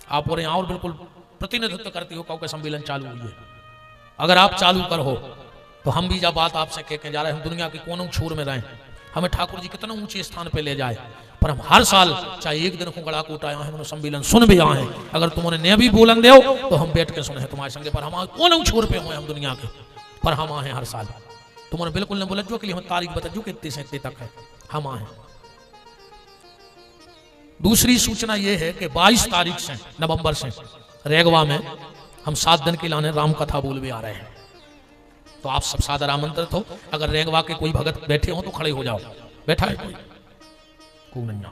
आप और यहां और बिल्कुल प्रतिनिधित्व करती हो क्योंकि सम्मेलन चालू हुई है। अगर आप चालू कर हो तो हम भी जब बात आपसे कह के जा रहे हैं, हम दुनिया के कोनों छोर में रहें, हमें ठाकुर जी कितना ऊंचे स्थान पे ले जाए, पर हम हर साल चाहे एक दिन को गड़ाकोटा आए हैं, सम्मेलन सुन भी आए हैं। अगर तुमने ने भी बोलन दे तो हम बैठ के सुने हैं तुम्हारे संगे, पर हम कोनों छोर पे हुए हम दुनिया के, पर हम आए हर साल। तुमने बिल्कुल नहीं बोला जो के लिए हम तारीख बता जो कितने से इतने तक है हम आए। दूसरी सूचना यह है कि 22 तारीख से नवंबर से रेगवा में हम 7 दिन के लाने राम कथा बोल भी आ रहे हैं, तो आप सब सादर आमंत्रित हो। अगर रेगवा के कोई भगत बैठे हो तो खड़े हो जाओ। बैठा है कोई नहीं आओ,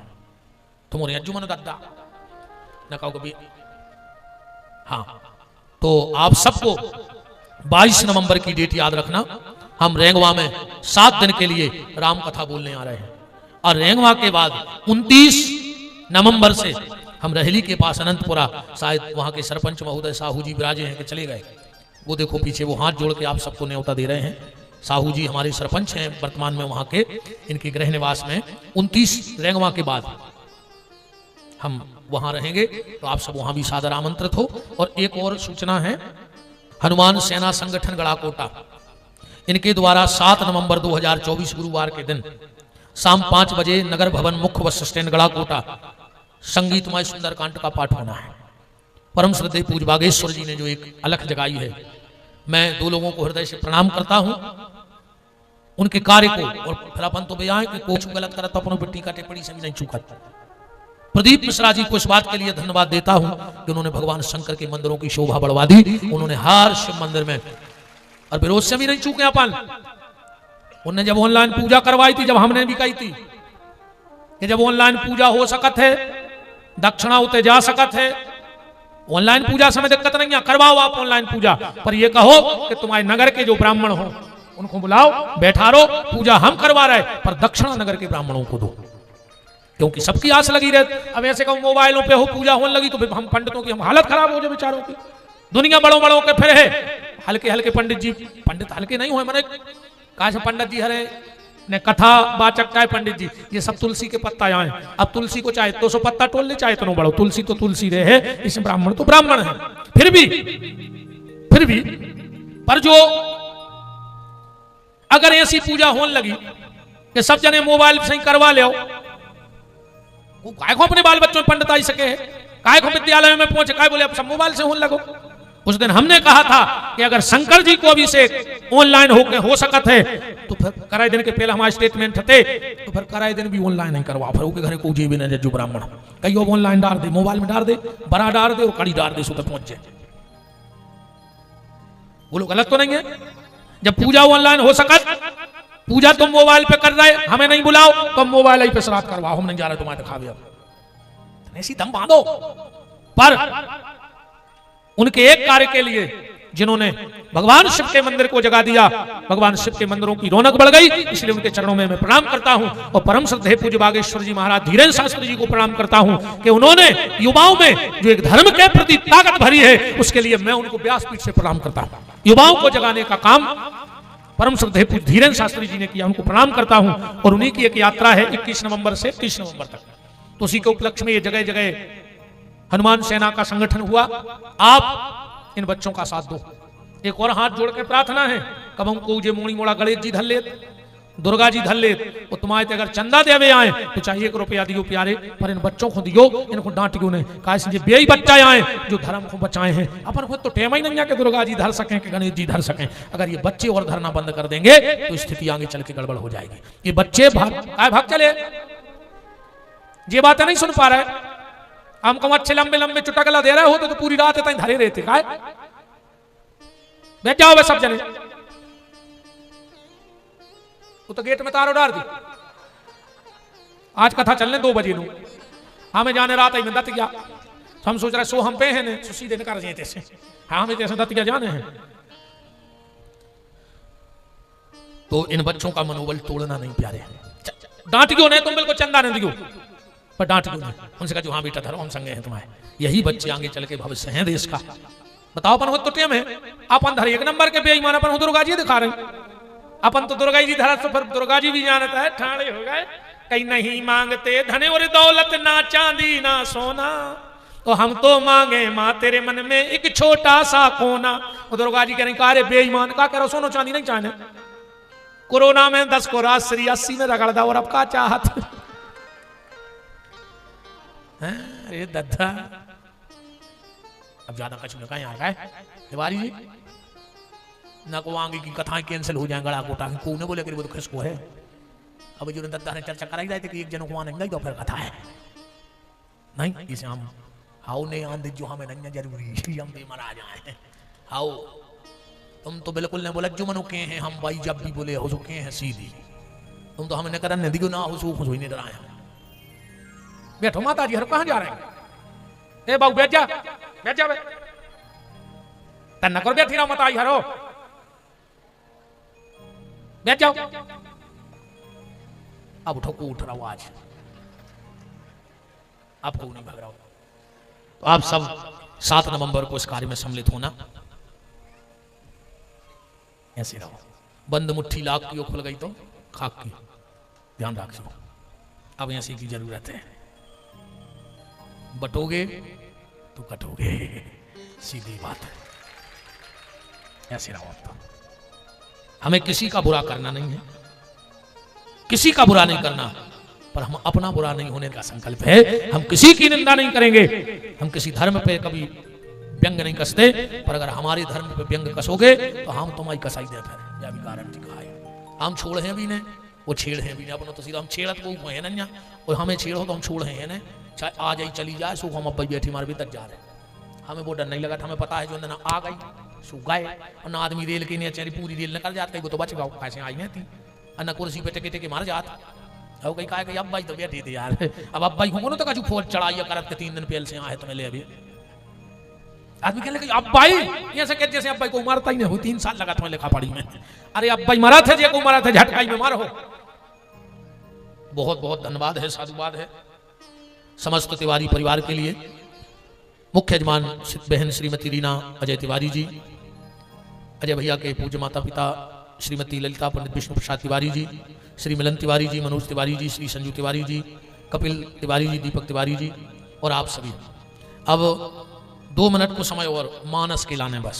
तुम्हारे अज्जुमन दादा न कहो कभी। हाँ, तो आप सबको 22 नवंबर की डेट याद रखना। हम रेंगवा में 7 दिन के लिए राम कथा बोलने आ रहे हैं, और रेंगवा के बाद 29 नवंबर से हम रहली के पास अनंतपुरा, शायद वहां के सरपंच महोदय साहू जी विराजे हैं कि चले गए, वो देखो पीछे वो हाथ जोड़ के आप सबको न्योता दे रहे हैं। साहू जी हमारे सरपंच हैं वर्तमान में वहां के, इनके गृह निवास में 29 रेंगवा के बाद हम वहां रहेंगे, तो आप सब वहां भी सादर आमंत्रित हो। और एक और सूचना है, हनुमान सेना संगठन गड़ाकोटा इनके द्वारा 7 नवंबर 2024 गुरुवार के दिन शाम 5 बजे नगर भवन मुख्य बस स्टैंड गड़ाकोटा संगीतमय सुंदरकांड का पाठ होना है। परम श्रद्धेय पूज्य बागेश्वर जी ने जो एक अलख जगाई है, मैं 2 लोगों को हृदय से प्रणाम करता हूं उनके कार्य को। और फिर अपन तो भी आए कि कुछ गलत करा तो अपनों पर टीका टिप्पणी से भी नहीं चूकत। प्रदीप मिश्रा जी को इस बात के लिए धन्यवाद देता हूं कि उन्होंने भगवान शंकर के मंदिरों की शोभा बढ़वा दी। उन्होंने हर शिव मंदिर में, और विरोध से भी नहीं चूके अपन, उन्होंने जब ऑनलाइन पूजा करवाई थी, जब हमने भी कही थी कि जब ऑनलाइन पूजा हो सकत है, दक्षिणा उते जा सकत है, ऑनलाइन पूजा से हमें दिक्कत नहीं है, करवाओ आप ऑनलाइन पूजा, पर ये कहो कि तुम्हारे नगर के जो ब्राह्मण हो उनको बुलाओ, बैठा रहो, पूजा हम करवा रहे, पर दक्षिणा नगर के ब्राह्मणों को दो, क्योंकि सबकी आस लगी रहती। अब ऐसे कहूं मोबाइलों पे हो पूजा होने लगी तो हम पंडितों की हम हालत खराब हो जाए बेचारों की। दुनिया बड़ों बड़ों के फिर है, हल्के हल्के पंडित जी, पंडित हल्के नहीं हुए, मैंने कहा से पंडित जी हरे ने कथा वाचक का पंडित जी, ये सब तुलसी के पत्ता आए। अब तुलसी को चाहे 200 पत्ता टोल ले, चाहे तो बड़ो, तुलसी तो तुलसी रहे, इसमें ब्राह्मण तो ब्राह्मण है। फिर भी पर जो अगर ऐसी पूजा होने लगी कि सब जने मोबाइल से ही करवा ले, वो काय को अपने बाल बच्चों में पंडिताई सके है, काय को विद्यालय में पहुंचे, काय बोले अब सब मोबाइल से होने लगो। उस दिन हमने कहा था कि अगर शंकर जी को भी से ऑनलाइन हो सकत है तो फिर कराए दिन के पहले हमारे स्टेटमेंट थे तो फिर कराए दिन भी ऑनलाइन नहीं करवा, फिर उनके घर को जी भी नहीं जो ब्राह्मण कहीं अब ऑनलाइन डाल दे, मोबाइल में डाल दे, बड़ा डाल दे और कड़ी डाल दे, सो तक पहुंच जाए। वो लोग गलत तो नहीं है? जब पूजा ऑनलाइन हो सकत, पूजा तुम मोबाइल पे कर रहे, हमें नहीं बुलाओ तो हम मोबाइल ही पे श्राद्ध करवाओ, हम नहीं जा रहे तुम्हारे दिखावे। अब ऐसी दम बांधो। पर उनके एक कार्य के लिए जिन्होंने भगवान शिव के मंदिर को जगा दिया, भगवान शिव के मंदिरों की रौनक बढ़ गई, इसलिए उनके चरणों में मैं प्रणाम करता हूं और परम श्रद्धेय पूज्य बागेश्वर जी महाराज धीरेन्द्र शास्त्री जी को प्रणाम करता हूं कि उन्होंने युवाओं में जो एक धर्म के प्रति ताकत भरी है, उसके लिए मैं उनको व्यासपीठ से प्रणाम करता हूं। युवाओं को जगाने का काम परम श्रद्धेय पूज्य धीरेन्द्र शास्त्री जी ने किया, उनको प्रणाम करता हूं। और उन्हीं की एक यात्रा है 21 नवंबर से 30 नवंबर तक, तो उसी के उपलक्ष्य में ये जगह जगह हनुमान सेना का संगठन हुआ। आप इन बच्चों का साथ दो। एक और हाथ जोड़ के प्रार्थना है, कब हमको जे मोड़ी मोड़ा गणेश जी धर ले, दुर्गा जी धर ले, और तुम्हारे अगर चंदा देवे आए तो चाहिए 1 रुपया दियो प्यारे, पर इन बच्चों को दियो, इनको डांटियो नहीं, काहे बेई बच्चा आए जो धर्म को बचाए हैं। अपन खुद तो टेम ही नहीं है कि दुर्गा जी धर सकें कि गणेश जी धर सकें। अगर ये बच्चे और धरना बंद कर देंगे तो स्थिति आगे चल के गड़बड़ हो जाएगी। ये बच्चे भाग चले, ये बातें नहीं सुन पा रहे। हमको अच्छे लंबे लंबे चुटकला दे रहे होते तो पूरी रात इतना धरे रहते। काय बैठ जाओ वे सब जने, वो तो गेट में तारो डाल दी। आज कथा चलने 2 बजे नू, हमें जाने रात ही में दत गया, तो हम सोच रहे सो हम पे हैं ने सीधे निकाल जाए तैसे, हाँ हमें तैसे दत गया जाने हैं। तो इन बच्चों का मनोबल तोड़ना नहीं प्यारे। डांट क्यों नहीं, तुम बिल्कुल चंदा नहीं दियो, पर डांट क्यों नहीं। उनसे कहा जो हाँ बेटा धरो, हम संगे हैं तुम्हारे, यही बच्चे आगे चल के भविष्य हैं देश का। बताओ अपन हो तो टेम है, अपन धर 1 नंबर के बेईमान, अपन हो दुर्गा जी दिखा रहे हैं। अपन तो दुर्गा जी धरा तो फिर दुर्गा जी भी जानता है, ठाणे हो गए कहीं नहीं मांगते धन और दौलत, ना चांदी ना सोना, तो हम तो मांगे माँ तेरे मन में एक छोटा सा कोना। वो दुर्गा जी कह रही कारे बेईमान, का करो सोनो चांदी नहीं चाहने, कोरोना में 10 को राजश्री 80 में रगड़ दा, और अब का चाहत। अरे दद्दा अब ज्यादा कछु कहीं आ गए तिवारी जी, ना को आगे की कथाएं कैंसिल हो जाए, गड़ा कोटा को ने बोले कि वो तो खिसको है। अब जो दद्दा ने चर्चा कराई जाए कि एक जनों को आने गई तो फिर कथा है नहीं, इसे हम हाउ ने आंदे जो हमें नहीं जरूरी, हम भी मरा जाए। हाउ तुम तो बिल्कुल नहीं बोला जो मनो के हैं हम भाई, जब भी बोले हो के हैं सीधी, तुम तो हमें करने दियो ना हो खुश हुई नहीं डराया। बैठो माता जी, हर कहां जा रहे हैं? ए बाबू बैठ जा, बैठ जा, तन्ना कर बैठी रहो, मत आई हरो, बैठ जाओ। अब उठो को उठ रहा हूं आज, आपको नहीं भाग रहा हूं। तो आप सब 7 नवंबर को इस कार्य में सम्मिलित होना, ऐसे रहो। बंद मुट्ठी लाख की खुल गई तो खाक की, ध्यान रखो। अब ऐसे की जरूरत है, बटोगे तो कटोगे, सीधी बात है। ऐसे रहो। अब तो हमें किसी का बुरा करना नहीं है, किसी का बुरा नहीं करना, पर हम अपना बुरा नहीं होने का संकल्प है। हम किसी की निंदा नहीं करेंगे, हम किसी धर्म पे कभी व्यंग नहीं कसते, पर अगर हमारे धर्म पे व्यंग कसोगे तो हम तुम्हारी कसाई दे, फिर यह भी कारण दिखाए। हम छोड़ हैं भी नहीं, वो छेड़ हैं भी नहीं, अपना तो सीधा हम छेड़त को है ना, और हमें छेड़ो तो हम छोड़ हैं ना, चाहे आ जाए चली जाए, सो हम अब बैठी मार भी तक जा रहे, हमें वो डर नहीं लगा। हमें पता है जो ना आ गई सो गए, और ना आदमी रेल के नहीं पूरी रेल निकल जाती, वो तो बच गया, कैसे आई नहीं थी, और न कुर्सी पे टेके टेके मार जात। अब कहीं कहा अब भाई तो बैठे थे यार, अब भाई होंगे तो कछु फौज चढ़ाई करत के 3 दिन पहले से आए तुम्हें ले। अभी आदमी कहने लगे अब भाई ये से जैसे अब भाई को मारता ही नहीं हो, 3 साल लगा तुम्हें लिखा पढ़ी में। अरे अब भाई मरा थे, जे को मारा थे झटकाई में मारो। बहुत बहुत धन्यवाद है, साधुवाद है समस्त तिवारी परिवार के लिए। मुख्य यजमान बहन श्रीमती रीना अजय तिवारी जी, अजय भैया के पूज्य माता पिता श्रीमती ललिता पंडित विष्णु प्रसाद तिवारी जी, श्री मिलन तिवारी जी, मनोज तिवारी जी, श्री संजू तिवारी जी, कपिल तिवारी जी, दीपक तिवारी जी और आप सभी। अब 2 मिनट को समय और मानस के लाने बस।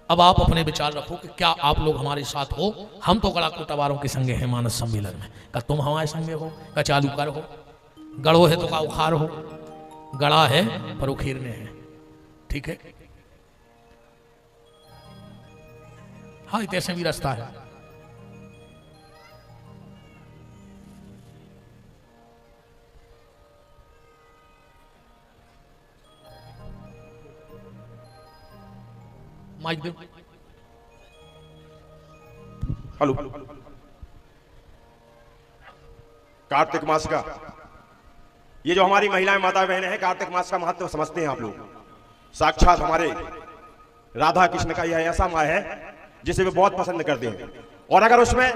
अब आप अपने विचार रखो कि क्या आप लोग हमारे साथ हो। हम तो गड़ा कोटा वालों के संगे हैं मानस सम्मेलन में, क्या तुम हमारे संगे हो? क्या चालू कर हो? गढ़ो है तो का उखाड़ हो, गड़ा है पर उखीरने है। ठीक है, हाँ इतने भी रास्ता है। माइक दो। हेलो, कार्तिक मास का ये जो हमारी महिलाएं माता बहनें हैं, कार्तिक मास का महत्व समझते हैं आप लोग। साक्षात हमारे राधा कृष्ण का यह ऐसा माह है जिसे वे बहुत पसंद करते हैं, और अगर उसमें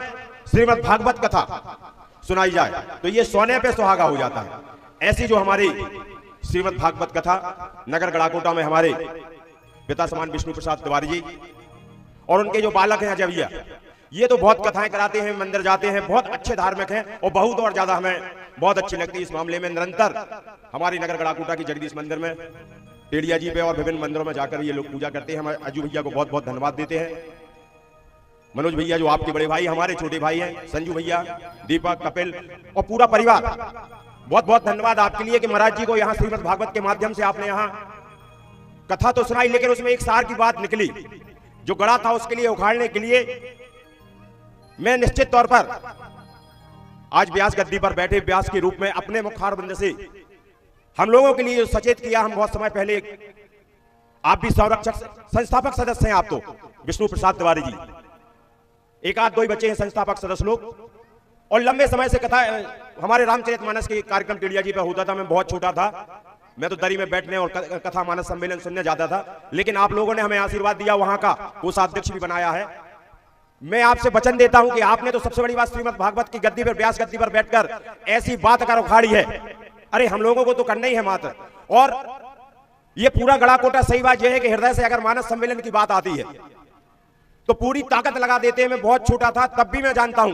श्रीमद् भागवत कथा सुनाई जाए तो ये सोने पे सुहागा हो जाता है। ऐसी जो हमारी श्रीमद् भागवत कथा नगर गड़ाकोटा में हमारे पिता समान विष्णु प्रसाद तिवारी जी और उनके जो बालक हैं अजय भैया, ये तो बहुत कथाएं कराते हैं, मंदिर जाते हैं, बहुत अच्छे धार्मिक हैं और बहुत और ज्यादा हमें बहुत अच्छी लगती है। इस मामले में निरंतर हमारी नगर गड़ाकोटा की जगदीश मंदिर में, टेड़िया जी पे और विभिन्न मंदिरों में जाकर ये लोग पूजा करते हैं। हम अजू भैया को बहुत बहुत धन्यवाद देते हैं। मनोज भैया जो आपके बड़े भाई, हमारे छोटे भाई हैं, संजू भैया, दीपक, कपिल और पूरा परिवार, बहुत बहुत धन्यवाद आपके लिए कि महाराज जी को यहाँ श्रीमद् भागवत के माध्यम से आपने यहाँ कथा तो सुनाई, लेकिन उसमें एक सार की बात निकली। जो गड़ा था उसके लिए उखाड़ने के लिए मैं निश्चित तौर पर आज व्यास गद्दी पर बैठे व्यास के रूप में अपने मुखारबिंद से हम लोगों के लिए सचेत किया। हम बहुत समय पहले, आप भी संरक्षक संस्थापक सदस्य हैं, आप तो विष्णु प्रसाद तिवारी जी, एक आध दो ही बच्चे हैं संस्थापक सदस्य लोग, और लंबे समय से कथा हमारे रामचरितमानस के कार्यक्रम टेड़िया जी पर होता था। मैं बहुत छोटा था, मैं तो दरी में बैठने और कथा मानस सम्मेलन सुनने जाता था, लेकिन आप लोगों ने हमें आशीर्वाद दिया, वहां का कोषाध्यक्ष भी बनाया है। मैं आपसे वचन देता हूं कि आपने तो सबसे बड़ी बात श्रीमद् भागवत की गद्दी पर, व्यास गद्दी पर बैठकर ऐसी बात अगर उखाड़ी है, अरे हम लोगों को तो करना ही है मात्र। और ये पूरा गड़ाकोटा, सही बात यह है कि हृदय से अगर मानस सम्मेलन की बात आती है तो पूरी ताकत लगा देते हैं। मैं बहुत छोटा था तब भी मैं जानता हूं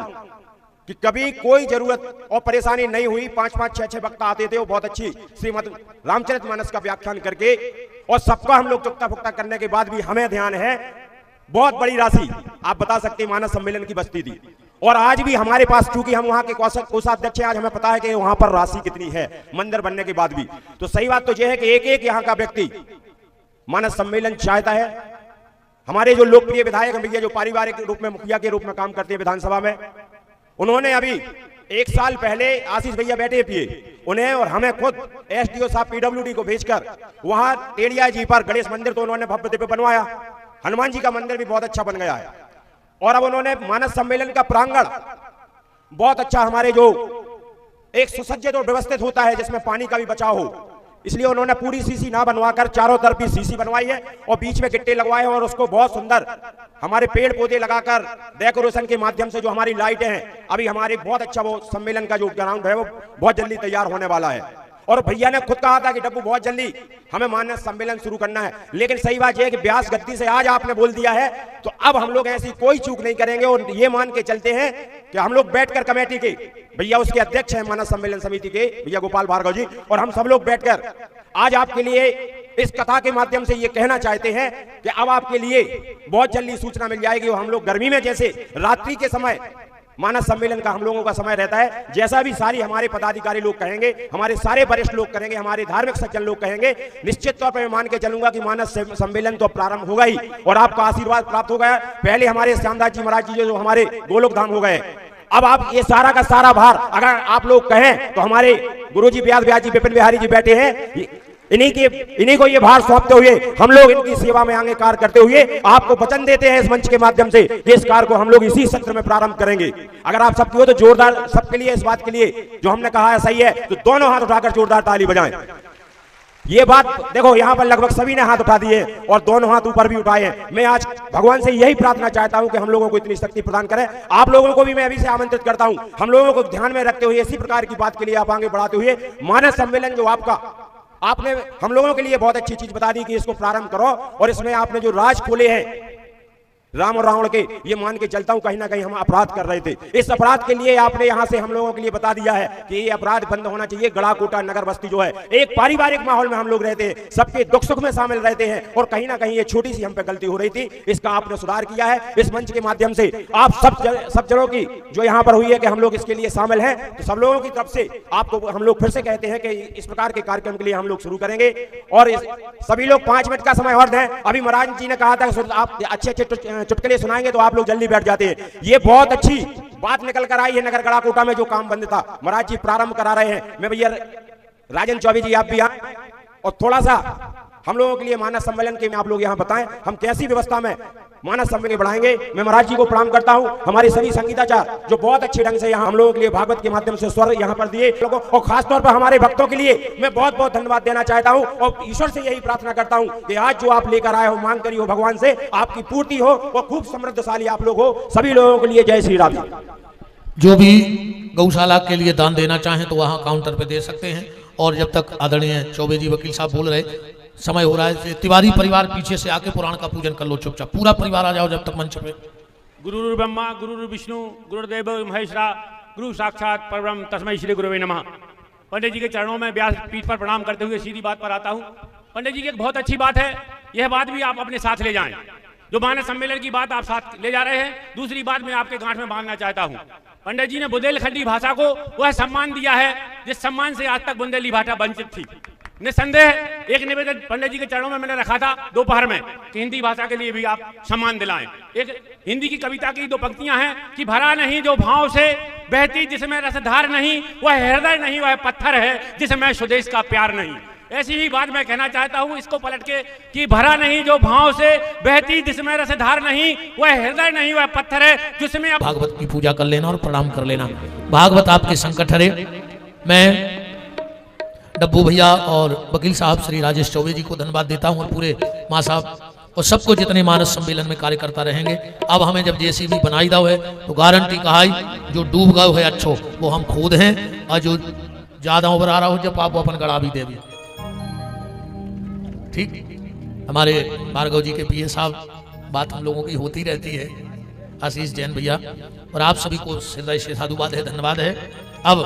कि कभी कोई जरूरत और परेशानी नहीं हुई। 5-5, 6-6 वक्ता आते थे, वो बहुत अच्छी श्रीमद् रामचरितमानस का व्याख्यान करके, और सबका हम लोग चुकता फुकता करने के बाद भी हमें ध्यान है बहुत बड़ी राशि आप बता सकते हैं मानस सम्मेलन की बचती थी। और आज भी हमारे पास, चूंकि हम वहां के कोषाध्यक्ष हैं, आज हमें पता है कि वहां पर राशि कितनी है मंदिर बनने के बाद भी। तो सही बात तो यह है कि एक एक यहाँ का व्यक्ति मानस सम्मेलन चाहता है। हमारे जो लोकप्रिय विधायक भैया, जो पारिवारिक रूप में मुखिया के रूप में काम करते हैं विधानसभा में, उन्होंने अभी 1 साल पहले, आशीष भैया बैठे पिए, उन्हें और हमें खुद एसडीओ साहब पीडब्ल्यूडी को भेजकर वहां टेड़िया जी पर गणेश मंदिर तो उन्होंने भव्य दिव्य बनवाया। हनुमान जी का मंदिर भी बहुत अच्छा बन गया है। और अब उन्होंने मानस सम्मेलन का प्रांगण बहुत अच्छा, हमारे जो एक सुसज्जित और व्यवस्थित होता है जिसमें पानी का भी बचाव हो, इसलिए उन्होंने पूरी सीसी ना बनवाकर चारों तरफ ही सीसी बनवाई है और बीच में गिट्टे लगवाए हैं, और उसको बहुत सुंदर हमारे पेड़ पौधे लगाकर डेकोरेशन के माध्यम से, जो हमारी लाइटें हैं, अभी हमारे बहुत अच्छा वो सम्मेलन का जो ग्राउंड है वो बहुत जल्दी तैयार होने वाला है। और भैया ने खुद कहा था कि डब्बू बहुत जल्दी हमें मानस सम्मेलन शुरू करना है। लेकिन सही बात यह है कि व्यास गद्दी से आज आपने बोल दिया है तो अब हम लोग ऐसी कोई चूक नहीं करेंगे, और ये मान के चलते हैं कि हम लोग बैठकर कमेटी के भैया, उसके अध्यक्ष हैं मानस सम्मेलन समिति के भैया गोपाल भार्गव जी, और हम सब लोग बैठकर आज आपके लिए इस कथा के माध्यम से ये कहना चाहते हैं कि अब आपके लिए बहुत जल्दी सूचना मिल जाएगी। और हम लोग गर्मी में जैसे रात्रि के समय मानस सम्मेलन का हम लोगों का समय रहता है, जैसा भी सारी हमारे पदाधिकारी लोग कहेंगे, हमारे सारे वरिष्ठ लोग कहेंगे, हमारे धार्मिक सज्जन लोग कहेंगे, निश्चित तौर पर मैं मान के चलूंगा कि मानस सम्मेलन तो प्रारंभ होगा ही, और आपका आशीर्वाद प्राप्त हो गया। पहले हमारे श्यामदास जी महाराज जी जो हमारे गोलोक धाम हो गए, अब आप ये सारा का सारा भार अगर आप लोग कहें तो हमारे गुरु जी व्यास जी, विपिन बिहारी जी बैठे हैं, इन्हीं को ये भार सौंपते हुए हम लोग इनकी सेवा में आगे कार्य करते हुए आपको वचन देते हैं इस मंच के माध्यम से कि इस कार्य को हम लोग इसी सत्र में प्रारंभ करेंगे। अगर आप सबकी हो तो जोरदार सबके लिए, इस बात के लिए जो हमने कहा है सही है, तो दोनों हाथ उठाकर जोरदार ताली बजाएं। ये बात देखो, यहाँ पर लगभग सभी ने हाथ उठा दिए और दोनों हाथ ऊपर भी उठाए हैं। मैं आज भगवान से यही प्रार्थना चाहता हूं कि हम लोगों को इतनी शक्ति प्रदान करें। आप लोगों को भी मैं अभी से आमंत्रित करता हूं, हम लोगों को ध्यान में रखते हुए इसी प्रकार की बात के लिए आप आगे बढ़ाते हुए मानस सम्मेलन जो आपने हम लोगों के लिए बहुत अच्छी चीज बता दी कि इसको प्रारंभ करो, और इसमें आपने जो राज खोले हैं राम और रावण के ये मान के चलता हूं कहीं ना कहीं हम अपराध कर रहे थे। इस अपराध के लिए आपने यहां से हम लोगों के लिए बता दिया है कि ये अपराध बंद होना चाहिए। गढ़ाकोटा नगर बस्ती जो है एक पारिवारिक माहौल में हम लोग रहते हैं, सबके दुख सुख में शामिल रहते हैं और कहीं ना कहीं ये छोटी सी हम पे गलती हो रही थी, इसका आपने सुधार किया है। इस मंच के माध्यम से आप सब जनों की जो यहाँ पर हुई है कि हम लोग इसके लिए शामिल हैं, तो सब लोगों की तरफ से आपको हम लोग फिर से कहते हैं कि इस प्रकार के कार्यक्रम के लिए हम लोग शुरू करेंगे और सभी लोग 5 मिनट का समय और दें। अभी महाराज जी ने कहा था कि आप अच्छे चुटकुले सुनाएंगे तो आप लोग जल्दी बैठ जाते हैं। ये बहुत अच्छी बात निकल कर आई है। नगर गढ़ाकोटा में जो काम बंद था महाराज जी प्रारंभ करा रहे हैं। मैं भैया राजन चौबे जी आप भी आए और थोड़ा सा हम लोगों के लिए मानस सम्मेलन के में आप लोग यहाँ बताएं हम कैसी व्यवस्था में मानस सम्मेलन बढ़ाएंगे। मैं महाराज जी को प्रणाम करता हूँ, हमारे सभी संगीताचार्य जो बहुत अच्छे ढंग से यहाँ हम लोगों के लिए भागवत के माध्यम से स्वर यहाँ पर दिए लोगों और खासतौर पर हमारे भक्तों के लिए मैं बहुत बहुत धन्यवाद देना चाहता हूँ और ईश्वर से यही प्रार्थना करता हूँ कि आज जो आप लेकर आए हो मांग करी हो भगवान से आपकी पूर्ति हो और खूब समृद्धशाली आप लोग हो। सभी लोगों के लिए जय श्री राम। जो भी गौशाला के लिए दान देना चाहें तो वहाँ काउंटर पे दे सकते हैं। और जब तक आदरणीय चौबे जी वकील साहब बोल रहे समय हो रहा है, तिवारी परिवार पीछे से आके पुराण का पूजन कर लो चुपचाप, पूरा परिवार आ जाओ जब तक मंच पे। गुरुर् ब्रह्मा गुरुर् विष्णु गुरुदेव महेश्वरा गुरु साक्षात परब्रह्म तस्मै श्री गुरुवे नमः। पंडित जी के चरणों में व्यास पीठ पर प्रणाम करते हुए सीधी बात पर आता हूँ। पंडित जी की एक बहुत अच्छी बात है, यह बात भी आप अपने साथ ले जाएं। जो मानस सम्मेलन की बात आप साथ ले जा रहे हैं, दूसरी बात मैं आपके गांठ में बांधना चाहता हूँ। पंडित जी ने बुंदेलखंडी भाषा को वह सम्मान दिया है जिस सम्मान से आज तक बुंदेली भाषा वंचित थी। निसंदेह एक निवेदन पंडित जी के चरणों में मैंने रखा था दोपहर में कि हिंदी भाषा के लिए भी आप सम्मान दिलाएं। एक हिंदी की कविता की 2 पंक्तियां हैं कि भरा नहीं जो भाव से बहती जिसमें रसधार नहीं, वह हृदय नहीं वह पत्थर है जिसमें स्वदेश का प्यार नहीं। ऐसी ही बात मैं कहना चाहता हूं इसको पलट के कि भरा नहीं जो भाव से बहती जिसमें रसधार नहीं, वह हृदय नहीं वह पत्थर है जिसमें आप भागवत की पूजा कर लेना और प्रणाम कर लेना। भागवत आपके संकट हरे। मैं डब्बू भैया और वकील साहब श्री राजेश चौबे जी को धन्यवाद देता हूं और पूरे माँ साहब और सबको जितने मानस सम्मेलन में कार्य करता रहेंगे। अब हमें जब जेसीबी बनाई दाव है तो गारंटी कहा जो डूब गए है अच्छो वो हम खुद हैं और जो ज्यादा उभर आ रहा हो जब आप अपन गड़ा भी दे भी ठीक। हमारे भार्गव जी के पीए साहब बात हम लोगों की होती रहती है, आशीष जैन भैया और आप सभी को हृदय से साधुवाद है, धन्यवाद है। अब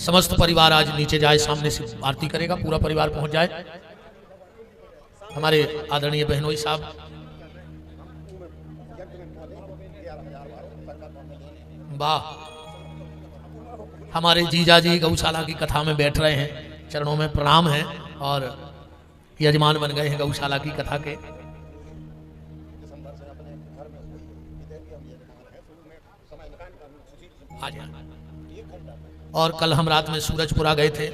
समस्त परिवार आज नीचे जाए, सामने से आरती करेगा, पूरा परिवार पहुंच जाए। हमारे आदरणीय बहनोई साहब वाह, हमारे जीजा जी गौशाला की कथा में बैठ रहे हैं, चरणों में प्रणाम है और यजमान बन गए हैं गौशाला की कथा के। और कल हम रात में सूरजपुरा गए थे,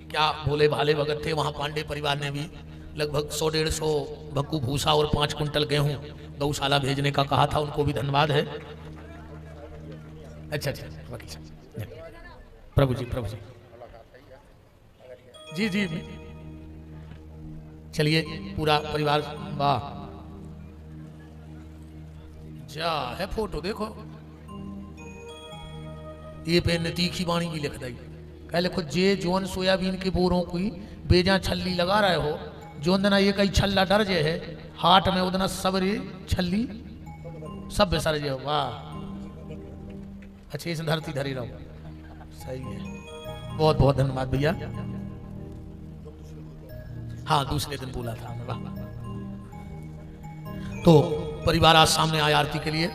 क्या भोले भाले भगत थे वहाँ। पांडे परिवार ने भी लगभग 100-150 भक्कू भूसा और 5 कुंटल गेहूं गौशाला भेजने का कहा था, उनको भी धन्यवाद है। अच्छा प्रभु जी जी जी चलिए पूरा परिवार। वाह क्या है फोटो देखो, ये पे तीखी बाणी भी लिख दी। कह लिखो जे जोन सोयाबीन के बोरों की बेजा छल्ली लगा रहे हो, जोन दिन ये कई छल्ला डर जे है हाट में उदना सबरे छल्ली सब बेसर जे। वाह अच्छे इस धरती धरी रहो, सही है, बहुत बहुत धन्यवाद भैया। हाँ दूसरे दिन बोला था। वाह तो परिवार आज सामने आया आरती के लिए,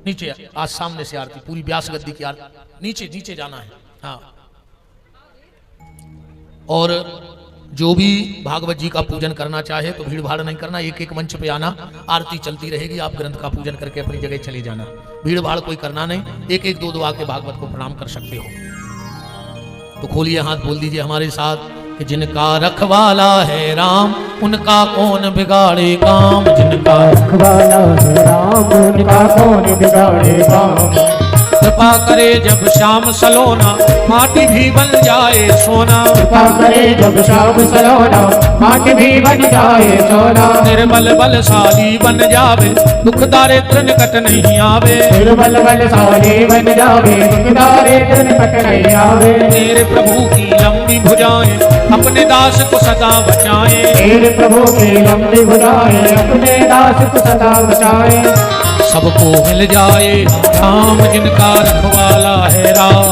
नीचे आज सामने से आरती पूरी व्यास गद्दी की आरती, नीचे जाना है। हाँ और जो भी भागवत जी का पूजन करना चाहे तो भीड़ भाड़ नहीं करना, एक मंच पे आना, आरती चलती रहेगी, आप ग्रंथ का पूजन करके अपनी जगह चले जाना, भीड़ भाड़ कोई करना नहीं। एक दो आके भागवत को प्रणाम कर सकते हो। तो खोलिए हाथ, बोल दीजिए हमारे साथ कि जिनका रखवाला है राम उनका कौन बिगाड़े काम, जिनका रखवाला है राम उनका कौन बिगाड़े काम। कृपा करे जब श्याम सलोना माटी भी बन जाए सोना, कृपा करे जब श्याम सलोना माटी भी बन जाए सोना। निर्बल बलशाली बन जावे दुख दारिद्र निकट नहीं आवे, निर्बल बलशाली बन जावे दुख दारिद्र निकट नहीं आवे। मेरे प्रभु की लंबी लंबी भुजाएं अपने दास को सदा बचाए। मेरे प्रभु की लंबी भुजाएं अपने दास को सदा बचाए। सबको मिल जाए राम जिनका रखवाला है राम।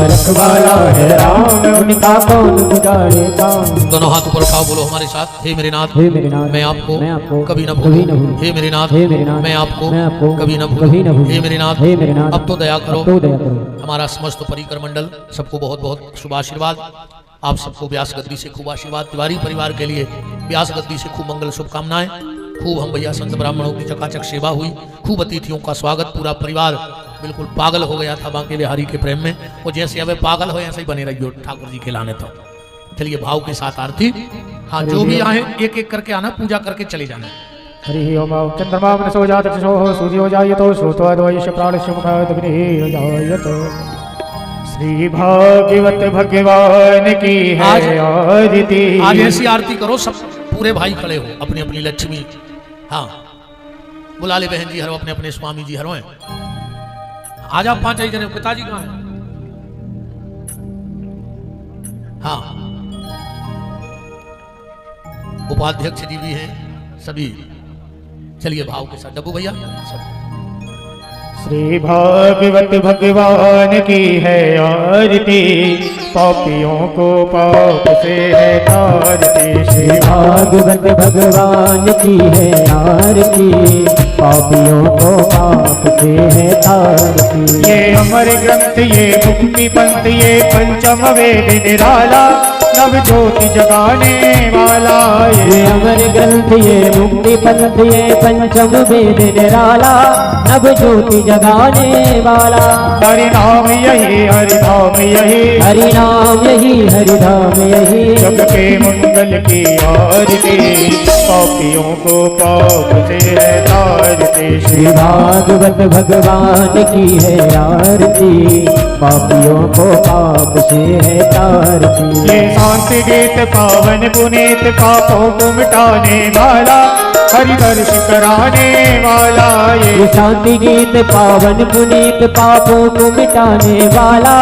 रखवाला है राम उनका कौन गुजारेगा। दोनों हाथ ऊपर उठाओ, बोलो हमारे साथ। हे मेरे नाथ, हे मेरे नाथ, मैं आपको कभी न कभी न भूलूं। भूलूं। हे मेरे नाथ, हे मेरे नाथ, मैं आपको मैं आपको कभी न कभी न भूलूं। भूलूं। हे मेरे नाथ, हे मेरे नाथ, अब तो दया करो। अब तो दया करो। हमारा समस्त परिकर मंडल सबको बहुत बहुत शुभ आशीर्वाद। आप सबको व्यास गद्दी से खूब आशीर्वाद। तिवारी परिवार के लिए व्यास गद्दी से खूब मंगल शुभकामनाएं। खूब हम भैया संत ब्राह्मणों की चकाचक सेवा हुई। खूब अतिथियों का स्वागत। पूरा परिवार बिल्कुल पागल हो गया था बांके बिहारी के प्रेम में। वो जैसे अब पागल हो ऐसे ही बने रहिए ठाकुर जी के लाने। तो चलिए भाव के साथ आरती। हाँ, जो भी आए एक एक करके आना, पूजा करके चले जाना। हरि ओम चंद्रमा मनसो जातक्षो सूर्यो जायतो श्रोतो अद्वैष प्राणस्य मुखादग्निः जायतो। श्री भागवत भगवान की है आरती। आज ऐसी आरती करो सब पूरे भाई खड़े हो, अपनी अपनी लक्ष्मी। हाँ, बुला ले बहन जी हरो, अपने अपने स्वामी जी हरो। आज आप 5 जने। पिताजी कहाँ हैं? हाँ, उपाध्यक्ष जी भी हैं सभी। चलिए भाव के साथ डब्बू भैया सब। श्री भागवत भगवान की है आरती। पापियों को पाप से है तारती। श्री भागवत भगवान की है आरती। पापियों को पाप से है तारती। ये अमर ग्रंथ ये मुक्ति पंथ ये पंचम वेद निराला। नव ज्योति जगाने वाला ये अमर ग्रंथ ये मुक्ति पंथ ये पंचम वेद निराला। नव ज्योति जगाने वाला। हरि नाम यही हरि धाम यही। हरि नाम यही हरि धाम यही। जग के मंगल की आरती। पापियों को पाप से है तारती। श्री भागवत भगवान की है आरती। पापियों को पाप से है तारती। ये शांति गीत पावन पुनीत पापों को मिटाने वाला। हरि दर्श कराने वाला ये शांति गीत पावन पुनीत पापों को मिटाने वाला।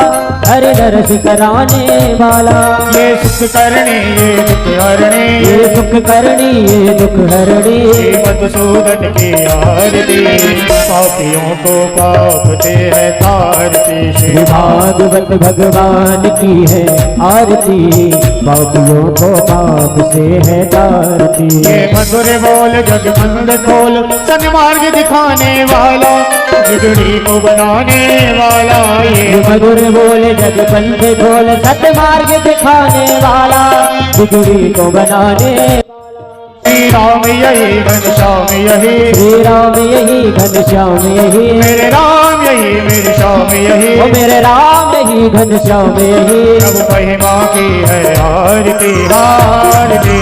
हरि दर्श कराने वाला। ये सुख करने ये दुख हरणे। ये सुख करनी ये दुख हरणे। मधुसूदन की आरती। पापियों को पाप से है तारती। श्री भागवत भगवान की है आरती। पापियों को पाप से है तारती। ये मधुर बोल जग मंद खोल सन्मार्ग दिखाने वाला। बिगड़ी को बनाने वाला ये मधुर बोल जग बंद खोल सन्मार्ग दिखाने वाला। बिगड़ी को बनाने श्री राम यही घनश्याम यही। श्री राम यही घनश्याम यही। मेरे राम यही मेरे श्याम यही। ओ मेरे राम यही घनश्याम यही। प्रभु महिमा की है आरती आरती।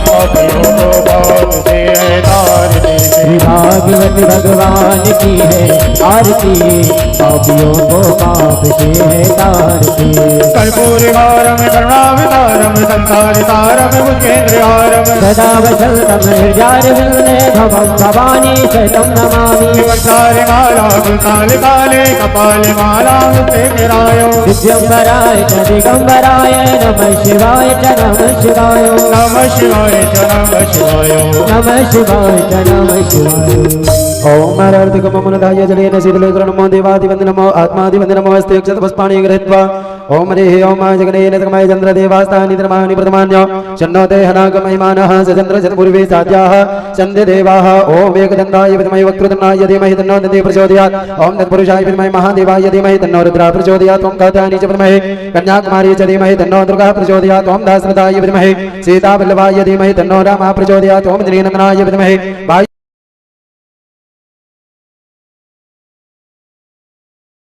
पापियों को पाप से है तारती। श्री भागवत भगवान की है आरती। पापियों को पाप से है तारती। कर्पूर हारम करुणावतारम संसार तारम भुजेन्द्रहारम। सदा वसंतम हृदयारविंदे भवं भवानी शतं नमामि। वक्षारे माला कुंताल काले कपाले माला मुक्तिरायो। दिव्यंबराय च दिगंबराय नमः शिवाय च नमः शिवाय। नमः शिवाय च नमः शिवाय। नमः शिवाय च नमः शिवाय। ओम नरर्तिकममुनधाय जलेन शीतलेकरणमो देवादिवन्दनमो आत्मादिवन्दनमो अस्ते अक्षतपुष्पाणि गृहीत्वा। ओम हरिः ओम जगनेन तकमय चन्द्रदेवास्तानि धर्माणि प्रथमान्य। शन्नो ते हनागमहिमानः सचन्द्र शतपूर्वे साध्याः सन्ध्ये देवाः। ओम एकदन्ताय विद्महे वक्रतुण्डाय धीमहि तन्नो दन्ति प्रचोदयात्। ओम तत्पुरुषाय विद्महे महादेवाय धीमहि तन्नो रुद्रः प्रचोदयात्। ओम कात्यायनी च विद्महे कन्याकुमारी च धीमहि तन्नो दुर्गा प्रचोदयात्। ओम दासरथाय विद्महे सीतावल्लभाय धीमहि तन्नो रामः प्रचोदयात्। ओम नीलनन्दनाय विद्महे